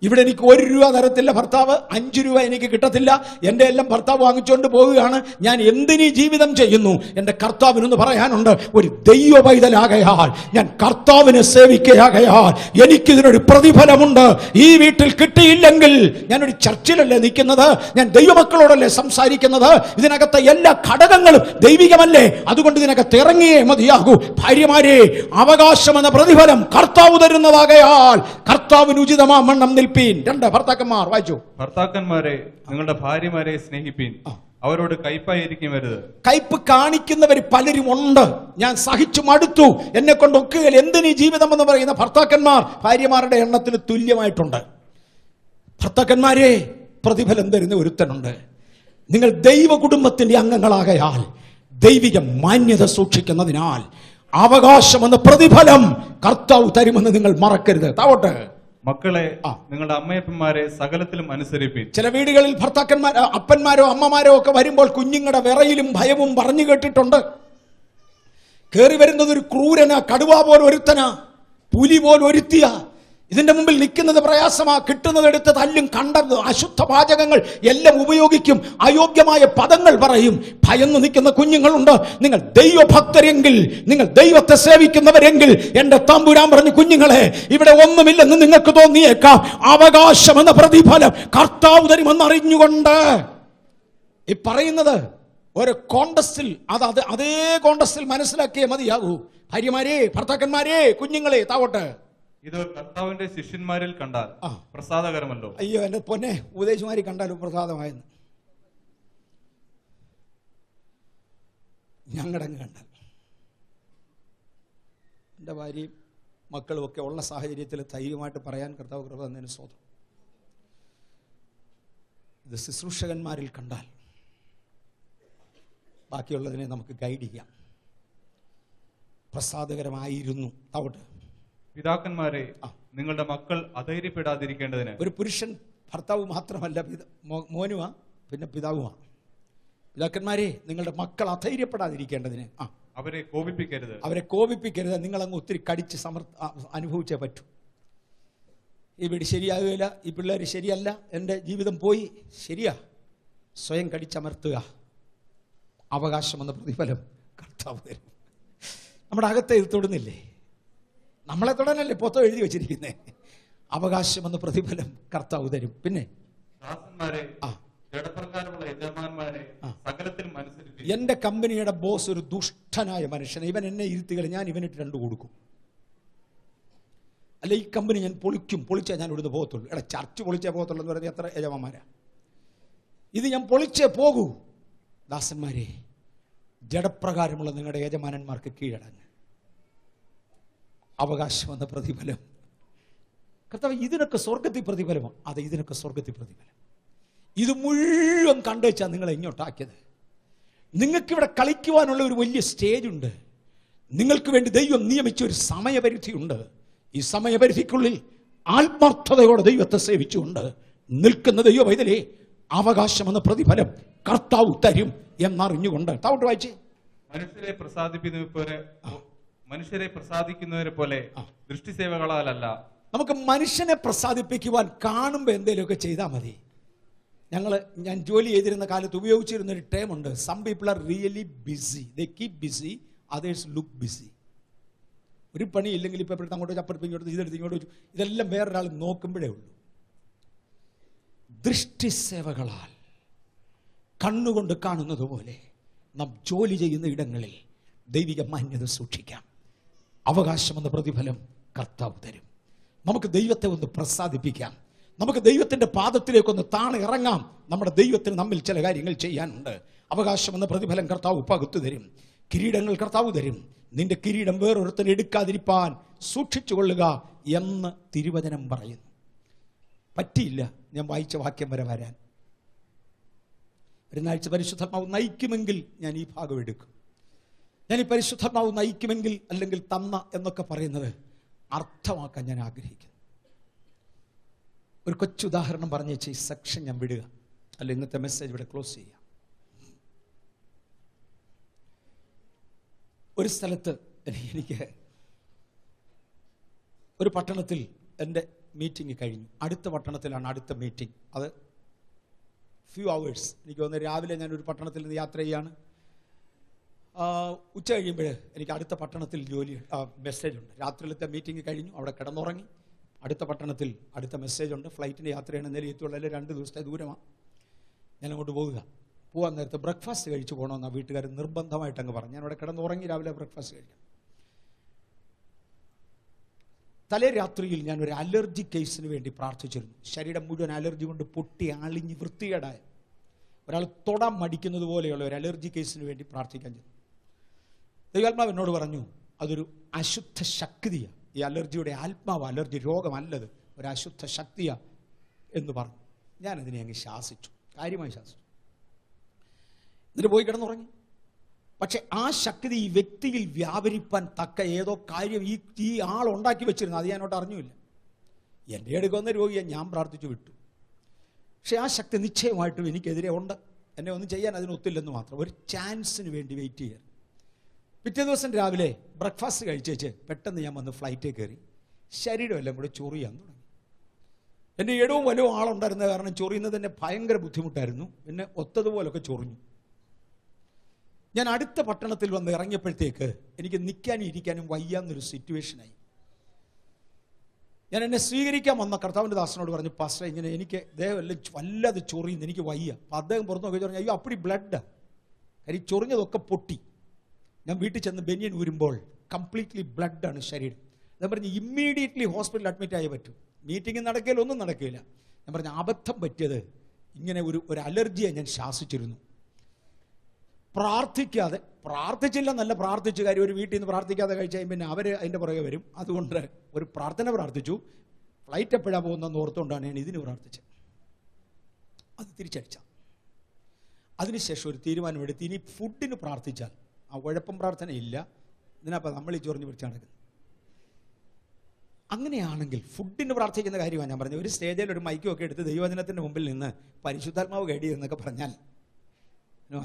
ഇവിടെ എനിക്ക് 1 രൂപ തരത്തില്ല ഭർത്താവ്, 5 രൂപ എനിക്ക് കിട്ടത്തില്ല, എൻ്റെ എല്ലാം ഭർത്താവ് വാങ്ങിച്ചുകൊണ്ട് പോവുകയാണ്. ഞാൻ എന്തിനീ ജീവിതം ചെയ്യുന്നു? എൻ്റെ കർത്താവിനൊന്ന് പറയാനുണ്ട്, ഒരു ദൈവ പൈതലാകയാൽ, ഞാൻ കർത്താവിനെ സേവിക്കുകയാകയാൽ എനിക്കിതിനൊരു പ്രതിഫലമുണ്ട്. ഈ വീട്ടിൽ കിട്ടിയില്ലെങ്കിൽ, ഞാനൊരു ചർച്ചിലല്ലേ നിൽക്കുന്നത്, ഞാൻ ദൈവമക്കളോടല്ലേ സംസാരിക്കുന്നത്, ഇതിനകത്തെ എല്ലാ ഘടകങ്ങളും ദൈവികമല്ലേ, അതുകൊണ്ട് ഇതിനകത്ത് ഇറങ്ങിയേ മതിയാകൂ. ഭാര്യമാരെ, അവകാശമെന്ന പ്രതിഫലം കർത്താവ് തരുന്നതാകയാൽ കർത്താവിന് ഉചിതമാമണ്ണം നിൽപ്പീൻ. 2 ഭർത്താക്കന്മാർ വായിച്ചു. ഭർത്താക്കന്മാരെ നിങ്ങളുടെ ഭാര്യമാരെ സ്നേഹിപ്പീൻ, അവരോട് കയ്പായിരിക്കും വരുത്. കയ്പ് കാണിക്കുന്നവർ പലരും ഉണ്ട്. ഞാൻ സഹിച്ചു മടുത്തു, എന്നെ കൊണ്ട് ഒക്കുകയിൽ, എന്തിനീ ജീവിതം എന്ന് പറയുന്ന ഭർത്താക്കന്മാർ ഭാര്യമാരുടെ എണ്ണത്തിൽ തുല്യമായിട്ടുണ്ട്. ഭർത്താക്കന്മാരെ, പ്രതിഫലം തരുന്ന ഒരുത്തനുണ്ട്. നിങ്ങൾ ദൈവ കുടുംബത്തിന്റെ അംഗങ്ങളാകയാൽ ദൈവിക മാന്യത സൂക്ഷിക്കുന്നതിനാൽ അവകാശമെന്ന പ്രതിഫലം കർത്താവ് തരുമെന്ന് നിങ്ങൾ മറക്കരുത്. താവട്ടെ. മക്കളെ, നിങ്ങളുടെ അമ്മയപ്പന്മാരെ സകലത്തിലും അനുസരിപ്പീൻ. ചില വീടുകളിൽ അപ്പന്മാരോ അമ്മമാരോ ഒക്കെ വരുമ്പോൾ കുഞ്ഞുങ്ങളുടെ വിറയിലും ഭയവും പറഞ്ഞു കേട്ടിട്ടുണ്ട്. കേറി വരുന്നത് ഒരു ക്രൂരനാ, കടുവ പോലെ ഒരുത്തനാ, പുലി പോലെ ഒരുത്തിയ. ഇതിന്റെ മുമ്പിൽ നിൽക്കുന്നത് പ്രയാസമാ. കിട്ടുന്നത് എടുത്ത് തല്ലും, കണ്ടത് അശുദ്ധ വാചകങ്ങൾ എല്ലാം ഉപയോഗിക്കും, അയോഗ്യമായ പദങ്ങൾ പറയും. ഭയന്ന് നിൽക്കുന്ന കുഞ്ഞുങ്ങളുണ്ട്. നിങ്ങൾ ദൈവഭക്തരെങ്കിൽ, നിങ്ങൾ ദൈവത്തെ സേവിക്കുന്നവരെങ്കിൽ, എന്റെ തമ്പുരാൻ പറഞ്ഞു, കുഞ്ഞുങ്ങളെ, ഇവിടെ ഒന്നുമില്ലെന്ന് നിങ്ങൾക്ക് തോന്നിയേക്കാം, അവകാശമെന്ന പ്രതിഫലം കർത്താവ് തരുമെന്ന് അറിഞ്ഞുകൊണ്ട് ഈ പറയുന്നത് ഒരു കോണ്ടസ്റ്റിൽ, അതേ കോണ്ടസ്റ്റിൽ മനസ്സിലാക്കിയേ മതിയാകൂ. ഭാര്യമാരെ, ഭർത്താക്കന്മാരെ, കുഞ്ഞുങ്ങളെ, താവട്ടെ. ഇത് കർത്താവിന്റെ ശിഷ്യന്മാരിൽ കണ്ടാൽ പ്രസാദകരമല്ലോ. അയ്യോ, എന്റെ പൊന്നെ, ഉപദേശമാരി കണ്ടാലും പ്രസാദമായെന്ന് ഞങ്ങളങ്ങ് കണ്ടാൽ. എൻ്റെ ഭാര്യയും മക്കളും ഒക്കെ ഉള്ള സാഹചര്യത്തിൽ ധൈര്യമായിട്ട് പറയാൻ കർത്താവ് കൃപ തന്നതിന് സ്തോത്രം. ഇത് ശുശ്രൂഷകന്മാരിൽ കണ്ടാൽ ബാക്കിയുള്ളതിനെ നമുക്ക് ഗൈഡ് ചെയ്യാം. പ്രസാദകരമായിരുന്നു. താവട്ടെ. പിതാക്കന്മാരെ, നിങ്ങളുടെ മക്കൾ അധൈര്യപ്പെടാതിരിക്കേണ്ടതിന്. ഒരു പുരുഷൻ ഭർത്താവ് മാത്രമല്ല, മോനുമാ, പിന്നെ പിതാവുമാ. പിതാക്കന്മാരെ, നിങ്ങളുടെ മക്കൾ അധൈര്യപ്പെടാതിരിക്കേണ്ടതിന് അവരെ കോപിപ്പിക്കരുത്. നിങ്ങളങ്ങ് ഒത്തിരി കടിച്ച് അനുഭവിച്ചേ പറ്റൂ. ഈ വീട് ശരിയാകുകയില്ല, ഈ പിള്ളേർ ശരിയല്ല, എൻ്റെ ജീവിതം പോയി, ശരിയാ. സ്വയം കടിച്ചമർത്തുക. അവകാശമെന്ന പ്രതിഫലം കർത്താവ് തരും. നമ്മുടെ അകത്തെ ഇത് തൊടുന്നില്ലേ? നമ്മളെ തൊടാനല്ലേ പൊത്തം എഴുതി വെച്ചിരിക്കുന്നേ. അവകാശമെന്ന പ്രതിഫലം കർത്താവ് തരും. പിന്നെ എന്റെ കമ്പനിയുടെ ബോസ് ഒരു ദുഷ്ടനായ മനുഷ്യൻ. ഇവൻ എന്നെ ഇരുത്തുകളെ, ഞാൻ ഇവനിട്ട് 2 കൊടുക്കും. അല്ല, ഈ കമ്പനി ഞാൻ പൊളിച്ചാൽ ഞാൻ ഇവിടുന്ന് പോകത്തുള്ളൂ. ചർച്ച് പൊളിച്ചേ പോകത്തുള്ളൂ എന്ന് പറഞ്ഞാൽ എത്ര യജമാന്മാരാ. ഇത് ഞാൻ പൊളിച്ചേ പോകൂ. ദാസന്മാരെ, ജഡപ്രകാരമുള്ള നിങ്ങളുടെ യജമാനന്മാർക്ക് കീഴടങ്ങ്. അവകാശമെന്ന പ്രതിഫലം കർത്താവ്, ഇതിനൊക്കെ സ്വർഗത്തിൽ പ്രതിഫലമോ? അതെ, ഇതിനൊക്കെ സ്വർഗത്തിൽ പ്രതിഫലം. ഇത് മുഴുവൻ കണ്ടുവച്ചാൽ നിങ്ങളെ ഇങ്ങോട്ടാക്കിയത്. നിങ്ങൾക്കിവിടെ കളിക്കുവാനുള്ള ഒരു വലിയ സ്റ്റേജ് ഉണ്ട്. നിങ്ങൾക്ക് വേണ്ടി ദൈവം നിയമിച്ച ഒരു സമയപരിധിയുണ്ട്. ഈ സമയപരിധിക്കുള്ളിൽ ആത്മാർത്ഥതയോടെ ദൈവത്തെ സേവിച്ചുകൊണ്ട് നിൽക്കുന്ന ദൈവ പൈതലേ, അവകാശമെന്ന പ്രതിഫലം കർത്താവ് തരും എന്നറിഞ്ഞുകൊണ്ട്. താവോട്ട് വായിച്ചേ. മനുഷ്യരെ പ്രസാദിക്കുന്നവരെ പോലെ ദൃഷ്ടിസേവകളാലല്ല. നമുക്ക് മനുഷ്യനെ പ്രസാദിപ്പിക്കുവാൻ കാണുമ്പോൾ എന്തെങ്കിലുമൊക്കെ ചെയ്താൽ മതി. ഞാൻ ജോലി ചെയ്തിരുന്ന കാലത്ത് ഉപയോഗിച്ചിരുന്ന ഒരു ടേം ഉണ്ട്. Some people are really busy, they keep busy, others look busy. ഒരു പണി ഇല്ലെങ്കിൽ ഇപ്പം ഇപ്പോഴത്തെ അങ്ങോട്ട് അപ്പുറത്ത് ഇങ്ങോട്ട് ഇതെടുത്ത് ഇങ്ങോട്ട് വെച്ചു, ഇതെല്ലാം വേറൊരാൾ നോക്കുമ്പോഴേ ഉള്ളൂ. ദൃഷ്ടിസേവകളാൽ കണ്ണുകൊണ്ട് കാണുന്നത് പോലെ നാം ജോലി ചെയ്യുന്ന ഇടങ്ങളിൽ ദൈവിക മാന്യത സൂക്ഷിക്കാം. അവകാശമെന്ന പ്രതിഫലം കർത്താവ് തരും. നമുക്ക് ദൈവത്തെ ഒന്ന് പ്രസാദിപ്പിക്കാം. നമുക്ക് ദൈവത്തിന്റെ പാദത്തിലേക്കൊന്ന് താണെ ഇറങ്ങാം. നമ്മുടെ ദൈവത്തിന് നമ്മിൽ ചില കാര്യങ്ങൾ ചെയ്യാനുണ്ട്. അവകാശമെന്ന പ്രതിഫലം കർത്താവ് പകുത്തു തരും. കിരീടങ്ങൾ കർത്താവ് തരും. നിന്റെ കിരീടം വേറൊരുത്തൻ എടുക്കാതിരിപ്പാൻ സൂക്ഷിച്ചുകൊള്ളുക എന്ന് തിരുവചനം പറയുന്നു. പറ്റിയില്ല ഞാൻ വായിച്ച വാക്യം വരെ വരാൻ. ഒരു നാഴ്ച പരിശുദ്ധാത്മാവ് നയിക്കുമെങ്കിൽ ഞാൻ ഈ ഭാഗം എടുക്കും. ഞാൻ ഈ പരിശുദ്ധാത്മാവ് നയിക്കുമെങ്കിൽ അല്ലെങ്കിൽ തന്ന എന്നൊക്കെ പറയുന്നത് അർത്ഥമാക്കാൻ ഞാൻ ആഗ്രഹിക്കുന്നു. ഒരു കൊച്ചുദാഹരണം പറഞ്ഞു വെച്ച് ഈ സെക്ഷൻ ഞാൻ വിടുക, അല്ല ഇന്നത്തെ മെസ്സേജ് ഇവിടെ ക്ലോസ് ചെയ്യാം. ഒരു സ്ഥലത്ത് എനിക്ക് ഒരു പട്ടണത്തിൽ എൻ്റെ മീറ്റിംഗ് കഴിഞ്ഞു. അടുത്ത പട്ടണത്തിലാണ് അടുത്ത മീറ്റിംഗ്. അത് ഫ്യൂ അവേഴ്സ്. എനിക്ക് തോന്നുന്നു രാവിലെ ഞാനൊരു പട്ടണത്തിൽ നിന്ന് യാത്ര ചെയ്യാണ്. ഉച്ച കഴിയുമ്പോൾ എനിക്ക് അടുത്ത പട്ടണത്തിൽ മെസ്സേജ് ഉണ്ട്. രാത്രിയിലത്തെ മീറ്റിംഗ് കഴിഞ്ഞു, അവിടെ കിടന്നുറങ്ങി. അടുത്ത പട്ടണത്തിൽ അടുത്ത മെസ്സേജ് ഉണ്ട്. ഫ്ലൈറ്റിൻ്റെ യാത്രയാണ്. ഇന്നലെ എത്തുള്ള 2 ദിവസത്തെ ദൂരമാണ്. ഞാൻ അങ്ങോട്ട് പോകാൻ നേരത്തെ ബ്രേക്ക്ഫാസ്റ്റ് കഴിച്ച് പോകണമെന്നാണ് വീട്ടുകാർ നിർബന്ധമായിട്ട് അങ്ങ് പറഞ്ഞു. ഞാൻ അവിടെ കിടന്നുറങ്ങി രാവിലെ ബ്രേക്ക്ഫാസ്റ്റ് കഴിക്കണം. തലേ രാത്രിയിൽ ഞാൻ ഒരു അലർജി കേസിന് വേണ്ടി പ്രാർത്ഥിച്ചിരുന്നു. ശരീരം മുഴുവൻ അലർജി കൊണ്ട് പൊട്ടി അളിഞ്ഞ് വൃത്തികേടായ ഒരാൾ തൊടാൻ മടിക്കുന്നത് പോലെയുള്ള ഒരു അലർജി കേസിന് വേണ്ടി പ്രാർത്ഥിക്കാൻ ചെന്നു. ദൈവാത്മാവ് എന്നോട് പറഞ്ഞു, അതൊരു അശുദ്ധ ശക്തിയാണ്. ഈ അലർജിയുടെ ആത്മാവ്, അലർജി രോഗമല്ലത്, ഒരു അശുദ്ധ ശക്തിയാണ് എന്ന് പറഞ്ഞു. ഞാനതിനെ അങ്ങ് ശാസിച്ചു, കാര്യമായി ശാസിച്ചു. എന്നിട്ട് പോയി കിടന്നുറങ്ങി. പക്ഷെ ആ ശക്തി ഈ വ്യക്തിയിൽ വ്യാപരിപ്പാൻ തക്ക ഏതോ കാര്യം ഈ ആൾ ഉണ്ടാക്കി വെച്ചിരുന്നു. അത് ഞാനോട്ട് അറിഞ്ഞില്ല. എൻ്റെ അടുക്കുന്ന രോഗിയെ ഞാൻ പ്രാർത്ഥിച്ചു വിട്ടു. പക്ഷെ ആ ശക്തി നിശ്ചയമായിട്ടും എനിക്കെതിരെ ഉണ്ട്. എന്നെ ഒന്നും ചെയ്യാൻ അതിനൊത്തില്ലെന്ന് മാത്രം. ഒരു ചാൻസിന് വേണ്ടി വെയിറ്റ് ചെയ്യാൻ. പിറ്റേ ദിവസം രാവിലെ ബ്രേക്ക്ഫാസ്റ്റ് കഴിച്ചേച്ച് പെട്ടെന്ന് ഞാൻ വന്ന് ഫ്ലൈറ്റിൽ കയറി. ശരീരമെല്ലാം കൂടെ ചൊറിയാൻ തുടങ്ങി. എൻ്റെ ഇടവും വലവും ആളുണ്ടായിരുന്ന കാരണം ചൊറിയുന്നത് തന്നെ ഭയങ്കര ബുദ്ധിമുട്ടായിരുന്നു. പിന്നെ ഒത്തതുപോലൊക്കെ ചൊറിഞ്ഞു. ഞാൻ അടുത്ത പട്ടണത്തിൽ വന്ന് ഇറങ്ങിയപ്പോഴത്തേക്ക് എനിക്ക് നിൽക്കാനും ഇരിക്കാനും വയ്യാന്നൊരു സിറ്റുവേഷനായി. ഞാൻ എന്നെ സ്വീകരിക്കാൻ വന്ന കർത്താവിൻ്റെ ദാസനോട് പറഞ്ഞു, പാസ്റ്റർ ഇങ്ങനെ എനിക്ക് ദേഹമെല്ലാം വല്ലാതെ ചൊറിയുന്നു, എനിക്ക് വയ്യ. അപ്പം അദ്ദേഹം പുറത്ത് നോക്കി പറഞ്ഞു, അയ്യോ അപ്പടി ബ്ലഡാ. കാര്യം ചൊറിഞ്ഞതൊക്കെ പൊട്ടി. ഞാൻ വീട്ടിൽ ചെന്ന് ബനിയൻ ഊരുമ്പോൾ കംപ്ലീറ്റ്ലി ബ്ലഡാണ് ശരീരം. ഞാൻ പറഞ്ഞു ഇമ്മീഡിയറ്റ്ലി ഹോസ്പിറ്റലിൽ അഡ്മിറ്റ് ആയേ പറ്റും. മീറ്റിംഗ് നടക്കില്ല, ഒന്നും നടക്കില്ല. ഞാൻ പറഞ്ഞു അബദ്ധം പറ്റിയത് ഇങ്ങനെ ഒരു അലർജിയെ ഞാൻ ശാസിച്ചിരുന്നു. പ്രാർത്ഥിച്ചില്ല നല്ല പ്രാർത്ഥിച്ചു. കാര്യം ഒരു വീട്ടിൽ നിന്ന് പ്രാർത്ഥിക്കാതെ കഴിച്ചാൽ പിന്നെ അവർ അതിൻ്റെ പുറകെ വരും. അതുകൊണ്ട് ഒരു പ്രാർത്ഥന പ്രാർത്ഥിച്ചു. ഫ്ലൈറ്റ് എപ്പോഴാണ് പോകുന്നതെന്ന് ഓർത്തുകൊണ്ടാണ് ഞാൻ ഇതിന് പ്രാർത്ഥിച്ചത്. അത് തിരിച്ചടിച്ച. അതിനുശേഷം ഒരു തീരുമാനമെടുത്ത് ഇനി ഫുഡിന് പ്രാർത്ഥിച്ചാൽ ആ ഉഴപ്പം പ്രാർത്ഥനയില്ല. ഇതിനപ്പം നമ്മൾ ഈ ചൊറിഞ്ഞ് പിടിച്ച് നടക്കുന്നത്. അങ്ങനെയാണെങ്കിൽ ഫുഡിന് പ്രാർത്ഥിക്കുന്ന കാര്യമാണ് ഞാൻ പറഞ്ഞത്. ഒരു സ്റ്റേജിൽ ഒരു മൈക്കും ഒക്കെ എടുത്ത് ദൈവവചനത്തിൻ്റെ മുമ്പിൽ നിന്ന് പരിശുദ്ധാത്മാവ് ഗൈഡ് എന്നൊക്കെ പറഞ്ഞാൽ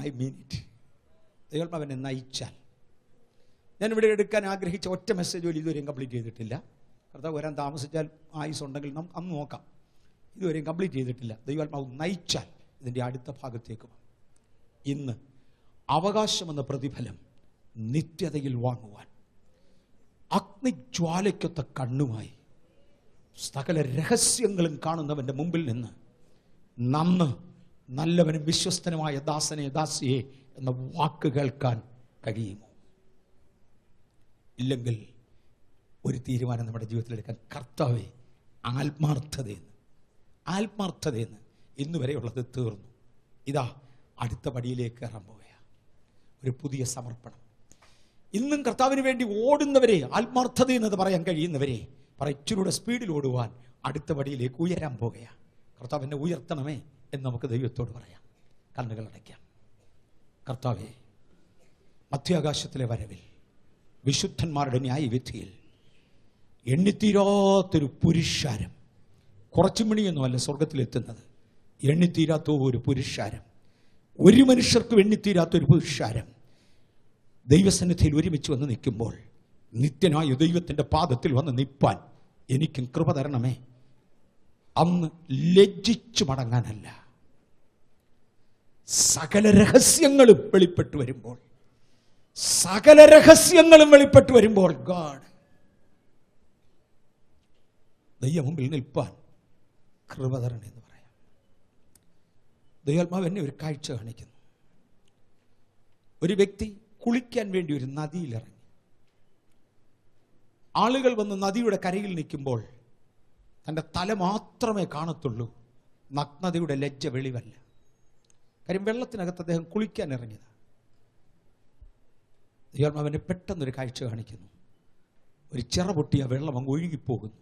ഐ മീൻ ഇറ്റ്. ദൈവാത്മാവ് എന്നെ നയിച്ചാൽ. ഞാനിവിടെ എടുക്കാൻ ആഗ്രഹിച്ച ഒറ്റ മെസ്സേജ് പോലും ഇതുവരെയും കംപ്ലീറ്റ് ചെയ്തിട്ടില്ല. കർത്താവ് വരാൻ താമസിച്ചാൽ ആയുസ് ഉണ്ടെങ്കിൽ നമുക്ക് അന്ന് നോക്കാം. ഇതുവരെയും കംപ്ലീറ്റ് ചെയ്തിട്ടില്ല. ദൈവാത്മാവ് നയിച്ചാൽ ഇതിൻ്റെ അടുത്ത ഭാഗത്തേക്ക് പോകും. ഇന്ന് അവകാശമെന്ന പ്രതിഫലം നിത്യതയിൽ വാങ്ങുവാൻ അഗ്നിജ്വാലയ്ക്കൊത്ത കണ്ണുമായി സകല രഹസ്യങ്ങളും കാണുന്നവൻ്റെ മുമ്പിൽ നിന്ന് നന്ന് നല്ലവനും വിശ്വസ്തനുമായ ദാസനെ ദാസിയെ എന്ന വാക്ക് കേൾക്കാൻ കഴിയുമോ? ഇല്ലെങ്കിൽ ഒരു തീരുമാനം നമ്മുടെ ജീവിതത്തിലെടുക്കാൻ കർത്താവേ ആത്മാർത്ഥതയെന്ന് ഇന്ന് വരെയുള്ളത് തീർന്നു. ഇതാ അടുത്ത പടിയിലേക്ക് കയറാൻ പോവുക. ഒരു പുതിയ സമർപ്പണം. ഇന്നും കർത്താവിന് വേണ്ടി ഓടുന്നവരെ, ആത്മാർത്ഥത എന്നത് പറയാൻ കഴിയുന്നവരെ ഇച്ചിരൂടെ സ്പീഡിൽ ഓടുവാൻ അടുത്ത പടിയിലേക്ക് ഉയരാൻ പോകുകയാണ്. കർത്താവ് എന്നെ ഉയർത്തണമേ എന്ന് നമുക്ക് ദൈവത്തോട് പറയാം. കണ്ണുകൾ അടയ്ക്കാം. കർത്താവേ, മധ്യാകാശത്തിലെ വരവിൽ വിശുദ്ധന്മാരുടെ ന്യായവിധിയിൽ എണ്ണിത്തീരാത്തൊരു പുരുഷാരം, കുറച്ചു മണിയൊന്നുമല്ല സ്വർഗത്തിലെത്തുന്നത്, എണ്ണിത്തീരാത്ത ഒരു പുരുഷാരം, ഒരു മനുഷ്യർക്കും എണ്ണിത്തീരാത്തൊരു പുരുഷാരം ദൈവസന്നിധിയിൽ ഒരുമിച്ച് വന്ന് നിൽക്കുമ്പോൾ നിത്യനായ ദൈവത്തിൻ്റെ പാദത്തിൽ വന്ന് നിൽപ്പാൻ എനിക്കും കൃപ തരണമേ. അന്ന് ലജ്ജിച്ചു മടങ്ങാനല്ല, സകല രഹസ്യങ്ങളും വെളിപ്പെട്ടു വരുമ്പോൾ, സകല രഹസ്യങ്ങളും വെളിപ്പെട്ടു വരുമ്പോൾ ഗോഡ് ദൈവ മുമ്പിൽ നിൽപ്പാൻ കൃപ തരണേ എന്ന് പറയാം. ദൈവാത്മാവ് എന്നെ ഒരു കാഴ്ച കാണിക്കുന്നു. ഒരു വ്യക്തി കുളിക്കാൻ വേണ്ടി ഒരു നദിയിലിറങ്ങി. ആളുകൾ വന്ന് നദിയുടെ കരയിൽ നിൽക്കുമ്പോൾ തൻ്റെ തല മാത്രമേ കാണത്തുള്ളൂ, നഗ്നതയുടെ ലജ്ജ വെളിവല്ല. കാര്യം വെള്ളത്തിനകത്ത് അദ്ദേഹം കുളിക്കാൻ ഇറങ്ങിയതാണ്. ദൈവാത്മാവിനെ പെട്ടെന്നൊരു കാഴ്ച കാണിക്കുന്നു. ഒരു ചിറ പൊട്ടിയ വെള്ളം അങ്ങ് ഒഴുകിപ്പോകുന്നു.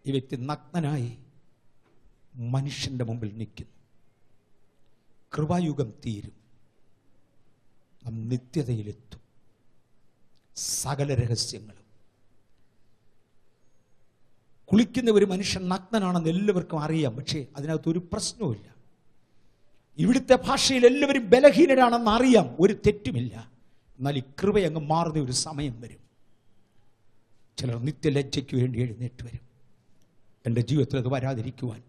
ഈ വ്യക്തി നഗ്നനായി മനുഷ്യന്റെ മുമ്പിൽ നിൽക്കുന്നു. കൃപായുഗം തീരും, നാം നിത്യതയിലെത്തും. സകല രഹസ്യങ്ങളും കുളിക്കുന്ന ഒരു മനുഷ്യൻ നഗ്നനാണെന്ന് എല്ലാവർക്കും അറിയാം. പക്ഷേ അതിനകത്തൊരു പ്രശ്നവുമില്ല. ഇവിടുത്തെ ഭാഷയിൽ എല്ലാവരും ബലഹീനരാണെന്ന് അറിയാം, ഒരു തെറ്റുമില്ല. എന്നാൽ ഈ കൃപ അങ്ങ് മാറുന്ന ഒരു സമയം വരും. ചിലർ നിത്യലജ്ജയ്ക്ക് വേണ്ടി എഴുന്നേറ്റ് വരും. എൻ്റെ ജീവിതത്തിൽ അത് വരാതിരിക്കുവാൻ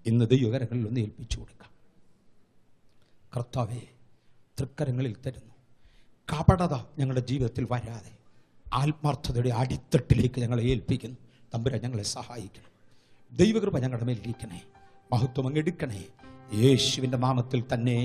ഇന്ന് ദൈവകരങ്ങളിൽ ഒന്ന് ഏൽപ്പിച്ചു കൊടുക്കാം. കർത്താവേ, തൃക്കരങ്ങളിൽ തരുന്നു. കപടത ഞങ്ങളുടെ ജീവിതത്തിൽ വരാതെ ആത്മാർത്ഥതയുടെ അടിത്തട്ടിലേക്ക് ഞങ്ങളെ ഏൽപ്പിക്കുന്നു. തമ്പുരാൻ ഞങ്ങളെ സഹായിക്കണം. ദൈവകൃപ ഞങ്ങളുടെ മേലിരിക്കണേ. മഹത്വം അങ്ങ് എടുക്കണേ. യേശുവിൻ്റെ നാമത്തിൽ തന്നെ.